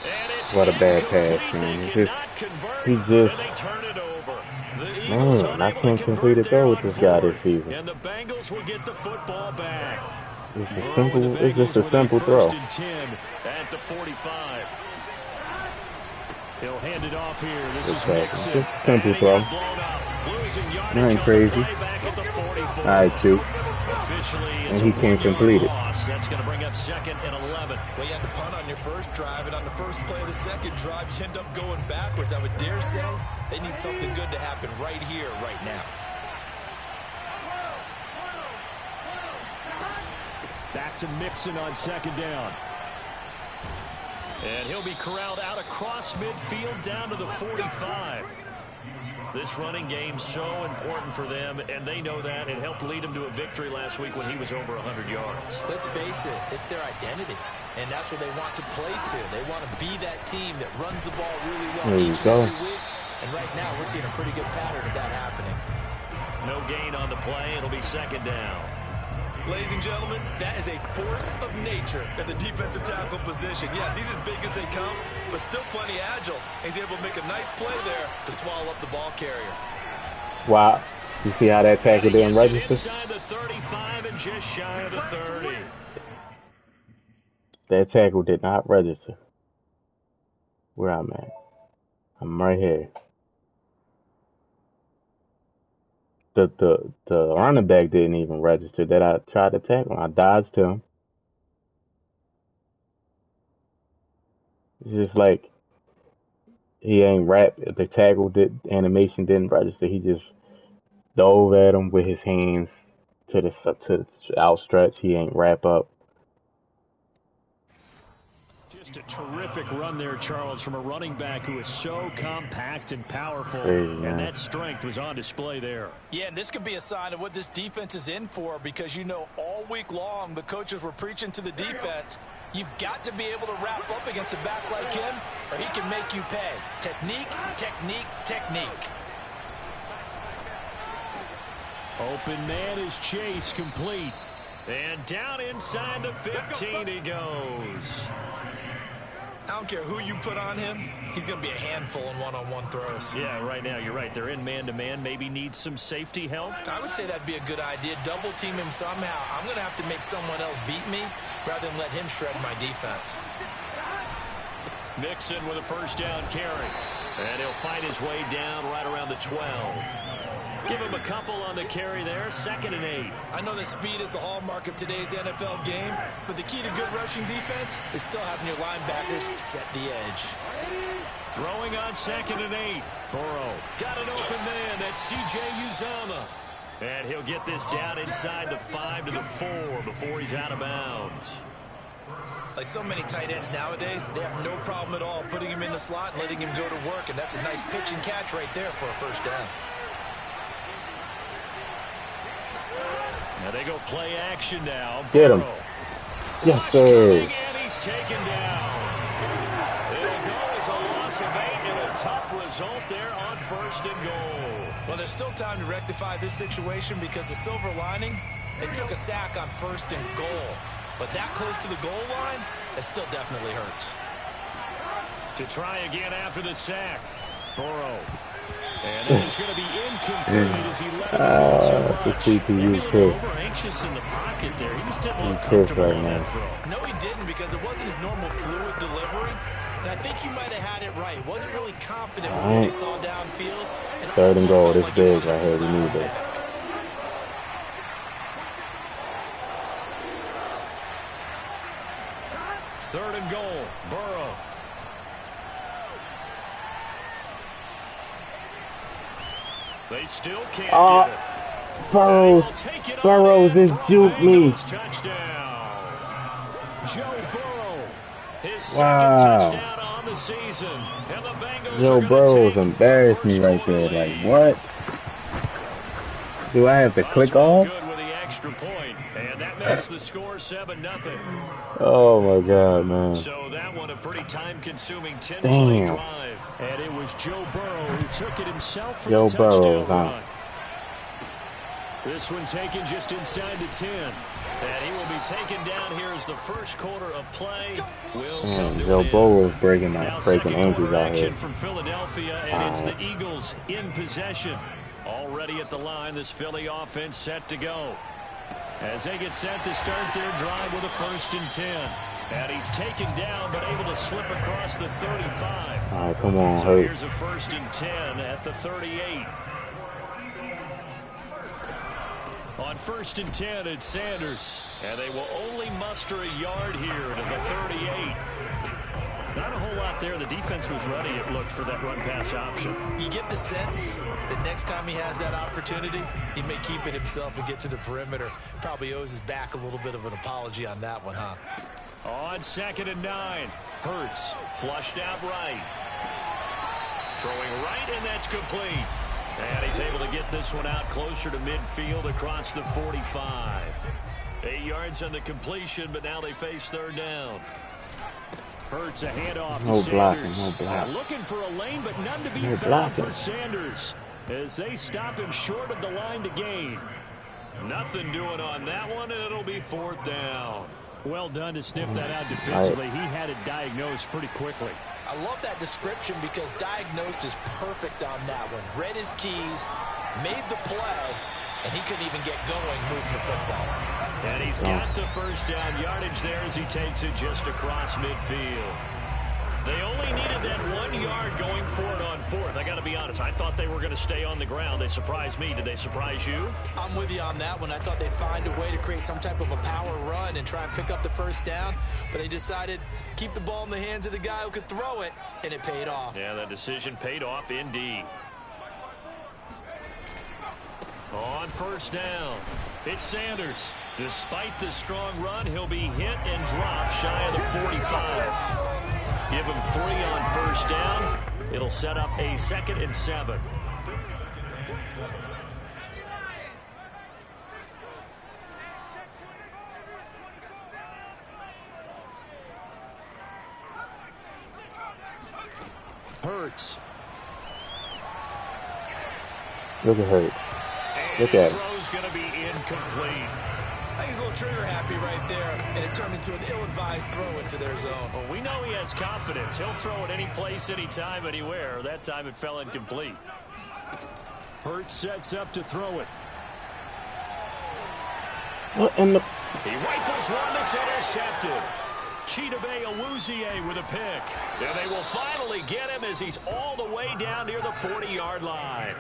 And it's What a bad incomplete. pass, They man. cannot convert, He just- and they turn it over. The Eagles Man, I unable can't to complete convert it there though with on this guy this 4th, season. And the Bengals will get the football back. It's a Burrow simple. and the It's just Bengals a with simple throw. 1st and 10 at the 45. He'll hand it off here. This is Mixon. Just a simple And he throw. got blown up. Losing yardage Nothing on the crazy. play back at the 44. All right, shoot. Officially, And it's he a can't 1-yard complete it. loss. That's going to bring up 2nd and 11. Well, you had to punt on your first drive, and on the first play of the second drive, you end up going backwards. I would dare say they need something good to happen right here, right now. Back to Mixon on 2nd down. And he'll be corralled out across midfield down to the 45. This running game's so important for them, and they know that. It helped lead them to a victory last week when he was over 100 yards. Let's face it, it's their identity, and that's what they want to play to. They want to be that team that runs the ball really well There you each and go. every week. And right now, we're seeing a pretty good pattern of that happening. No gain on the play. It'll be 2nd down. Ladies and gentlemen, that is a force of nature at the defensive tackle position. Yes, he's as big as they come, but still plenty agile. He's able to make a nice play there to swallow up the ball carrier. Wow. You see how that tackle didn't He gets it register? inside the 35 and just shy of the 30. That tackle did not register. Where I'm at. I'm right here. The running back didn't even register that I tried to tackle. I dodged him. It's just like he ain't wrapped. The tackle animation didn't register. He just dove at him with his hands to outstretch. He ain't wrap up. Just a terrific run there, Charles, from a running back who is so compact and powerful. Crazy, and that strength was on display there. Yeah, and this could be a sign of what this defense is in for, because, you know, all week long the coaches were preaching to the defense, you've got to be able to wrap up against a back like him or he can make you pay. Technique, technique, technique. Open man is Chase, complete. And down inside the 15 he goes. I don't care who you put on him, he's going to be a handful in one-on-one throws. Yeah, right now, you're right. They're in man-to-man. Maybe need some safety help. I would say that'd be a good idea. Double team him somehow. I'm going to have to make someone else beat me rather than let him shred my defense. Mixon with a first down carry. And he'll fight his way down right around the 12. Give him a couple on the carry there. 2nd and 8. I know that speed is the hallmark of today's NFL game, but the key to good rushing defense is still having your linebackers set the edge. Throwing on 2nd and 8. Burrow got an open man. That's C.J. Uzomah. And he'll get this down inside the 5 to the 4 before he's out of bounds. Like so many tight ends nowadays, they have no problem at all putting him in the slot and letting him go to work, and that's a nice pitch and catch right there for a first down. Now they go play action now. Get him. Yes, sir. And he's taken down. It'll go as a loss of 8 and a tough result there on 1st and goal. Well, there's still time to rectify this situation because the silver lining, they took a sack on 1st and goal. But that close to the goal line, it still definitely hurts. To try again after the sack. Burrow. And it is going to be incomplete as he let it go too much. Maybe a little over anxious in the pocket there. He just didn't look comfortable on that throw. No, he didn't, because it wasn't his normal fluid delivery. And I think he might have had it right. Wasn't really confident with what he saw downfield. 3rd and goal. This big right here. We need this. Third and goal. Burrow. They still can't get it. Burrows just juked me. Touchdown. Joe Burrow. His second touchdown on the season. And the Bengals Joe Burrows embarrassed me right there. Like, what? Do I have to click off? Good with the extra point, and that makes the score 7-0. Oh my God, man. So that one a pretty time-consuming 10-play drive. And it was Joe Burrow who took it himself for the touchdown run. This one taken just inside the 10. And he will be taken down here as the first quarter of play will come to Joe Burrow is breaking ankles out here. From Philadelphia, and it's the Eagles in possession. Already at the line, this Philly offense set to go. As they get set to start their drive with a 1st and 10. And he's taken down, but able to slip across the 35. All right, come on, so here's a 1st and 10 at the 38. On 1st and 10, it's Sanders. And they will only muster a yard here to the 38. Not a whole lot there. The defense was ready, it looked, for that run-pass option. You get the sense that next time he has that opportunity, he may keep it himself and get to the perimeter. Probably owes his back a little bit of an apology on that one, huh? On 2nd and 9, Hurts flushed out right. Throwing right, and that's complete. And he's able to get this one out closer to midfield across the 45. 8 yards on the completion, but now they face 3rd down. Hurts a handoff to Sanders. No blocking. Looking for a lane, but none to be found for Sanders as they stop him short of the line to gain. Nothing doing on that one, and it'll be 4th down. Well done to sniff that out defensively. He had it diagnosed pretty quickly. I love that description because diagnosed is perfect on that one. Read his keys, made the play, and he couldn't even get going moving the football. And he's got the first down yardage there as he takes it just across midfield. They only needed that 1 yard going for it on 4th. I got to be honest, I thought they were going to stay on the ground. They surprised me. Did they surprise you? I'm with you on that one. I thought they'd find a way to create some type of a power run and try and pick up the first down, but they decided keep the ball in the hands of the guy who could throw it, and it paid off. Yeah, that decision paid off indeed. On first down, it's Sanders. Despite the strong run, he'll be hit and dropped shy of the 45. Give him 3 on first down. It'll set up a 2nd and 7. Hurts. Look at Hurts. Look at him. Throw's going to be incomplete. I think he's a little trigger happy right there, and it turned into an ill-advised throw into their zone. Well, we know he has confidence. He'll throw it any place, anytime, anywhere. That time it fell incomplete. Hurts sets up to throw it. What in the... He rifles one that's intercepted. Chidobe Awuzie with a pick. And they will finally get him as he's all the way down near the 40-yard line.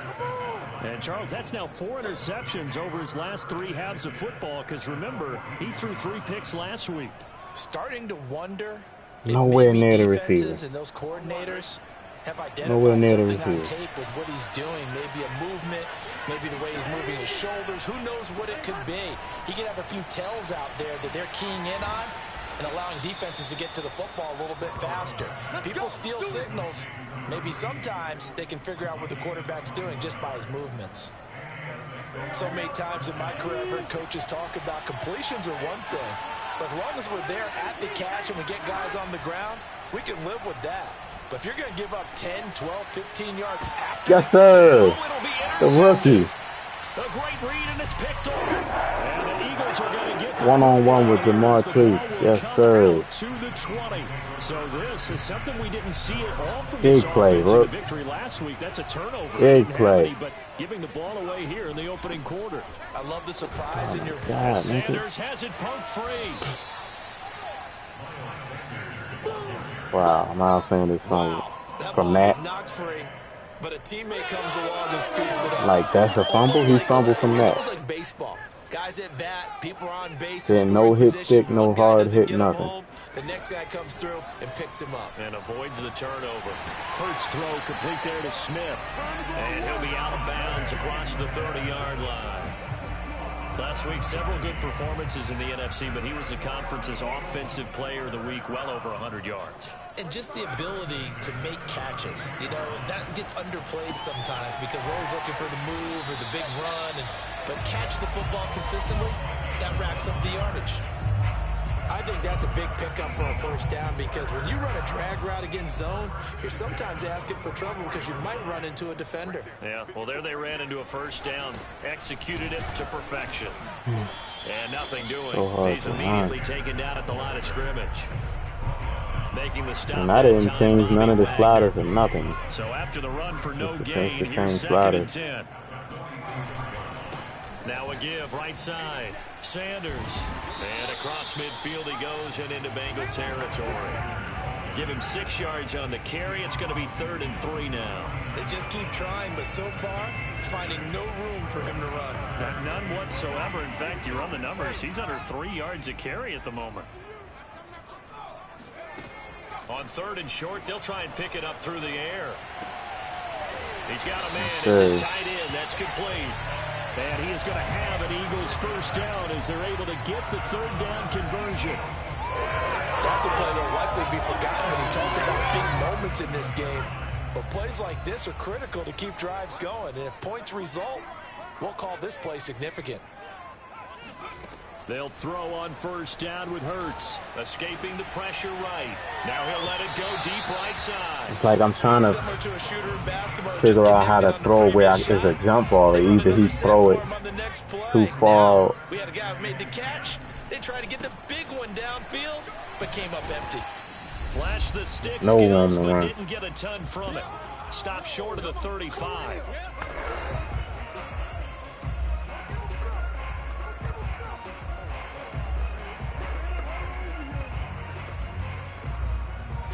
And, Charles, that's now 4 interceptions over his last 3 halves of football because, remember, he threw 3 picks last week. Starting to wonder Nowhere near the defenses receiver. and those coordinators have Nowhere identified near the something on receiver. tape with what he's doing. Maybe a movement, maybe the way he's moving his shoulders. Who knows what it could be? He could have a few tells out there that they're keying in on and allowing defenses to get to the football a little bit faster. People steal signals. Maybe sometimes they can figure out what the quarterback's doing just by his movements. So many times in my career, I've heard coaches talk about completions are one thing. But as long as we're there at the catch and we get guys on the ground, we can live with that. But if you're going to give up 10, 12, 15 yards after... Yes, sir. The rookie. A great read, and it's picked off. And the Eagles are going to get One-on-one with Jamar Chase. Yes, sir. To the 20. So this is something we didn't see at all from Big this play, offense in the Rook. victory last week. That's a turnover. Big play. But giving the ball away here in the opening quarter. I love the surprise in your God, voice. Sanders has it poked free. Wow, Miles Sanders from ball that. is knocked free, but a teammate comes along and scoops it up. Like, that's a fumble? He fumbled from It's that. almost like baseball. Guys at bat, people are on base. Then no hit stick, no One guy hard doesn't hit, get him nothing. home, the next guy comes through and picks him up. And avoids the turnover. Hurts throw complete there to Smith. And he'll be out of bounds across the 30-yard line. Last week, several good performances in the NFC, but he was the conference's offensive player of the week, well over 100 yards. And just the ability to make catches. You know, that gets underplayed sometimes because we're always looking for the move or the big run. But catch the football consistently, that racks up the yardage. I think that's a big pickup for a first down because when you run a drag route against zone, you're sometimes asking for trouble because you might run into a defender. Yeah, well, there they ran into a first down, executed it to perfection. And nothing doing. So He's immediately taken down at the line of scrimmage. Making the stop. And I didn't change none of the sliders or nothing. So after the run for no Just gain, the here's same 2nd and sliders. 10. Now a give, right side. Sanders. And across midfield he goes and into Bengal territory. Give him 6 yards on the carry. It's going to be 3rd and 3 now. They just keep trying, but so far, finding no room for him to run. None whatsoever. In fact, you run the numbers. He's under 3 yards a carry at the moment. On 3rd and short, they'll try and pick it up through the air. He's got a man. It's his tight end. That's complete. And he is going to have an Eagles first down as they're able to get the 3rd down conversion. That's a play that will likely be forgotten when you talk about big moments in this game. But plays like this are critical to keep drives going. And if points result, we'll call this play significant. They'll throw on first down with Hurts. Escaping the pressure right. Now he'll let it go deep right side. It's like I'm trying to Similar to a shooter in basketball, figure just out how to connected on the throw where previous it's a shot. jump ball. They Either run he the set throw for it him on the next play. too far. Now, we had a guy who made the catch. They tried to get the big one downfield, but came up empty. Flashed the stick No skills, room to but run. didn't get a ton from it. Stopped short of the 35.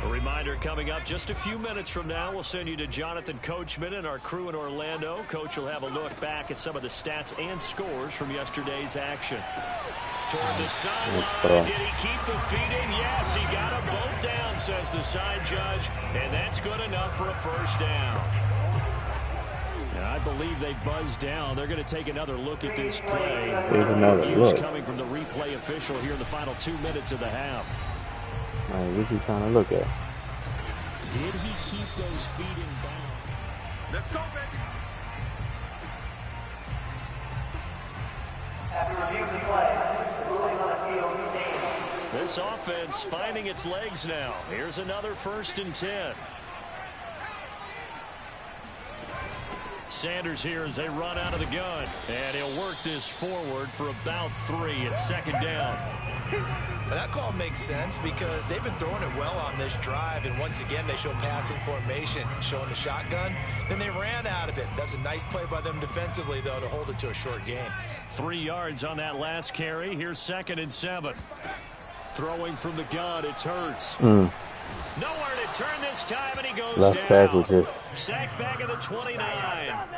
A reminder coming up just a few minutes from now, we'll send you to Jonathan Coachman and our crew in Orlando. Coach will have a look back at some of the stats and scores from yesterday's action. Toward the sideline, did he keep the feet in? Yes, he got them both down, says the side judge, and that's good enough for a first down. I believe they buzzed down. They're going to take another look at this play. Take another look. Coming from the replay official here in the final 2 minutes of the half. All right, what's he trying to look at? Did he keep those feet in bounds? Let's go, baby. This offense finding its legs now. Here's another 1st and 10. Sanders here as they run out of the gun. And he'll work this forward for about 3. It's 2nd down. That call makes sense because they've been throwing it well on this drive, and once again they show passing formation, showing the shotgun. Then they ran out of it. That's a nice play by them defensively, though, to hold it to a short gain. 3 yards on that last carry. Here's 2nd and 7. Throwing from the gun, it's Hurts. Nowhere to turn this time, and he goes left down. tackle just Sacked back at the 29.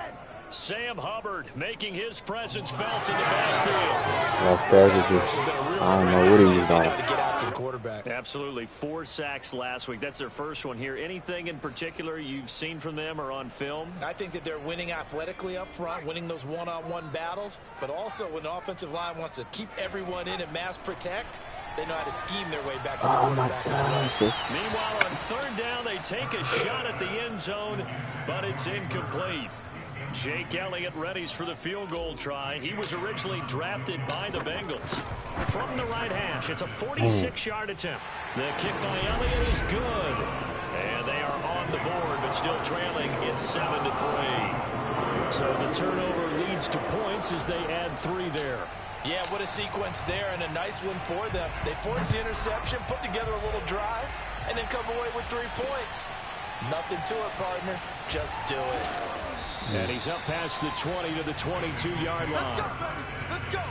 Sam Hubbard making his presence felt in the backfield. left tackle just, I don't know what he was doing. To get after the quarterback. Absolutely. 4 sacks last week. That's their first one here. Anything in particular you've seen from them or on film? I think that they're winning athletically up front, winning those one-on-one battles, but also when the offensive line wants to keep everyone in and mass protect, they know how to scheme their way back to the quarterback as well. Meanwhile, on 3rd down, they take a shot at the end zone, but it's incomplete. Jake Elliott readies for the field goal try. He was originally drafted by the Bengals. From the right hash, it's a 46-yard attempt. The kick by Elliott is good. And they are on the board, but still trailing. It's 7-3. So the turnover leads to points as they add 3 there. Yeah, what a sequence there, and a nice one for them. They force the interception, put together a little drive, and then come away with 3 points. Nothing to it, partner. Just do it. And he's up past the 20 to the 22-yard line. Let's go.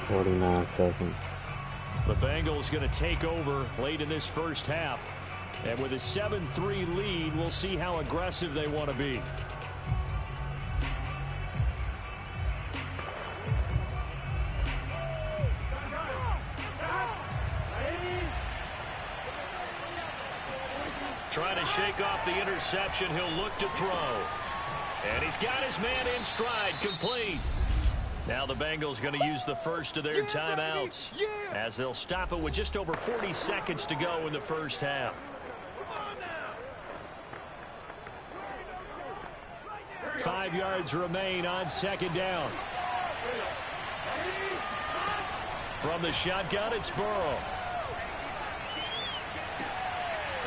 49 seconds. The Bengals going to take over late in this first half. And with a 7-3 lead, we'll see how aggressive they want to be. Trying to shake off the interception. He'll look to throw. And he's got his man in stride, complete. Now the Bengals going to use the first of their timeouts as they'll stop it with just over 40 seconds to go in the first half. Five yards remain on 2nd down. From the shotgun, it's Burrow.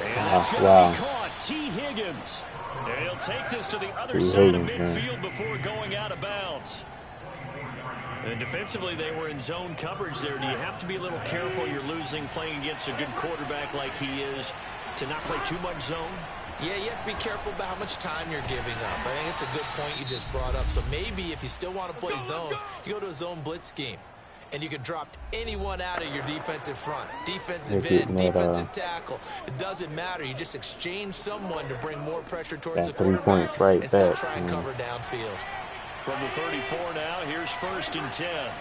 And that's going to be caught. T. Higgins. And he'll take this to the other side of midfield before going out of bounds. And defensively, they were in zone coverage there. Do you have to be a little careful? You're losing playing against a good quarterback like he is to not play too much zone? Yeah, you have to be careful about how much time you're giving up. I think it's a good point you just brought up. So maybe if you still want to play zone, you go to a zone blitz scheme. And you can drop anyone out of your defensive front. Defensive end, defensive tackle. It doesn't matter. You just exchange someone to bring more pressure towards the quarterback and still try and cover downfield. From the 34 now, here's 1st and 10.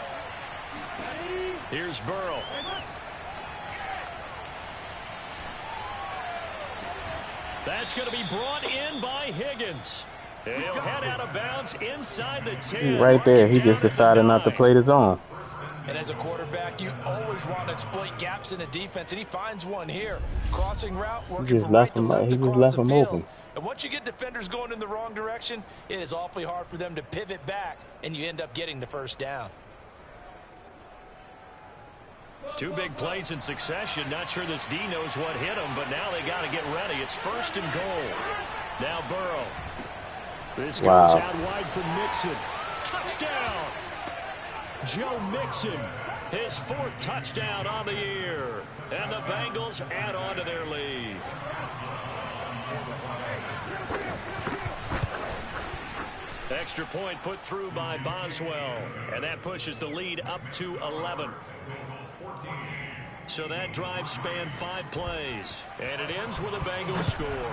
Here's Burrow. That's going to be brought in by Higgins. He'll head out of bounds inside the 10. Right there. He just decided not to play the zone. And as a quarterback, you always want to exploit gaps in the defense, and he finds one here. Crossing route, working from right to left across the field. Open. And once you get defenders going in the wrong direction, it is awfully hard for them to pivot back, and you end up getting the first down. 2 big plays in succession. Not sure this D knows what hit him, but now they got to get ready. It's 1st and goal. Now Burrow. This goes out wide for Mixon. Touchdown! Joe Mixon, his 4th touchdown on the year. And the Bengals add on to their lead. Extra point put through by Boswell. And that pushes the lead up to 11. So that drive spanned 5 plays. And it ends with a Bengals score.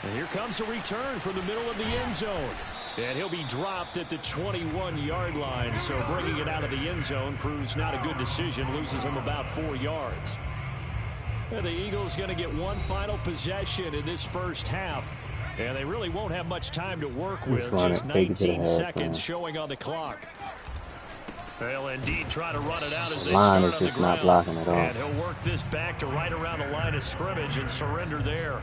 And here comes a return from the middle of the end zone. And he'll be dropped at the 21-yard line. So bringing it out of the end zone proves not a good decision. Loses him about 4 yards. And the Eagles going to get one final possession in this first half. And they really won't have much time to work with. Just 19 seconds showing on the clock. They'll indeed try to run it out as they start on the ground. And he'll work this back to right around the line of scrimmage and surrender there.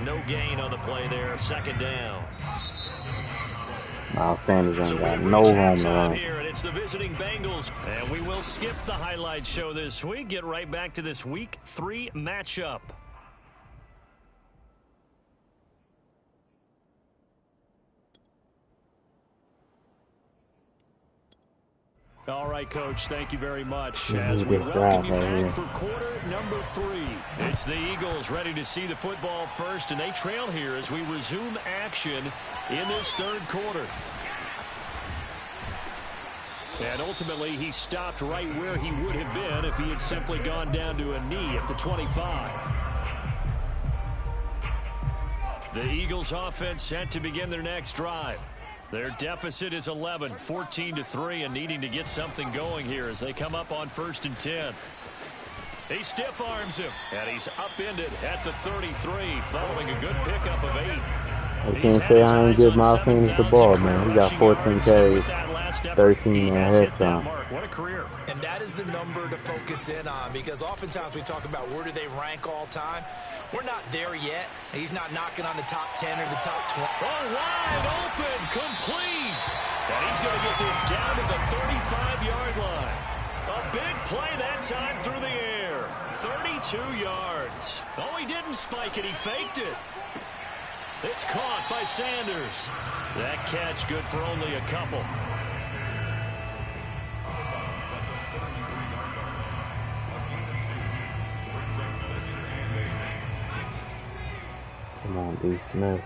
No gain on the play there. Second down. Miles Sanders ain't got no room to run. Here, and it's the visiting Bengals. And we will skip the highlight show this week. Get right back to this Week 3 matchup. All right, Coach, thank you very much. As we welcome you back for quarter number 3. It's the Eagles ready to see the football first, and they trail here as we resume action in this third quarter. And ultimately, he stopped right where he would have been if he had simply gone down to a knee at the 25. The Eagles offense set to begin their next drive. Their deficit is 11, 14-3, and needing to get something going here as they come up on 1st and 10. He stiff arms him, and he's upended at the 33, following a good pickup of 8. I can't say I ain't give Miles Sanders the ball, man. He got 14 carries, 13 and a half time. What a career. And that is the number to focus in on, because oftentimes we talk about where do they rank all time. We're not there yet. He's not knocking on the top 10 or the top 20. Oh, wide open, complete. And he's going to get this down to the 35-yard line. A big play that time through the air. 32 yards. Oh, he didn't spike it. He faked it. It's caught by Sanders. That catch good for only a couple. Come on, D. Smith.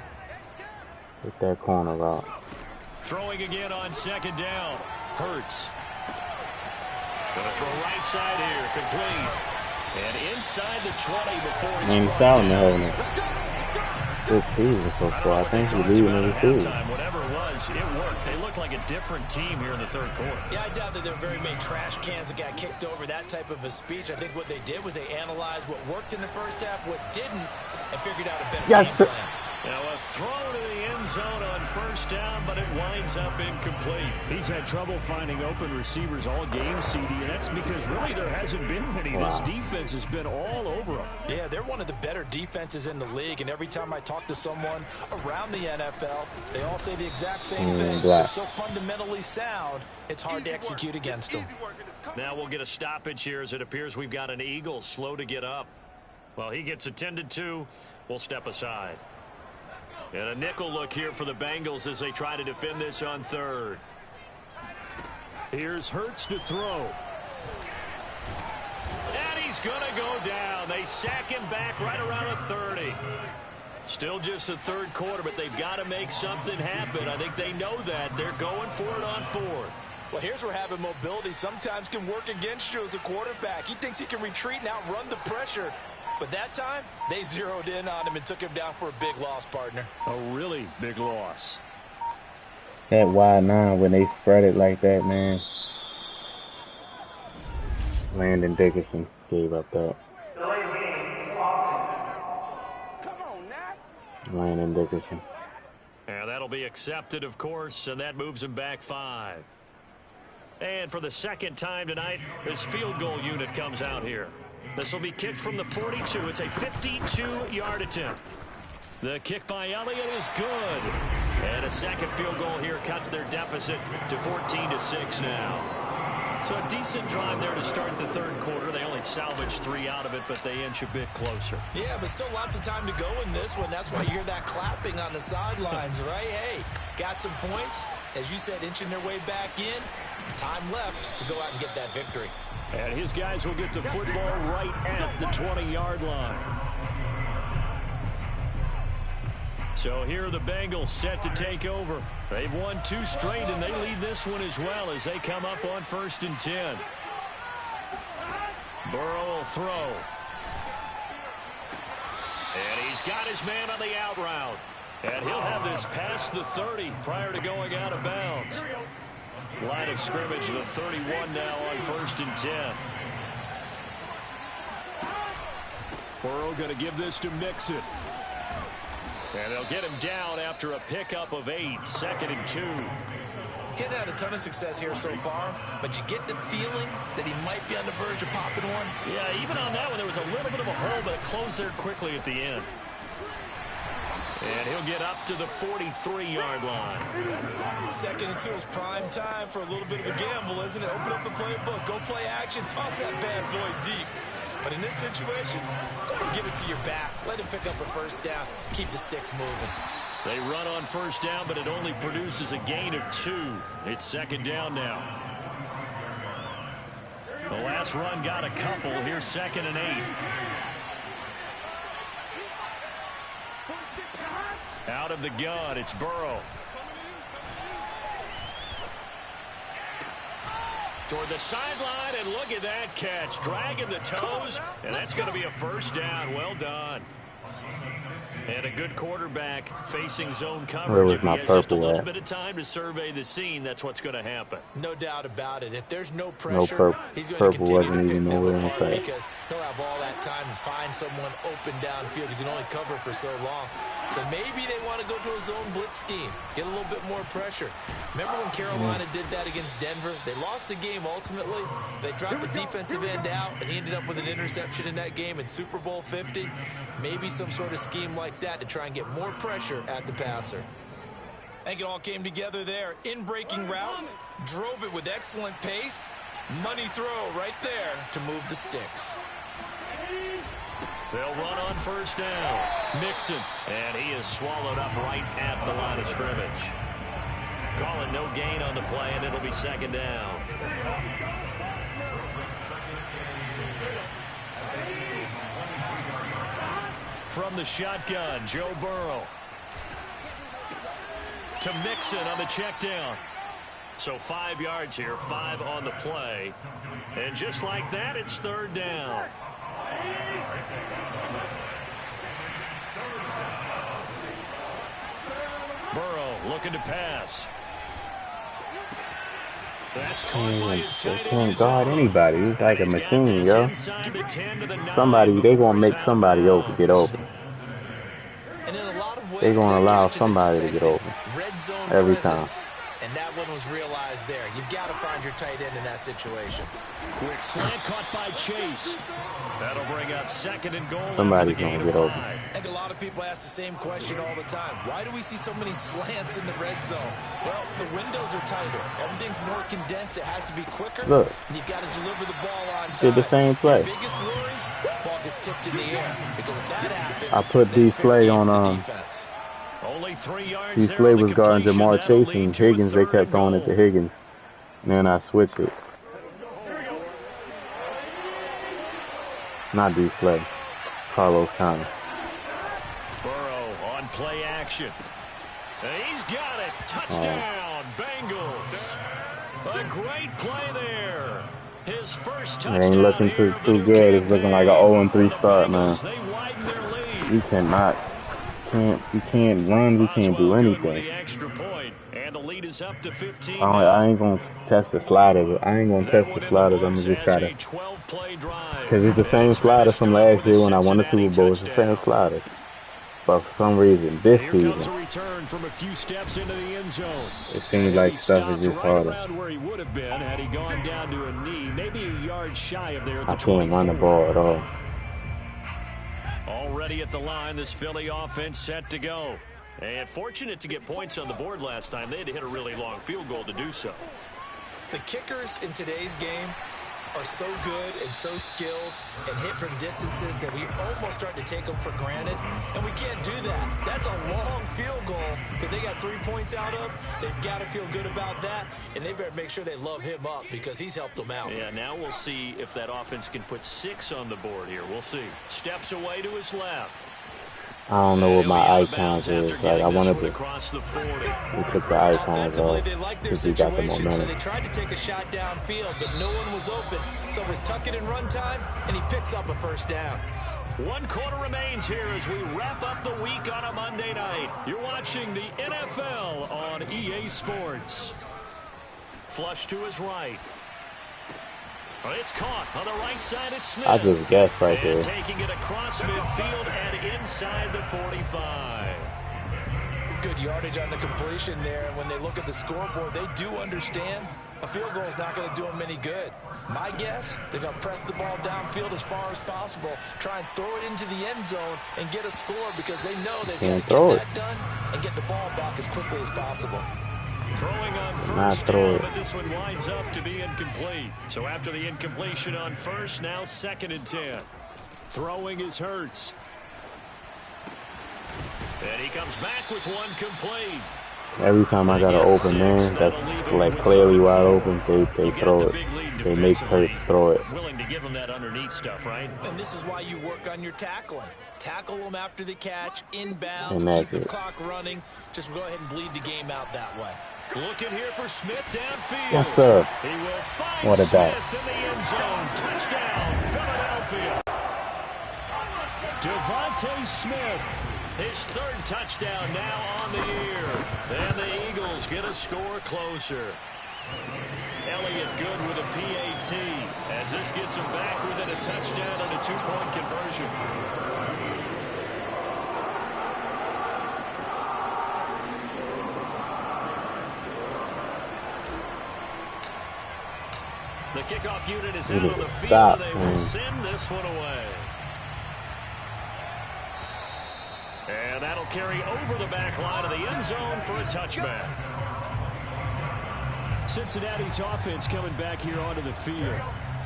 Get that corner out. Throwing again on second down. Hurts. Gonna throw right side here. Complete. And inside the 20 before it's brought down. Good season so far. I think we're leading in the season. Whatever it was, it worked. They look like a different team here in the third quarter. Yeah, I doubt that there were very many trash cans that got kicked over, that type of a speech. I think what they did was they analyzed what worked in the first half, what didn't, and figured out a better game plan. Now a throw to the end zone on first down, but it winds up incomplete. He's had trouble finding open receivers all game, CD, and that's because really there hasn't been many. Wow. This defense has been all over them. Yeah, they're one of the better defenses in the league, and every time I talk to someone around the NFL, they all say the exact same thing. They're so fundamentally sound, it's hard to execute against them. Now we'll get a stoppage here as it appears we've got an Eagle slow to get up. Well, he gets attended to. We'll step aside. And a nickel look here for the Bengals as they try to defend this on third. Here's Hurts to throw. And he's going to go down. They sack him back right around the 30. Still just a third quarter, but they've got to make something happen. I think they know that. They're going for it on fourth. Well, here's where having mobility sometimes can work against you as a quarterback. He thinks he can retreat and outrun the pressure. But that time, they zeroed in on him and took him down for a big loss, partner. A really big loss. That wide 9, when they spread it like that, man. Landon Dickerson gave up that. Landon Dickerson. And that'll be accepted, of course, and that moves him back 5. And for the second time tonight, this field goal unit comes out here. This will be kicked from the 42. It's a 52-yard attempt. The kick by Elliott is good. And a second field goal here cuts their deficit to 14-6 now. So a decent drive there to start the third quarter. They only salvaged 3 out of it, but they inch a bit closer. Yeah, but still lots of time to go in this one. That's why you hear that clapping on the sidelines, right? Hey, got some points. As you said, inching their way back in. Time left to go out and get that victory. And his guys will get the football right at the 20-yard line. So here are the Bengals set to take over. They've won 2 straight, and they lead this one as well as they come up on 1st and 10. Burrow will throw. And he's got his man on the out route. And he'll have this past the 30 prior to going out of bounds. Line of scrimmage, the 31 now on 1st and 10. Burrow going to give this to Mixon. And they'll get him down after a pickup of 8, 2nd and 2. Getting had a ton of success here so far, but you get the feeling that he might be on the verge of popping one. Yeah, even on that one, there was a little bit of a hole, but it closed there quickly at the end. And he'll get up to the 43-yard line. 2nd and 2 is prime time for a little bit of a gamble, isn't it? Open up the playbook, go play action, toss that bad boy deep. But in this situation, go ahead and give it to your back. Let him pick up a first down. Keep the sticks moving. They run on first down, but it only produces a gain of 2. It's 2nd down now. The last run got a couple. Here's 2nd and 8. Out of the gun, it's Burrow. Toward the sideline, and look at that catch. Dragging the toes, and that's going to be a first down. Well done. And a good quarterback facing zone coverage. If he has just a little bit of time to survey the scene, that's what's going to happen. No doubt about it. If there's no pressure, he's going to continue to pick them apart because he'll have all that time to find someone open downfield. You can only cover for so long. So maybe they want to go to a zone blitz scheme, get a little bit more pressure. Remember when Carolina did that against Denver? They lost the game ultimately. They dropped the defensive end out, and he ended up with an interception in that game in Super Bowl 50. Maybe some sort of scheme like that to try and get more pressure at the passer. I think it all came together there. In-breaking route, drove it with excellent pace. Money throw right there to move the sticks. They'll run on first down. Mixon, and he is swallowed up right at the line of scrimmage. Calling no gain on the play, and it'll be 2nd down. From the shotgun, Joe Burrow. To Mixon on the check down. So 5 yards here, 5 on the play. And just like that, it's 3rd down. Burrow looking to pass. That's caught by his tight end. Can't guard anybody. He's like a machine, yo. Somebody, they gonna make somebody open, get open. They're gonna allow somebody to get open every time. And that one was realized there. You've got to find your tight end in that situation. Quick slant caught by Chase. That'll bring up 2nd and goal. Somebody's going to get open. I think a lot of people ask the same question all the time. Why do we see so many slants in the red zone? Well, the windows are tighter. Everything's more condensed. It has to be quicker. Look. And you've got to deliver the ball on time. Did the same play. The biggest worry, ball gets tipped in the air. Because if that happens, I put these play on only 3 yards. These play was guarding Jamar Chase and Higgins. They kept throwing it to Higgins. And then I switched it. Not these play. Carlos Thomas. Burrow on play action. He's got it. Touchdown, Bengals. A great play there. His first touchdown. It ain't looking too good. It's looking like an 0-3 start, man. You cannot. You can't run. You can't do anything. I ain't gonna test the sliders. I'm gonna just try to. Because it's the same sliders from last year when I won the Super Bowl. It's the same sliders. But for some reason, this season, it seems like stuff is just harder. I can't run the ball at all. Already at the line, this Philly offense set to go. And fortunate to get points on the board last time. They had to hit a really long field goal to do so. The kickers in today's game are so good and so skilled and hit from distances that we almost start to take them for granted. And we can't do that. That's a long field goal that they got 3 points out of. They've got to feel good about that. And they better make sure they love him up because he's helped them out. Yeah, now we'll see if that offense can put 6 on the board here. We'll see. Steps away to his left. I don't know what my icons is. Like, I wanted to. We took the icons off because we got the momentum. So they tried to take a shot downfield, but no one was open. So it was tuck it in run time, and he picks up a first down. 1 quarter remains here as we wrap up the week on a Monday night. You're watching the NFL on EA Sports. Flush to his right. It's caught on the right side. It's Smith. I just guessed right there. Taking it across midfield and inside the 45. Good yardage on the completion there. And when they look at the scoreboard, they do understand a field goal is not going to do them any good. My guess, they're going to press the ball downfield as far as possible, try and throw it into the end zone and get a score because they know they've got to get that done and get the ball back as quickly as possible. Throwing on first down, but this one winds up to be incomplete. So after the incompletion on first, now 2nd and 10. Throwing is Hurts. And he comes back with one complete. Every time I got an open man that's like clearly wide open, they throw it. They make Hurts throw it. Willing to give them that underneath stuff, right? And this is why you work on your tackling. Tackle them after the catch, inbounds, keep the clock running. Just go ahead and bleed the game out that way. Looking here for Smith downfield. Yes, sir. He will find What a Smith bat. in the end zone. Touchdown, Philadelphia. Devontae Smith, his 3rd touchdown now on the year. And the Eagles get a score closer. Elliott good with a PAT as this gets him back within a touchdown and a 2-point conversion. The kickoff unit is out on the field. They will send this one away. And that'll carry over the back line of the end zone for a touchback. Cincinnati's offense coming back here onto the field.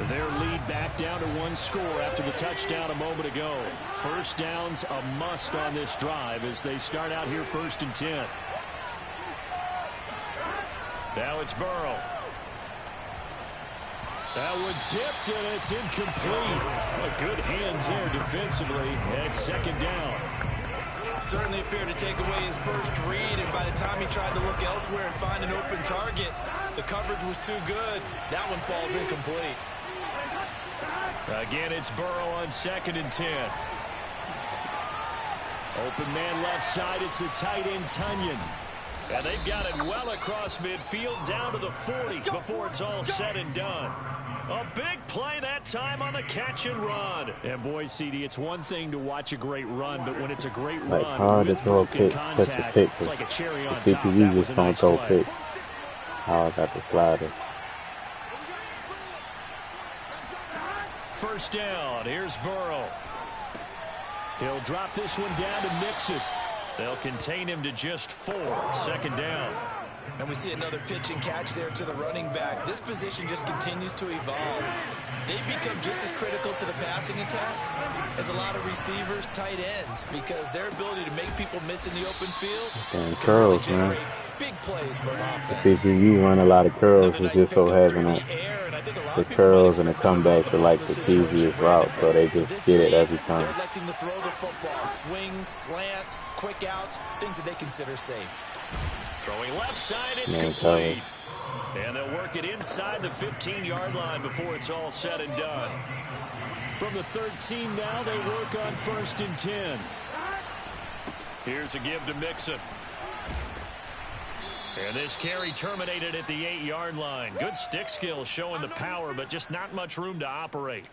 Their lead back down to 1 score after the touchdown a moment ago. First down's a must on this drive as they start out here 1st and 10. Now it's Burrow. That one tipped, and it's incomplete. Good hands there defensively at 2nd down. Certainly appeared to take away his first read, and by the time he tried to look elsewhere and find an open target, the coverage was too good. That one falls incomplete. Again, it's Burrow on 2nd and 10. Open man left side. It's the tight end, Tunyon. And they've got it well across midfield down to the 40 before it's all said and done. A big play that time on the catch and run. And boy, CD, it's one thing to watch a great run, but when it's a great run hard with to throw a broken pick, contact, pick, it's like a cherry on the top. CPU That was just a don't nice throw play. pick. I got the slider. First down. Here's Burrow. He'll drop this one down to Mixon. They'll contain him to just 4. 2nd down. And we see another pitch and catch there to the running back. This position just continues to evolve. They become just as critical to the passing attack as a lot of receivers, tight ends, because their ability to make people miss in the open field Damn can curls, really generate man. big plays from The offense. CPU run a lot of curls. It's just so having the curls and the comeback are like the easiest route, so they just get it every time. They're electing to throw the football. Swings, slants, quick outs, things that they consider safe. Throwing left side, it's complete. And they'll work it inside the 15-yard line before it's all said and done. From the 13 now, they work on 1st and 10. Here's a give to Mixon. And this carry terminated at the 8-yard line. Good stick skill showing the power, but just not much room to operate.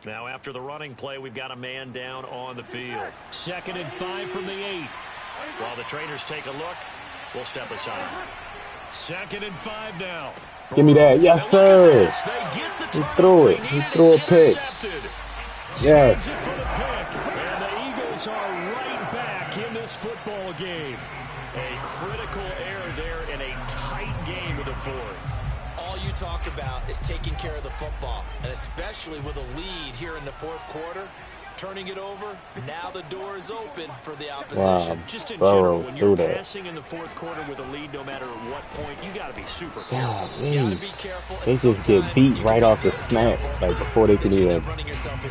Now after the running play, we've got a man down on the field. 2nd and 5 from the 8. While the trainers take a look, we'll step aside. 2nd and 5 now. Give me that. Yes, sir. He threw it. He threw a pick. Yes. And the Eagles are right back in this football game. A critical error there in a tight game of the 4th. All you talk about is taking care of the football, and especially with a lead here in the 4th quarter. Turning it over, now the door is open for the opposition. Wow. Just in Burrow general, when you're that. passing in the 4th quarter with a lead, no matter at what point, you got to be super God, careful. Gotta be careful. they just get beat right off the snap. Like before they can even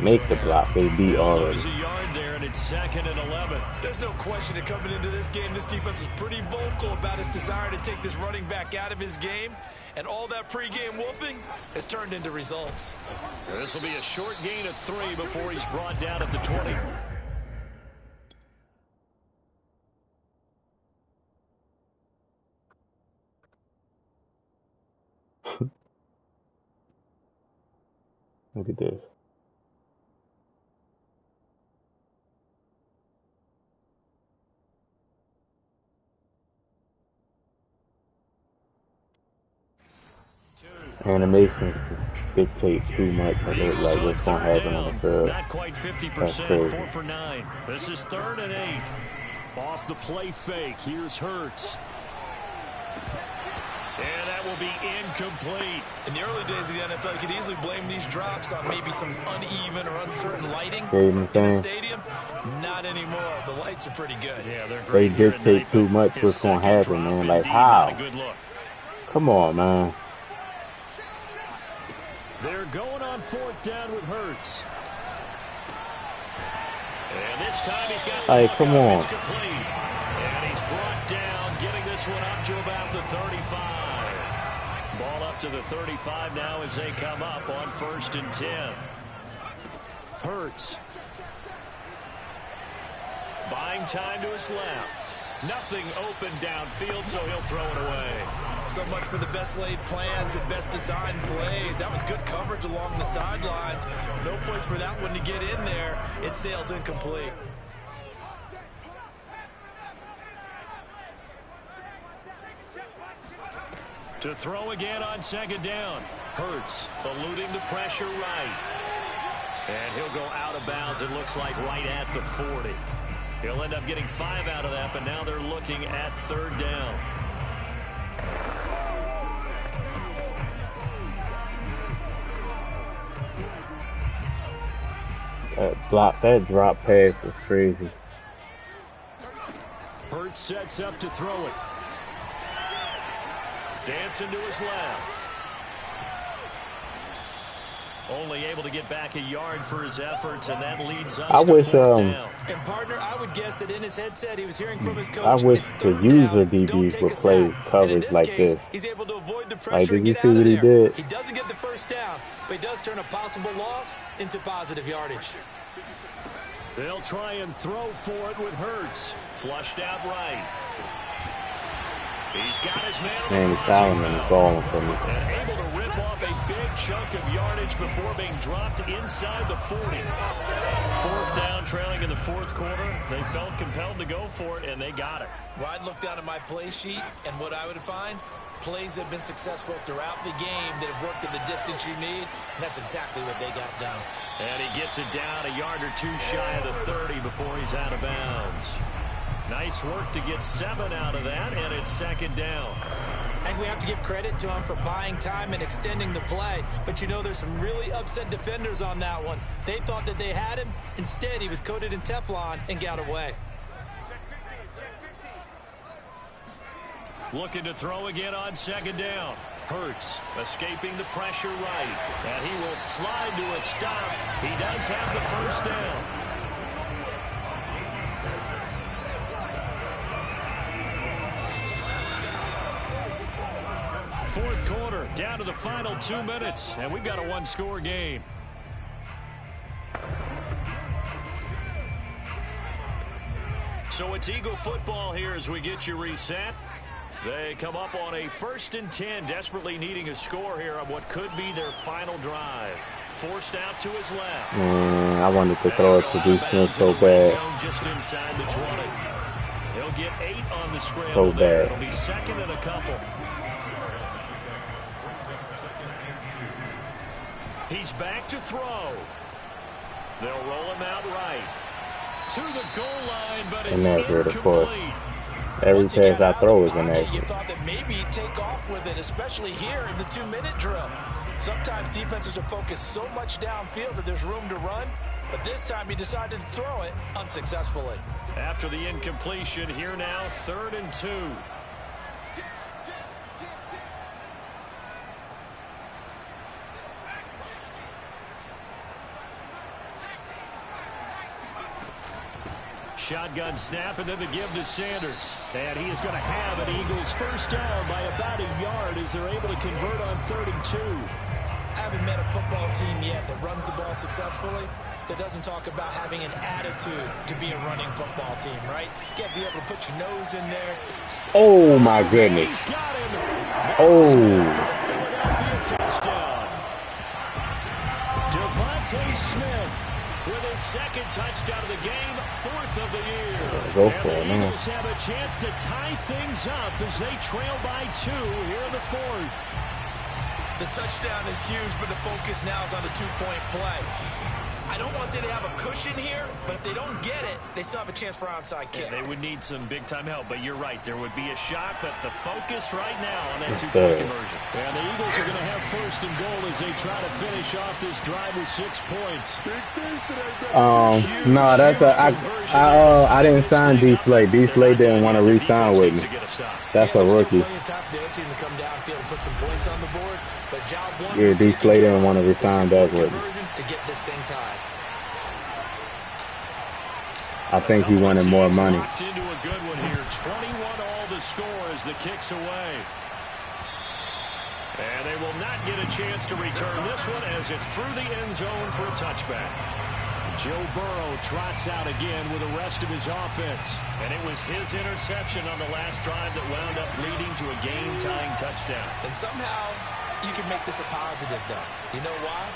make the block, they beat already. There's a yard there, and it's 2nd and 11. There's no question that coming into this game, this defense was pretty vocal about its desire to take this running back out of his game. And all that pregame whooping has turned into results. This will be a short gain of 3 before he's brought down at the 20. Look at this. Animations dictate too much of it, like what's going to happen on the field. Not quite 50%, That's crazy. 4 for 9. This is 3rd and 8. Off the play fake, here's Hurts. And that will be incomplete. In the early days of the NFL, you could easily blame these drops on maybe some uneven or uncertain lighting in the stadium. Not anymore. The lights are pretty good. Yeah, they're great. They dictate too much what's going to happen, man. Like, how? Come on, man. They're going on 4th down with Hurts. And this time he's got Hey, come on. It's complete. And he's brought down, getting this one up to about the 35. Ball up to the 35 now as they come up on 1st and 10. Hurts. Buying time to his left. Nothing open downfield, so he'll throw it away. So much for the best laid plans and best designed plays. That was good coverage along the sidelines. No place for that one to get in there. It sails incomplete. To throw again on 2nd down. Hurts eluding the pressure right. And he'll go out of bounds, it looks like right at the 40. He'll end up getting 5 out of that, but now they're looking at 3rd down. That drop pass was crazy. Hurts sets up to throw it. Dancing to his left. Only able to get back a yard for his efforts, and that leads us I wish, to 4th down. And partner, I would guess that in his headset he was hearing from his coach. I wish the user DBs would play coverage like this. He's able to avoid the pressure. Like, did and you get see out what of he there. did? He doesn't get the 1st down, but he does turn a possible loss into positive yardage. They'll try and throw for it with Hurts. Flushed out right. He's got his man on the Solomon is balling for me. and able to rip off a big chunk of yardage before being dropped inside the 40. 4th down, trailing in the 4th quarter. They felt compelled to go for it, and they got it. Well, I'd look down at my play sheet, and what I would find, plays have been successful throughout the game that have worked in the distance you need, and that's exactly what they got done. And he gets it down a yard or 2 shy of the 30 before he's out of bounds. Nice work to get 7 out of that, and it's 2nd down. And we have to give credit to him for buying time and extending the play. But you know, there's some really upset defenders on that one. They thought that they had him. Instead, he was coated in Teflon and got away. Looking to throw again on 2nd down. Hurts escaping the pressure right. And he will slide to a stop. He does have the 1st down. Fourth quarter, down to the final 2 minutes, and we've got a 1-score game. So it's Eagle football here as we get you reset. They come up on a 1st and 10, desperately needing a score here on what could be their final drive. Forced out to his left. I wanted to throw it to Deuce Smith so bad. Just inside the 20. He'll get 8 on the scramble So there. bad. It'll be 2nd and a couple. He's back to throw. They'll roll him out right. To the goal line, but it's incomplete. Every pass I throw is inaccurate. You thought that maybe he'd take off with it, especially here in the 2-minute drill. Sometimes defenses are focused so much downfield that there's room to run, but this time he decided to throw it unsuccessfully. After the incompletion, here now, 3rd and 2. Shotgun snap, and then the give to Sanders. And he is going to have an Eagles 1st down by about a yard as they're able to convert on 3rd and 2. I haven't met a football team yet that runs the ball successfully that doesn't talk about having an attitude to be a running football team, right? You got to be able to put your nose in there. Oh, my goodness. He's got him. Oh. Philadelphia touchdown. To Smith with his second touchdown of the game, 4th of the year. Go and for the it, man. Eagles have a chance to tie things up as they trail by 2 here in the 4th. The touchdown is huge, but the focus now is on the two-point play. I don't want to say they have a cushion here, but if they don't get it, they still have a chance for onside kick. Yeah, they would need some big-time help, but you're right. There would be a shot, but the focus right now on that two-point conversion. And the Eagles are going to have 1st and goal as they try to finish off this drive with 6 points. No, that's I didn't sign D Slade. D Slade didn't want to re-sign with me. That's a rookie. Yeah, D Slade didn't want to re-sign back with me. To get this thing tied. I think he wanted more money. Into a good one here. 21 all the score as the kick's away. And they will not get a chance to return this one as it's through the end zone for a touchback. Joe Burrow trots out again with the rest of his offense. And it was his interception on the last drive that wound up leading to a game-tying touchdown. And somehow you can make this a positive, though. You know why?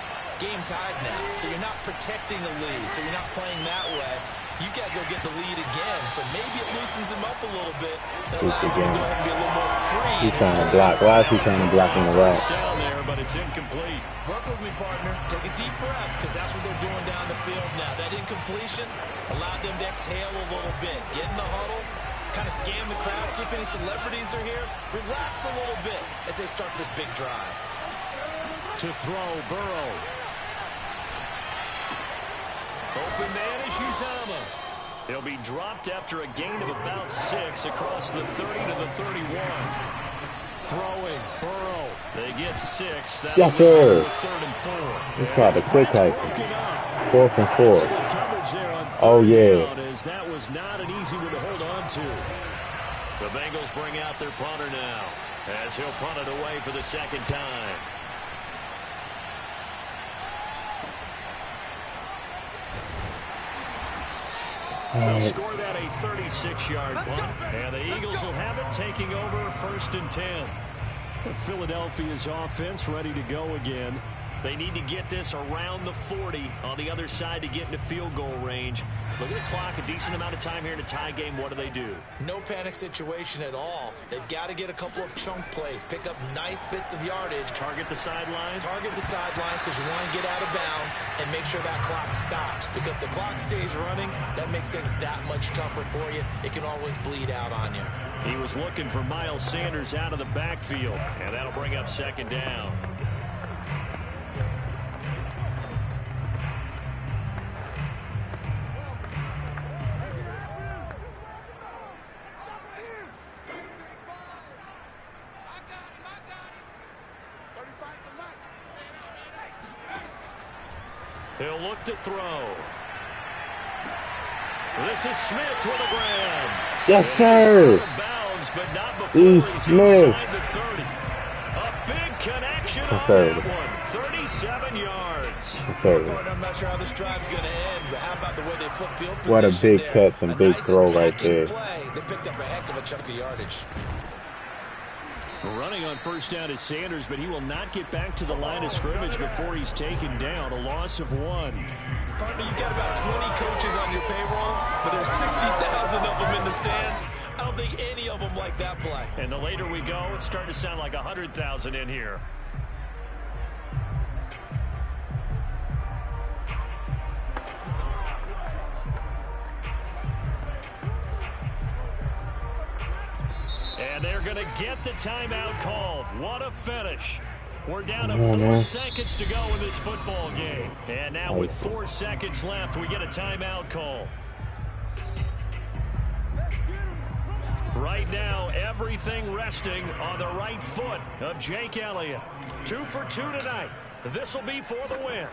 Game tied now, so you're not protecting the lead, so you're not playing that way. You got to go get the lead again, so maybe it loosens him up a little bit and allows him to go ahead and be a little more free. He's trying to block. Why is he trying to block on the right? Down there, but it's incomplete. Work with me, partner. Take a deep breath, because that's what they're doing down the field now. That incompletion allowed them to exhale a little bit. Get in the huddle, kind of scan the crowd, see if any celebrities are here. Relax a little bit as they start this big drive. To throw, Burrow. Open man is Uzama. He'll be dropped after a gain of about 6 across the 30 to the 31. Throwing, Burrow. They get 6. That'll yes, sir. 3rd and 4. It's called a quick hike. 4th and 4. Oh, yeah. As that was not an easy one to hold on to. The Bengals bring out their punter now as he'll punt it away for the 2nd time. They'll score that a 36-yard punt, and the Eagles will have it taking over 1st and 10. Philadelphia's offense ready to go again. They need to get this around the 40 on the other side to get into field goal range. Look at the clock, a decent amount of time here in a tie game. What do? No panic situation at all. They've got to get a couple of chunk plays, pick up nice bits of yardage. Target the sidelines? Target the sidelines because you want to get out of bounds and make sure that clock stops. Because if the clock stays running, that makes things that much tougher for you. It can always bleed out on you. He was looking for Miles Sanders out of the backfield, and that'll bring up 2nd down. He'll look to throw. This is Smith with a grab. Yes, sir. Bounds, but not before he's Smith. inside the 30. A big connection on that one. 37 yards. I'm not sure how this drive's going to end, but how about the way they flip field position? What a big catch and big throw right there. They picked up a heck of a chunk of yardage. Running on 1st down is Sanders, but he will not get back to the line of scrimmage before he's taken down. A loss of 1. Partner, you got about 20 coaches on your payroll, but there's 60,000 of them in the stands. I don't think any of them like that play. And the later we go, it's starting to sound like 100,000 in here. And they're going to get the timeout called. What a finish. We're down to 4 seconds to go in this football game. And now with 4 seconds left, we get a timeout call. Right now, everything resting on the right foot of Jake Elliott. 2 for 2 tonight. This will be for the win.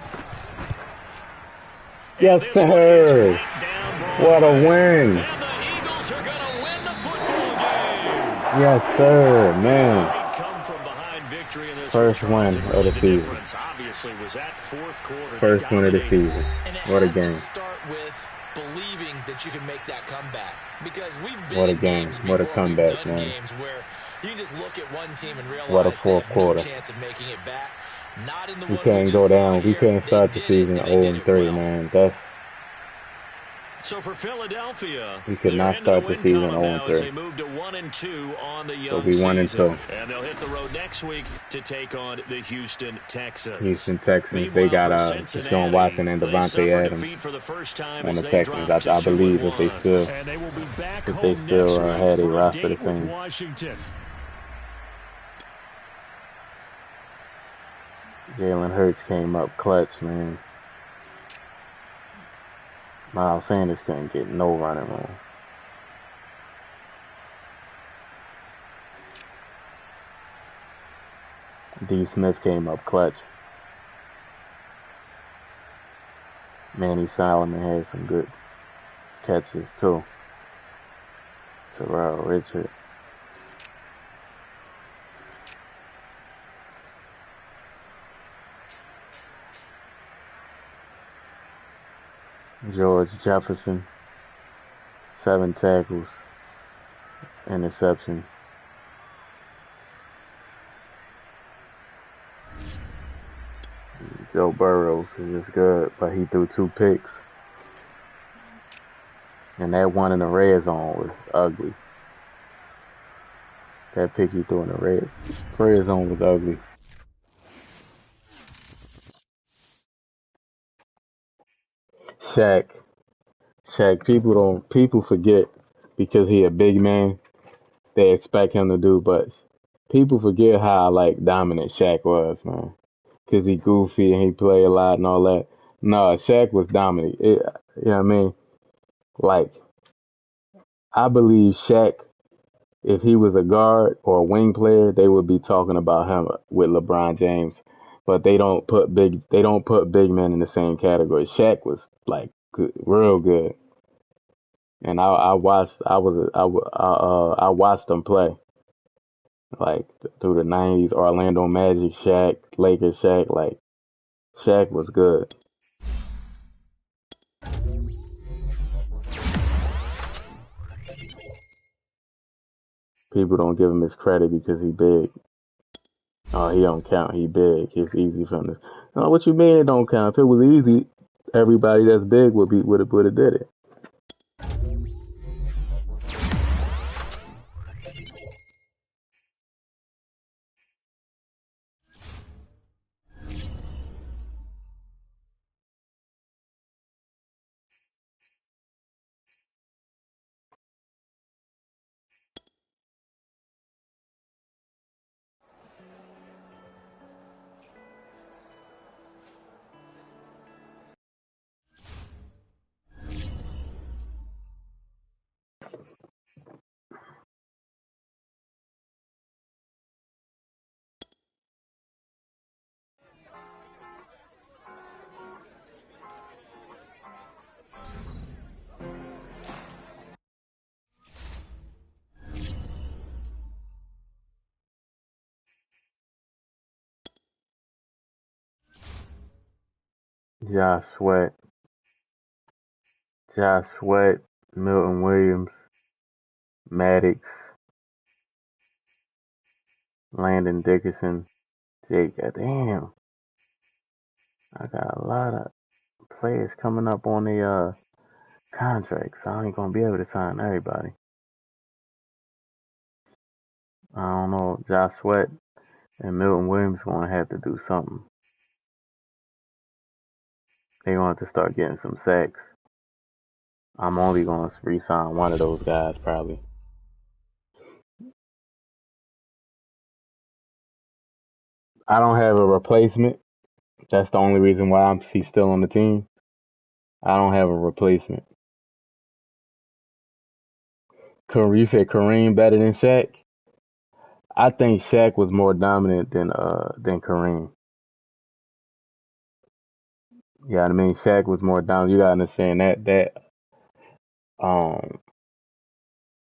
Yes, sir. What a win. And the Eagles are going to win the football game. Yes, sir, man. First win of the season. Obviously was at 4th quarter. First win of the season. What a game. Start with believing that you can make that comeback. Because we've been what a in game. games What a before, we've comeback, done man. games where you just look at one team and realize what a 4th they have quarter. no chance of making it back. Not in the We one we couldn't just go saw down. We here. couldn't They start the did it, season and they did it 0-3, well. man. So for Philadelphia, We could they're not into the start the win season column now as 0-3. they move to 1-2 on the So young we season. 1-2. And they'll hit the road next week to take on the Houston Texans. Houston Texans. They Meanwhile, got for Deshaun Cincinnati, Watson and they Devontae suffered Adams defeat for the first time on as the they Texans. dropped to I believe 2-1. And they will be back if they home next still week had a for a roster the date with same. Washington. Jalen Hurts came up clutch, man. Miles Sanders couldn't get no running room. D. Smith came up clutch. Manny Solomon had some good catches too. Terrell Richard. George Jefferson. 7 tackles. Interception. Joe Burrow is just good, but he threw 2 picks. And that one in the red zone was ugly. That pick he threw in the red zone was ugly. Shaq, people forget because he a big man, they expect him to do, but people forget how like dominant Shaq was, man. Cause he goofy and he play a lot and all that. No, Shaq was dominant. You know what I mean? Like, I believe Shaq, if he was a guard or a wing player, they would be talking about him with LeBron James. But they don't put big men in the same category. Shaq was like good, real good. And I watched them play like through the '90s. Orlando Magic, Shaq, Lakers, Shaq. Like Shaq was good. People don't give him his credit because he big. Oh, he don't count. He big. It's easy for him to. No, what you mean it don't count? If it was easy, everybody that's big would have did it. Josh Sweat, Milton Williams, Maddox, Landon Dickerson, Jake. Damn, I got a lot of players coming up on the contracts. I ain't gonna be able to sign everybody. I don't know. Josh Sweat and Milton Williams gonna have to do something. They gonna have to start getting some sacks. I'm only gonna re-sign one of those guys probably. I don't have a replacement. That's the only reason why he's still on the team. I don't have a replacement. You said Kareem better than Shaq? I think Shaq was more dominant than Kareem. You know what I mean? Shaq was more dominant. You gotta understand that um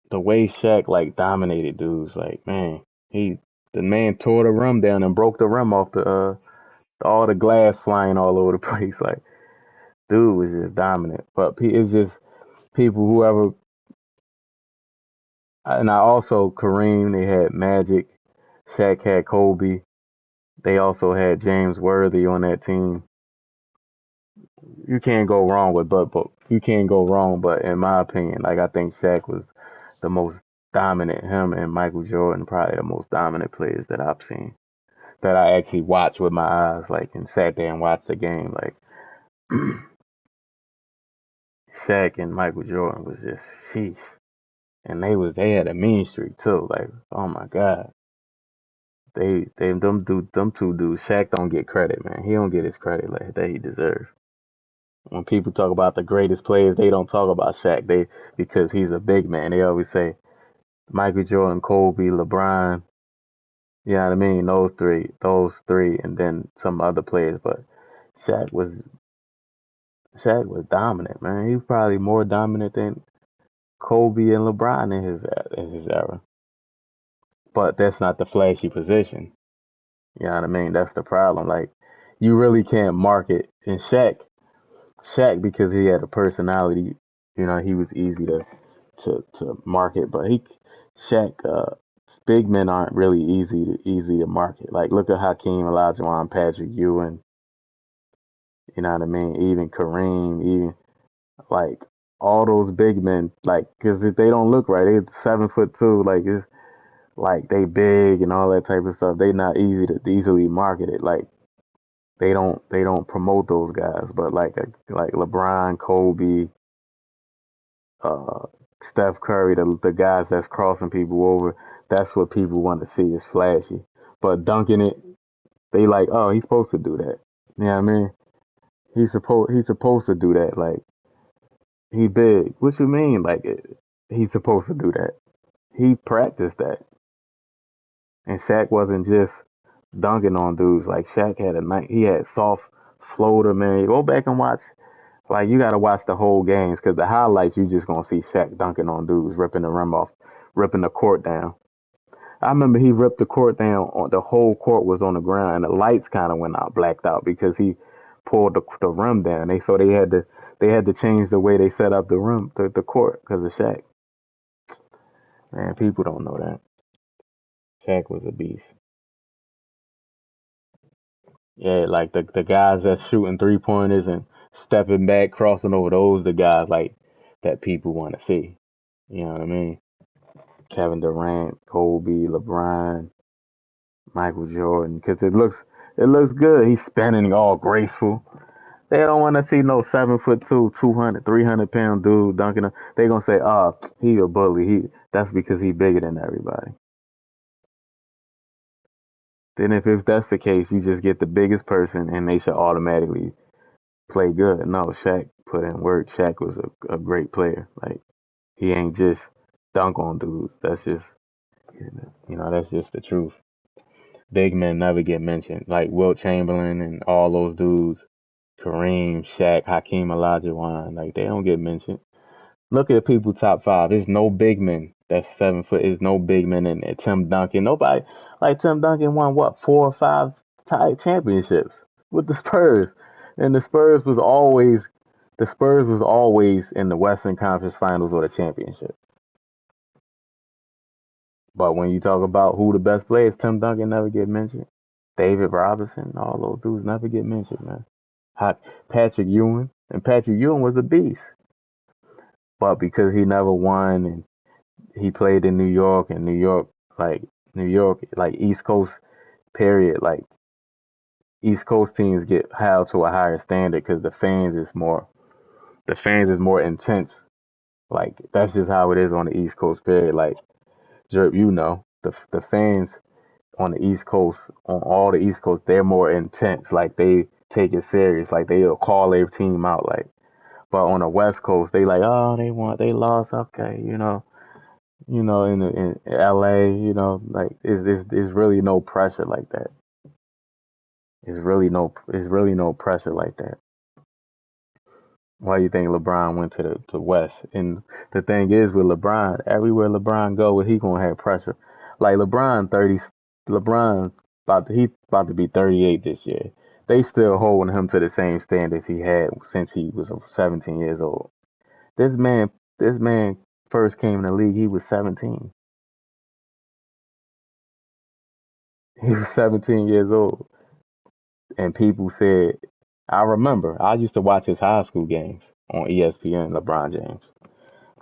the way Shaq like dominated dudes, like man, the man tore the rim down and broke the rim off all the glass flying all over the place. Like dude was just dominant. But it's just people whoever. And I also Kareem. They had Magic. Shaq had Kobe. They also had James Worthy on that team. You can't go wrong with but you can't go wrong. But in my opinion, like I think Shaq was the most dominant. Him and Michael Jordan probably the most dominant players that I've seen. That I actually watched with my eyes, like, and sat there and watched the game. Like Shaq and Michael Jordan was just sheesh. And they had a mean streak too. Like, oh my God. Them two dudes, Shaq don't get credit, man. He don't get his credit like that he deserves. When people talk about the greatest players, they don't talk about Shaq. Because he's a big man. They always say Michael Jordan, Kobe, LeBron. You know what I mean? Those three, and then some other players. But Shaq was Shaq was dominant, man. He was probably more dominant than Kobe and LeBron in his era. But that's not the flashy position. You know what I mean? That's the problem. Like, you really can't market. And Shaq, because he had a personality, you know, he was easy to market. But Shaq, big men aren't really easy to market. Like, look at Hakeem Olajuwon, Patrick Ewing. You know what I mean? Even Kareem, even like all those big men. Like, because if they don't look right, they 7'2", like it's like they big and all that type of stuff. They not easily marketed. Like they don't promote those guys. But like LeBron, Kobe, uh, Steph Curry, the guys that's crossing people over, that's what people want to see is flashy. But dunking it, they like, oh, he's supposed to do that. You know what I mean? He's supposed to do that. Like, he big. What you mean? Like, he's supposed to do that. He practiced that. And Shaq wasn't just dunking on dudes. Like, Shaq had he had soft floater, man. Go back and watch. Like, you got to watch the whole games because the highlights, you just going to see Shaq dunking on dudes, ripping the rim off, ripping the court down. I remember he ripped the court down. The whole court was on the ground, and the lights kind of went out, blacked out, because he pulled the rim down. They had to change the way they set up the court because of Shaq. Man, people don't know that. Shaq was a beast. Yeah, like the guys that's shooting 3-pointers and stepping back, crossing over, those the guys like that people want to see. You know what I mean? Kevin Durant, Kobe, LeBron, Michael Jordan, because it looks good. He's spinning all graceful. They don't want to see no 7'2", 200, 300 pound dude dunking. They gonna say, "Oh, he a bully. That's because he bigger than everybody." Then if that's the case, you just get the biggest person and they should automatically play good. No, Shaq put in work. Shaq was a great player. Like, he ain't just dunk on dudes. That's just that's just the truth. Big men never get mentioned. Like Wilt Chamberlain and all those dudes, Kareem, Shaq, Hakeem Olajuwon. Like, they don't get mentioned. Look at the people top five. There's no big men that's 7 foot. There's no big men in there. Tim Duncan. Nobody like Tim Duncan won what 4 or 5 championships with the Spurs, and the Spurs was always in the Western Conference Finals or the championship. But when you talk about who the best players, Tim Duncan never get mentioned. David Robinson, all those dudes never get mentioned, man. Patrick Ewing, and Patrick Ewing was a beast, but because he never won and he played in New York, and New York, like East Coast period, like East Coast teams get held to a higher standard because the fans is more intense. Like, that's just how it is on the East Coast period. Like, Jerp, the fans on the East Coast, on all the East Coast, they're more intense. Like, they take it serious. Like, they'll call their team out. Like, but on the West Coast, they like, oh, they lost, okay, in LA, like it's really no pressure like that. It's really no pressure like that. Why do you think LeBron went to the West? And the thing is with LeBron, everywhere LeBron go, he gonna have pressure. Like LeBron about to be 38 this year. They still holding him to the same standards he had since he was 17 years old. This man, this man first came in the league, he was 17. He was 17 years old. And people said, I remember, I used to watch his high school games on ESPN, LeBron James.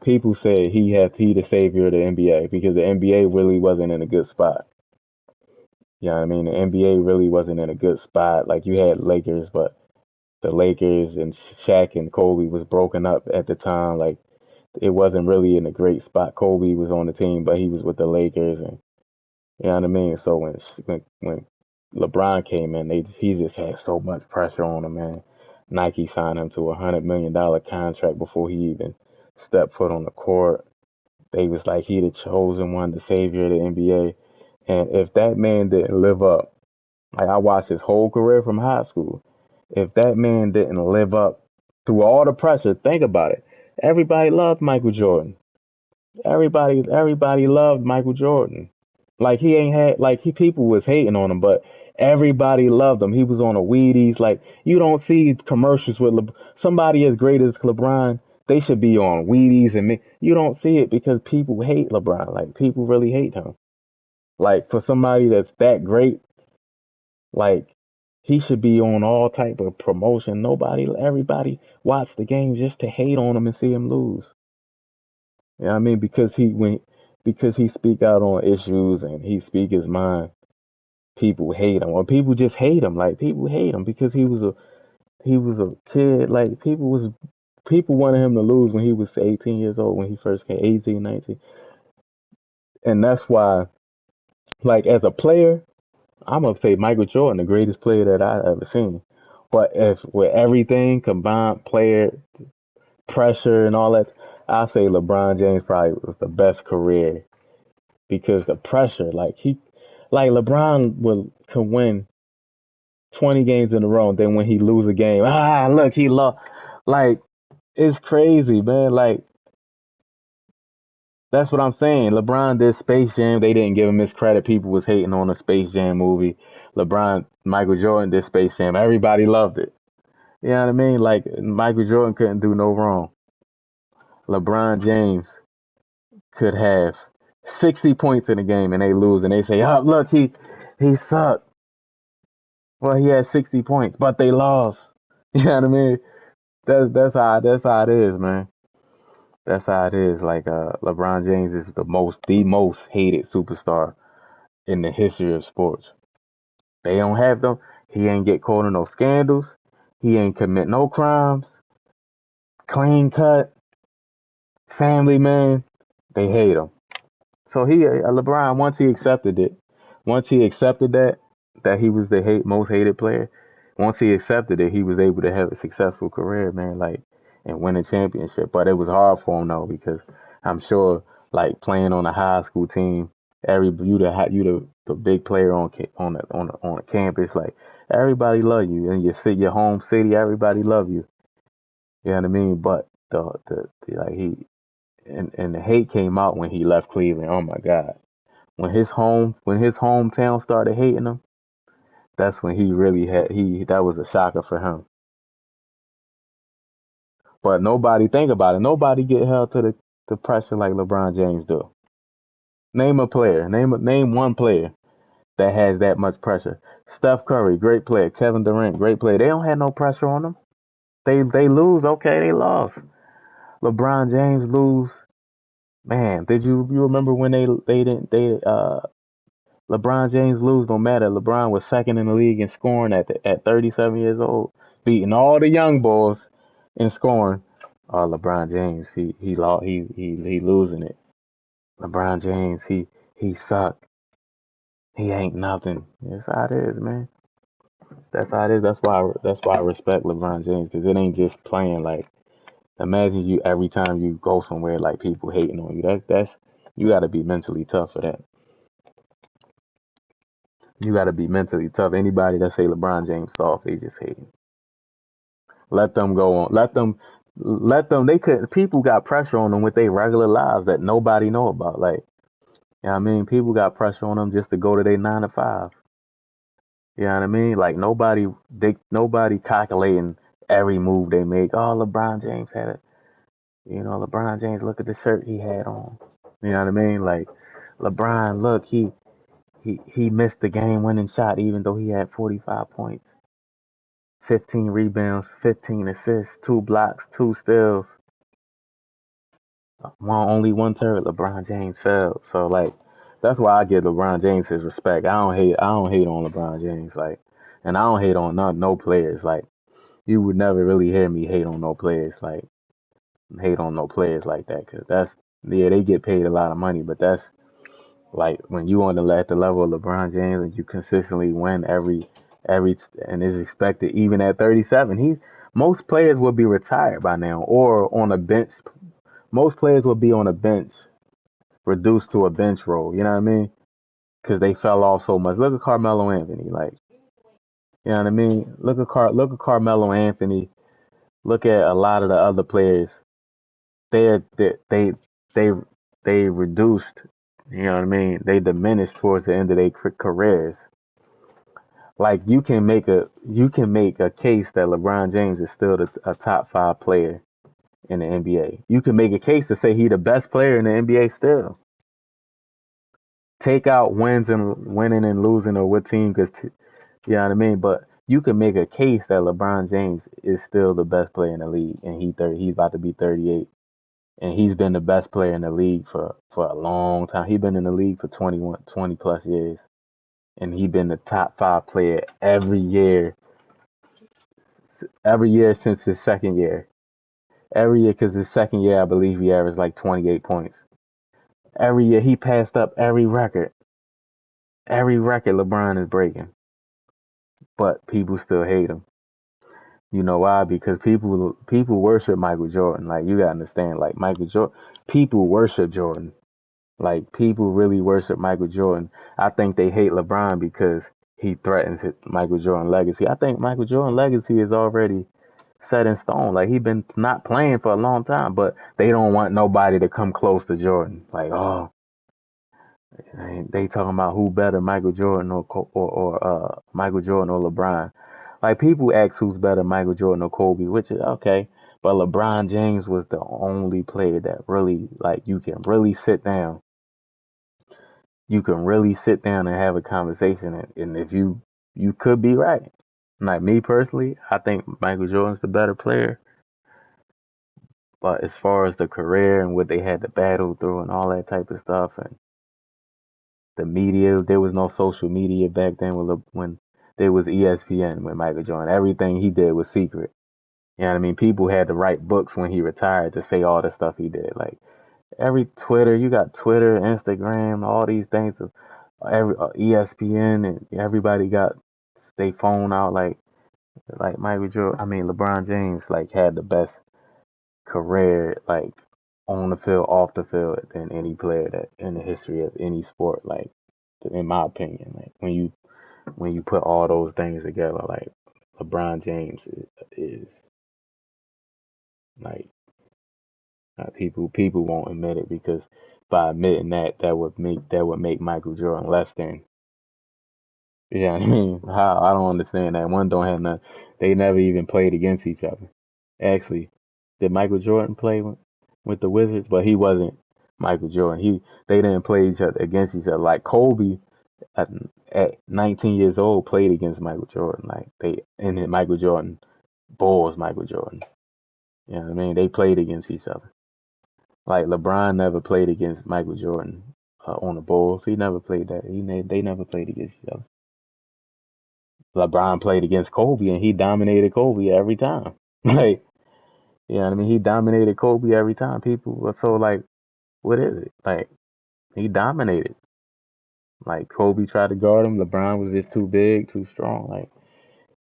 People said he the savior of the NBA because the NBA really wasn't in a good spot. You know what I mean? The NBA really wasn't in a good spot. Like you had Lakers, but the Lakers and Shaq and Kobe was broken up at the time. Like it wasn't really in a great spot. Kobe was on the team, but he was with the Lakers, and you know what I mean. So when LeBron came in, he just had so much pressure on him, man. Nike signed him to $100 million contract before he even stepped foot on the court. They was like he the chosen one, the savior of the NBA. And if that man didn't live up, like I watched his whole career from high school, if that man didn't live up through all the pressure, think about it. Everybody loved Michael Jordan. Everybody loved Michael Jordan. Like he ain't had like he people was hating on him, but everybody loved him. He was on a Wheaties. Like you don't see commercials with somebody as great as LeBron. They should be on Wheaties you don't see it because people hate LeBron. Like people really hate him. Like for somebody that's that great, like he should be on all type of promotion. Everybody watch the game just to hate on him and see him lose. You know what I mean? Because he speak out on issues and he speak his mind, people hate him. Or people just hate him. Like people hate him because he was a kid. Like people wanted him to lose when he was 18 years old when he first came, 18, 19. And that's why, like as a player, I'm gonna say Michael Jordan, the greatest player that I ever seen. But as with everything combined, player pressure and all that, I say LeBron James probably was the best career because the pressure, like LeBron can win 20 games in a row, and then when he lose a game, look, he lost. Like it's crazy, man. Like that's what I'm saying. LeBron did Space Jam. They didn't give him his credit. People was hating on the Space Jam movie. Michael Jordan did Space Jam. Everybody loved it. You know what I mean? Like Michael Jordan couldn't do no wrong. LeBron James could have 60 points in a game and they lose and they say, "Oh, look, he sucked." Well, he had 60 points, but they lost. You know what I mean? That's how it is, man. That's how it is. Like LeBron James is the most hated superstar in the history of sports. They don't have them. He ain't get caught in no scandals. He ain't commit no crimes. Clean cut, family man. They hate him. So LeBron, once he accepted that he was the most hated player, once he accepted it, he was able to have a successful career, man, like and win a championship. But it was hard for him though because I'm sure, like playing on a high school team, the big player on the campus, like everybody love you, and your home city, everybody love you. You know what I mean? But the like he and the hate came out when he left Cleveland. Oh my God. When his hometown started hating him, that's when he really had he that was a shocker for him. But nobody think about it. Nobody get held to the pressure like LeBron James do. Name a player. Name one player that has that much pressure. Steph Curry, great player. Kevin Durant, great player. They don't have no pressure on them. They lose, okay, they lost. LeBron James lose. Man, did you remember when they didn't they LeBron James lose no matter. LeBron was second in the league in scoring at 37 years old, beating all the young boys in scoring. LeBron James, he losing it. LeBron James, he sucked. He ain't nothing. That's how it is, man. That's how it is. That's why I respect LeBron James because it ain't just playing. Like imagine you every time you go somewhere like people hating on you. That's you got to be mentally tough for that. You got to be mentally tough. Anybody that say LeBron James soft, they just hating. Let them go on. Let them. They could. People got pressure on them with their regular lives that nobody know about. Like, you know what I mean? People got pressure on them just to go to their 9 to 5. You know what I mean? Like nobody calculating every move they make. Oh, LeBron James had it. You know, LeBron James, look at the shirt he had on. You know what I mean? Like, LeBron, look, he missed the game winning shot even though he had 45 points. 15 rebounds, 15 assists, 2 blocks, 2 steals. Only one turret. LeBron James failed. So like, that's why I give LeBron James his respect. I don't hate on LeBron James. Like, and I don't hate on no players. Like, you would never really hear me hate on no players. Like, hate on no players like that. Cause they get paid a lot of money, but that's like when you on at the level of LeBron James and you consistently win every and is expected even at 37. Most players will be retired by now or on a bench. Most players will be on a bench, reduced to a bench role. You know what I mean? Because they fell off so much. Look at Carmelo Anthony. Like, you know what I mean? Look at Carmelo Anthony. Look at a lot of the other players. They they they reduced. You know what I mean? They diminished towards the end of their careers. Like you can make a case that LeBron James is still a top 5 player in the NBA. You can make a case to say he the best player in the NBA still. Take out winning and losing or what team, because you know what I mean. But you can make a case that LeBron James is still the best player in the league, and he's about to be 38, and he's been the best player in the league for a long time. He's been in the league for 20 plus years, and he's been the top 5 player every year since his second year. Every year, because his second year, I believe he averaged like 28 points. Every year, he passed up every record. Every record LeBron is breaking. But people still hate him. You know why? Because people worship Michael Jordan. Like, you gotta understand, like, Michael Jordan, people worship Jordan. Like, people really worship Michael Jordan. I think they hate LeBron because he threatens Michael Jordan legacy. I think Michael Jordan legacy is already set in stone. Like, he been not playing for a long time, but they don't want nobody to come close to Jordan. Like, oh, they talking about who better, Michael Jordan or Michael Jordan or LeBron. Like, people ask who's better, Michael Jordan or Kobe, which is okay. But LeBron James was the only player that really, like, you can really sit down. You can really sit down and have a conversation, and if you could be right. Like me personally, I think Michael Jordan's the better player. But as far as the career and what they had to battle through and all that type of stuff, and the media, there was no social media back then when there was ESPN with Michael Jordan. Everything he did was secret. You know what I mean? People had to write books when he retired to say all the stuff he did. Like every Twitter, you got Twitter, Instagram, all these things. Every ESPN and everybody got they phone out like Michael Jordan. I mean LeBron James like had the best career like on the field, off the field than any player that in the history of any sport. Like in my opinion, like when you put all those things together, like LeBron James is like people won't admit it because by admitting that would make Michael Jordan less than. Yeah, I mean, how I don't understand that. One don't have none. They never even played against each other. Actually, did Michael Jordan play with the Wizards? But he wasn't Michael Jordan. They didn't play each other against each other. Like Kobe at, at 19 years old played against Michael Jordan. Like and then Michael Jordan Bulls Michael Jordan. You know what I mean? They played against each other. Like LeBron never played against Michael Jordan on the Bulls. He never played that. They never played against each other. LeBron played against Kobe and he dominated Kobe every time. Like, you know what I mean? He dominated Kobe every time. People were so like, what is it? Like, he dominated. Like Kobe tried to guard him. LeBron was just too big, too strong. Like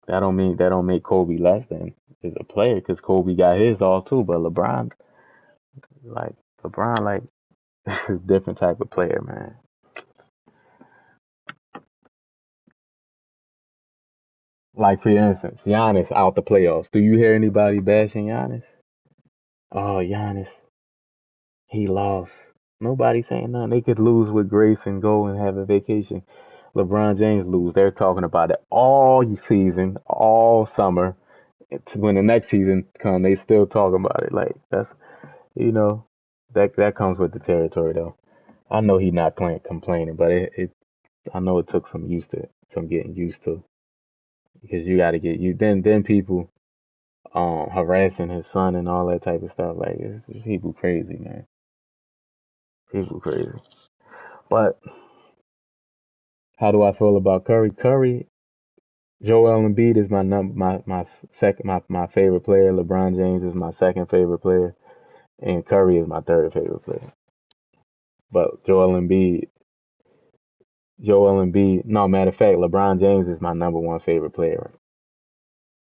that don't make Kobe less than as a player because Kobe got his all too. But like LeBron, like is a different type of player, man. Like for instance, Giannis out the playoffs. Do you hear anybody bashing Giannis? Oh, Giannis, he lost. Nobody saying nothing. They could lose with grace and go and have a vacation. LeBron James lose. They're talking about it all season, all summer. When the next season come, they still talking about it. Like that's you know that comes with the territory though. I know he not complaining, but I know it took some getting used to. because you got to get you. Then people harassing his son and all that type of stuff. Like it's people crazy, man. People crazy. But how do I feel about Curry? Joel Embiid is my favorite player. LeBron James is my second favorite player, and Curry is my third favorite player. But Joel Embiid. No, matter of fact, LeBron James is my number one favorite player.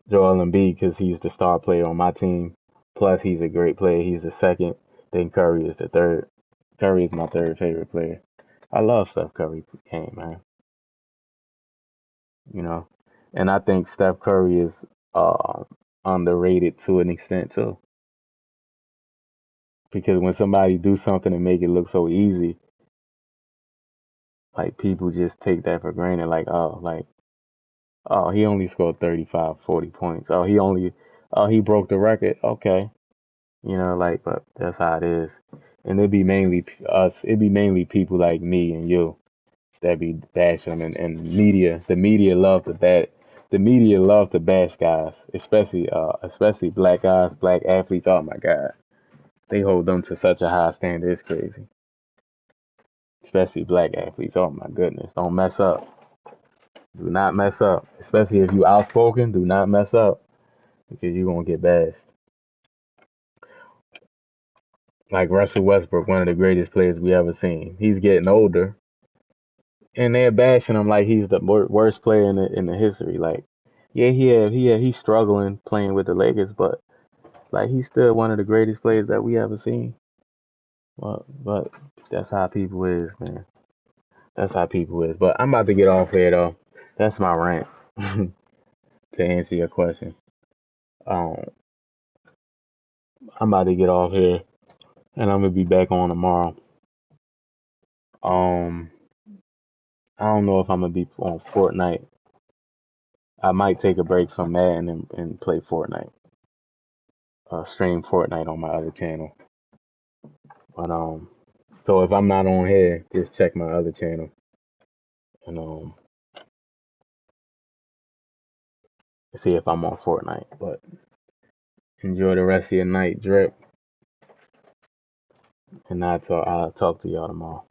Joel Embiid because he's the star player on my team. Plus, he's a great player. He's the second. Then Curry is the third. Curry is my third favorite player. I love Steph Curry game, man. You know, and I think Steph Curry is uh, underrated to an extent too. Because when somebody do something and make it look so easy, like people just take that for granted. Oh, he only scored 35, 40 points. Oh, he broke the record. Okay. But that's how it is. And it'd be mainly us. It'd be mainly people like me and you that be bashing them. And the media love to bash guys, especially black guys, black athletes. Oh my God. They hold them to such a high standard. It's crazy. Especially black athletes. Oh my goodness. Don't mess up. Do not mess up. Especially if you outspoken, do not mess up because you're gonna get bashed. Like Russell Westbrook, one of the greatest players we ever seen. He's getting older, and they're bashing him like he's the worst player in the history. Like, yeah, he's struggling playing with the Lakers, but like he's still one of the greatest players that we ever seen. But that's how people is, man. That's how people is. But I'm about to get off here though. That's my rant to answer your question. Um, I'm about to get off here, and I'm gonna be back on tomorrow. Um, I don't know if I'm gonna be on Fortnite. I might take a break from Madden and play Fortnite. Stream Fortnite on my other channel. But so if I'm not on here, just check my other channel and see if I'm on Fortnite. But enjoy the rest of your night, Drip, and I'll talk to y'all tomorrow.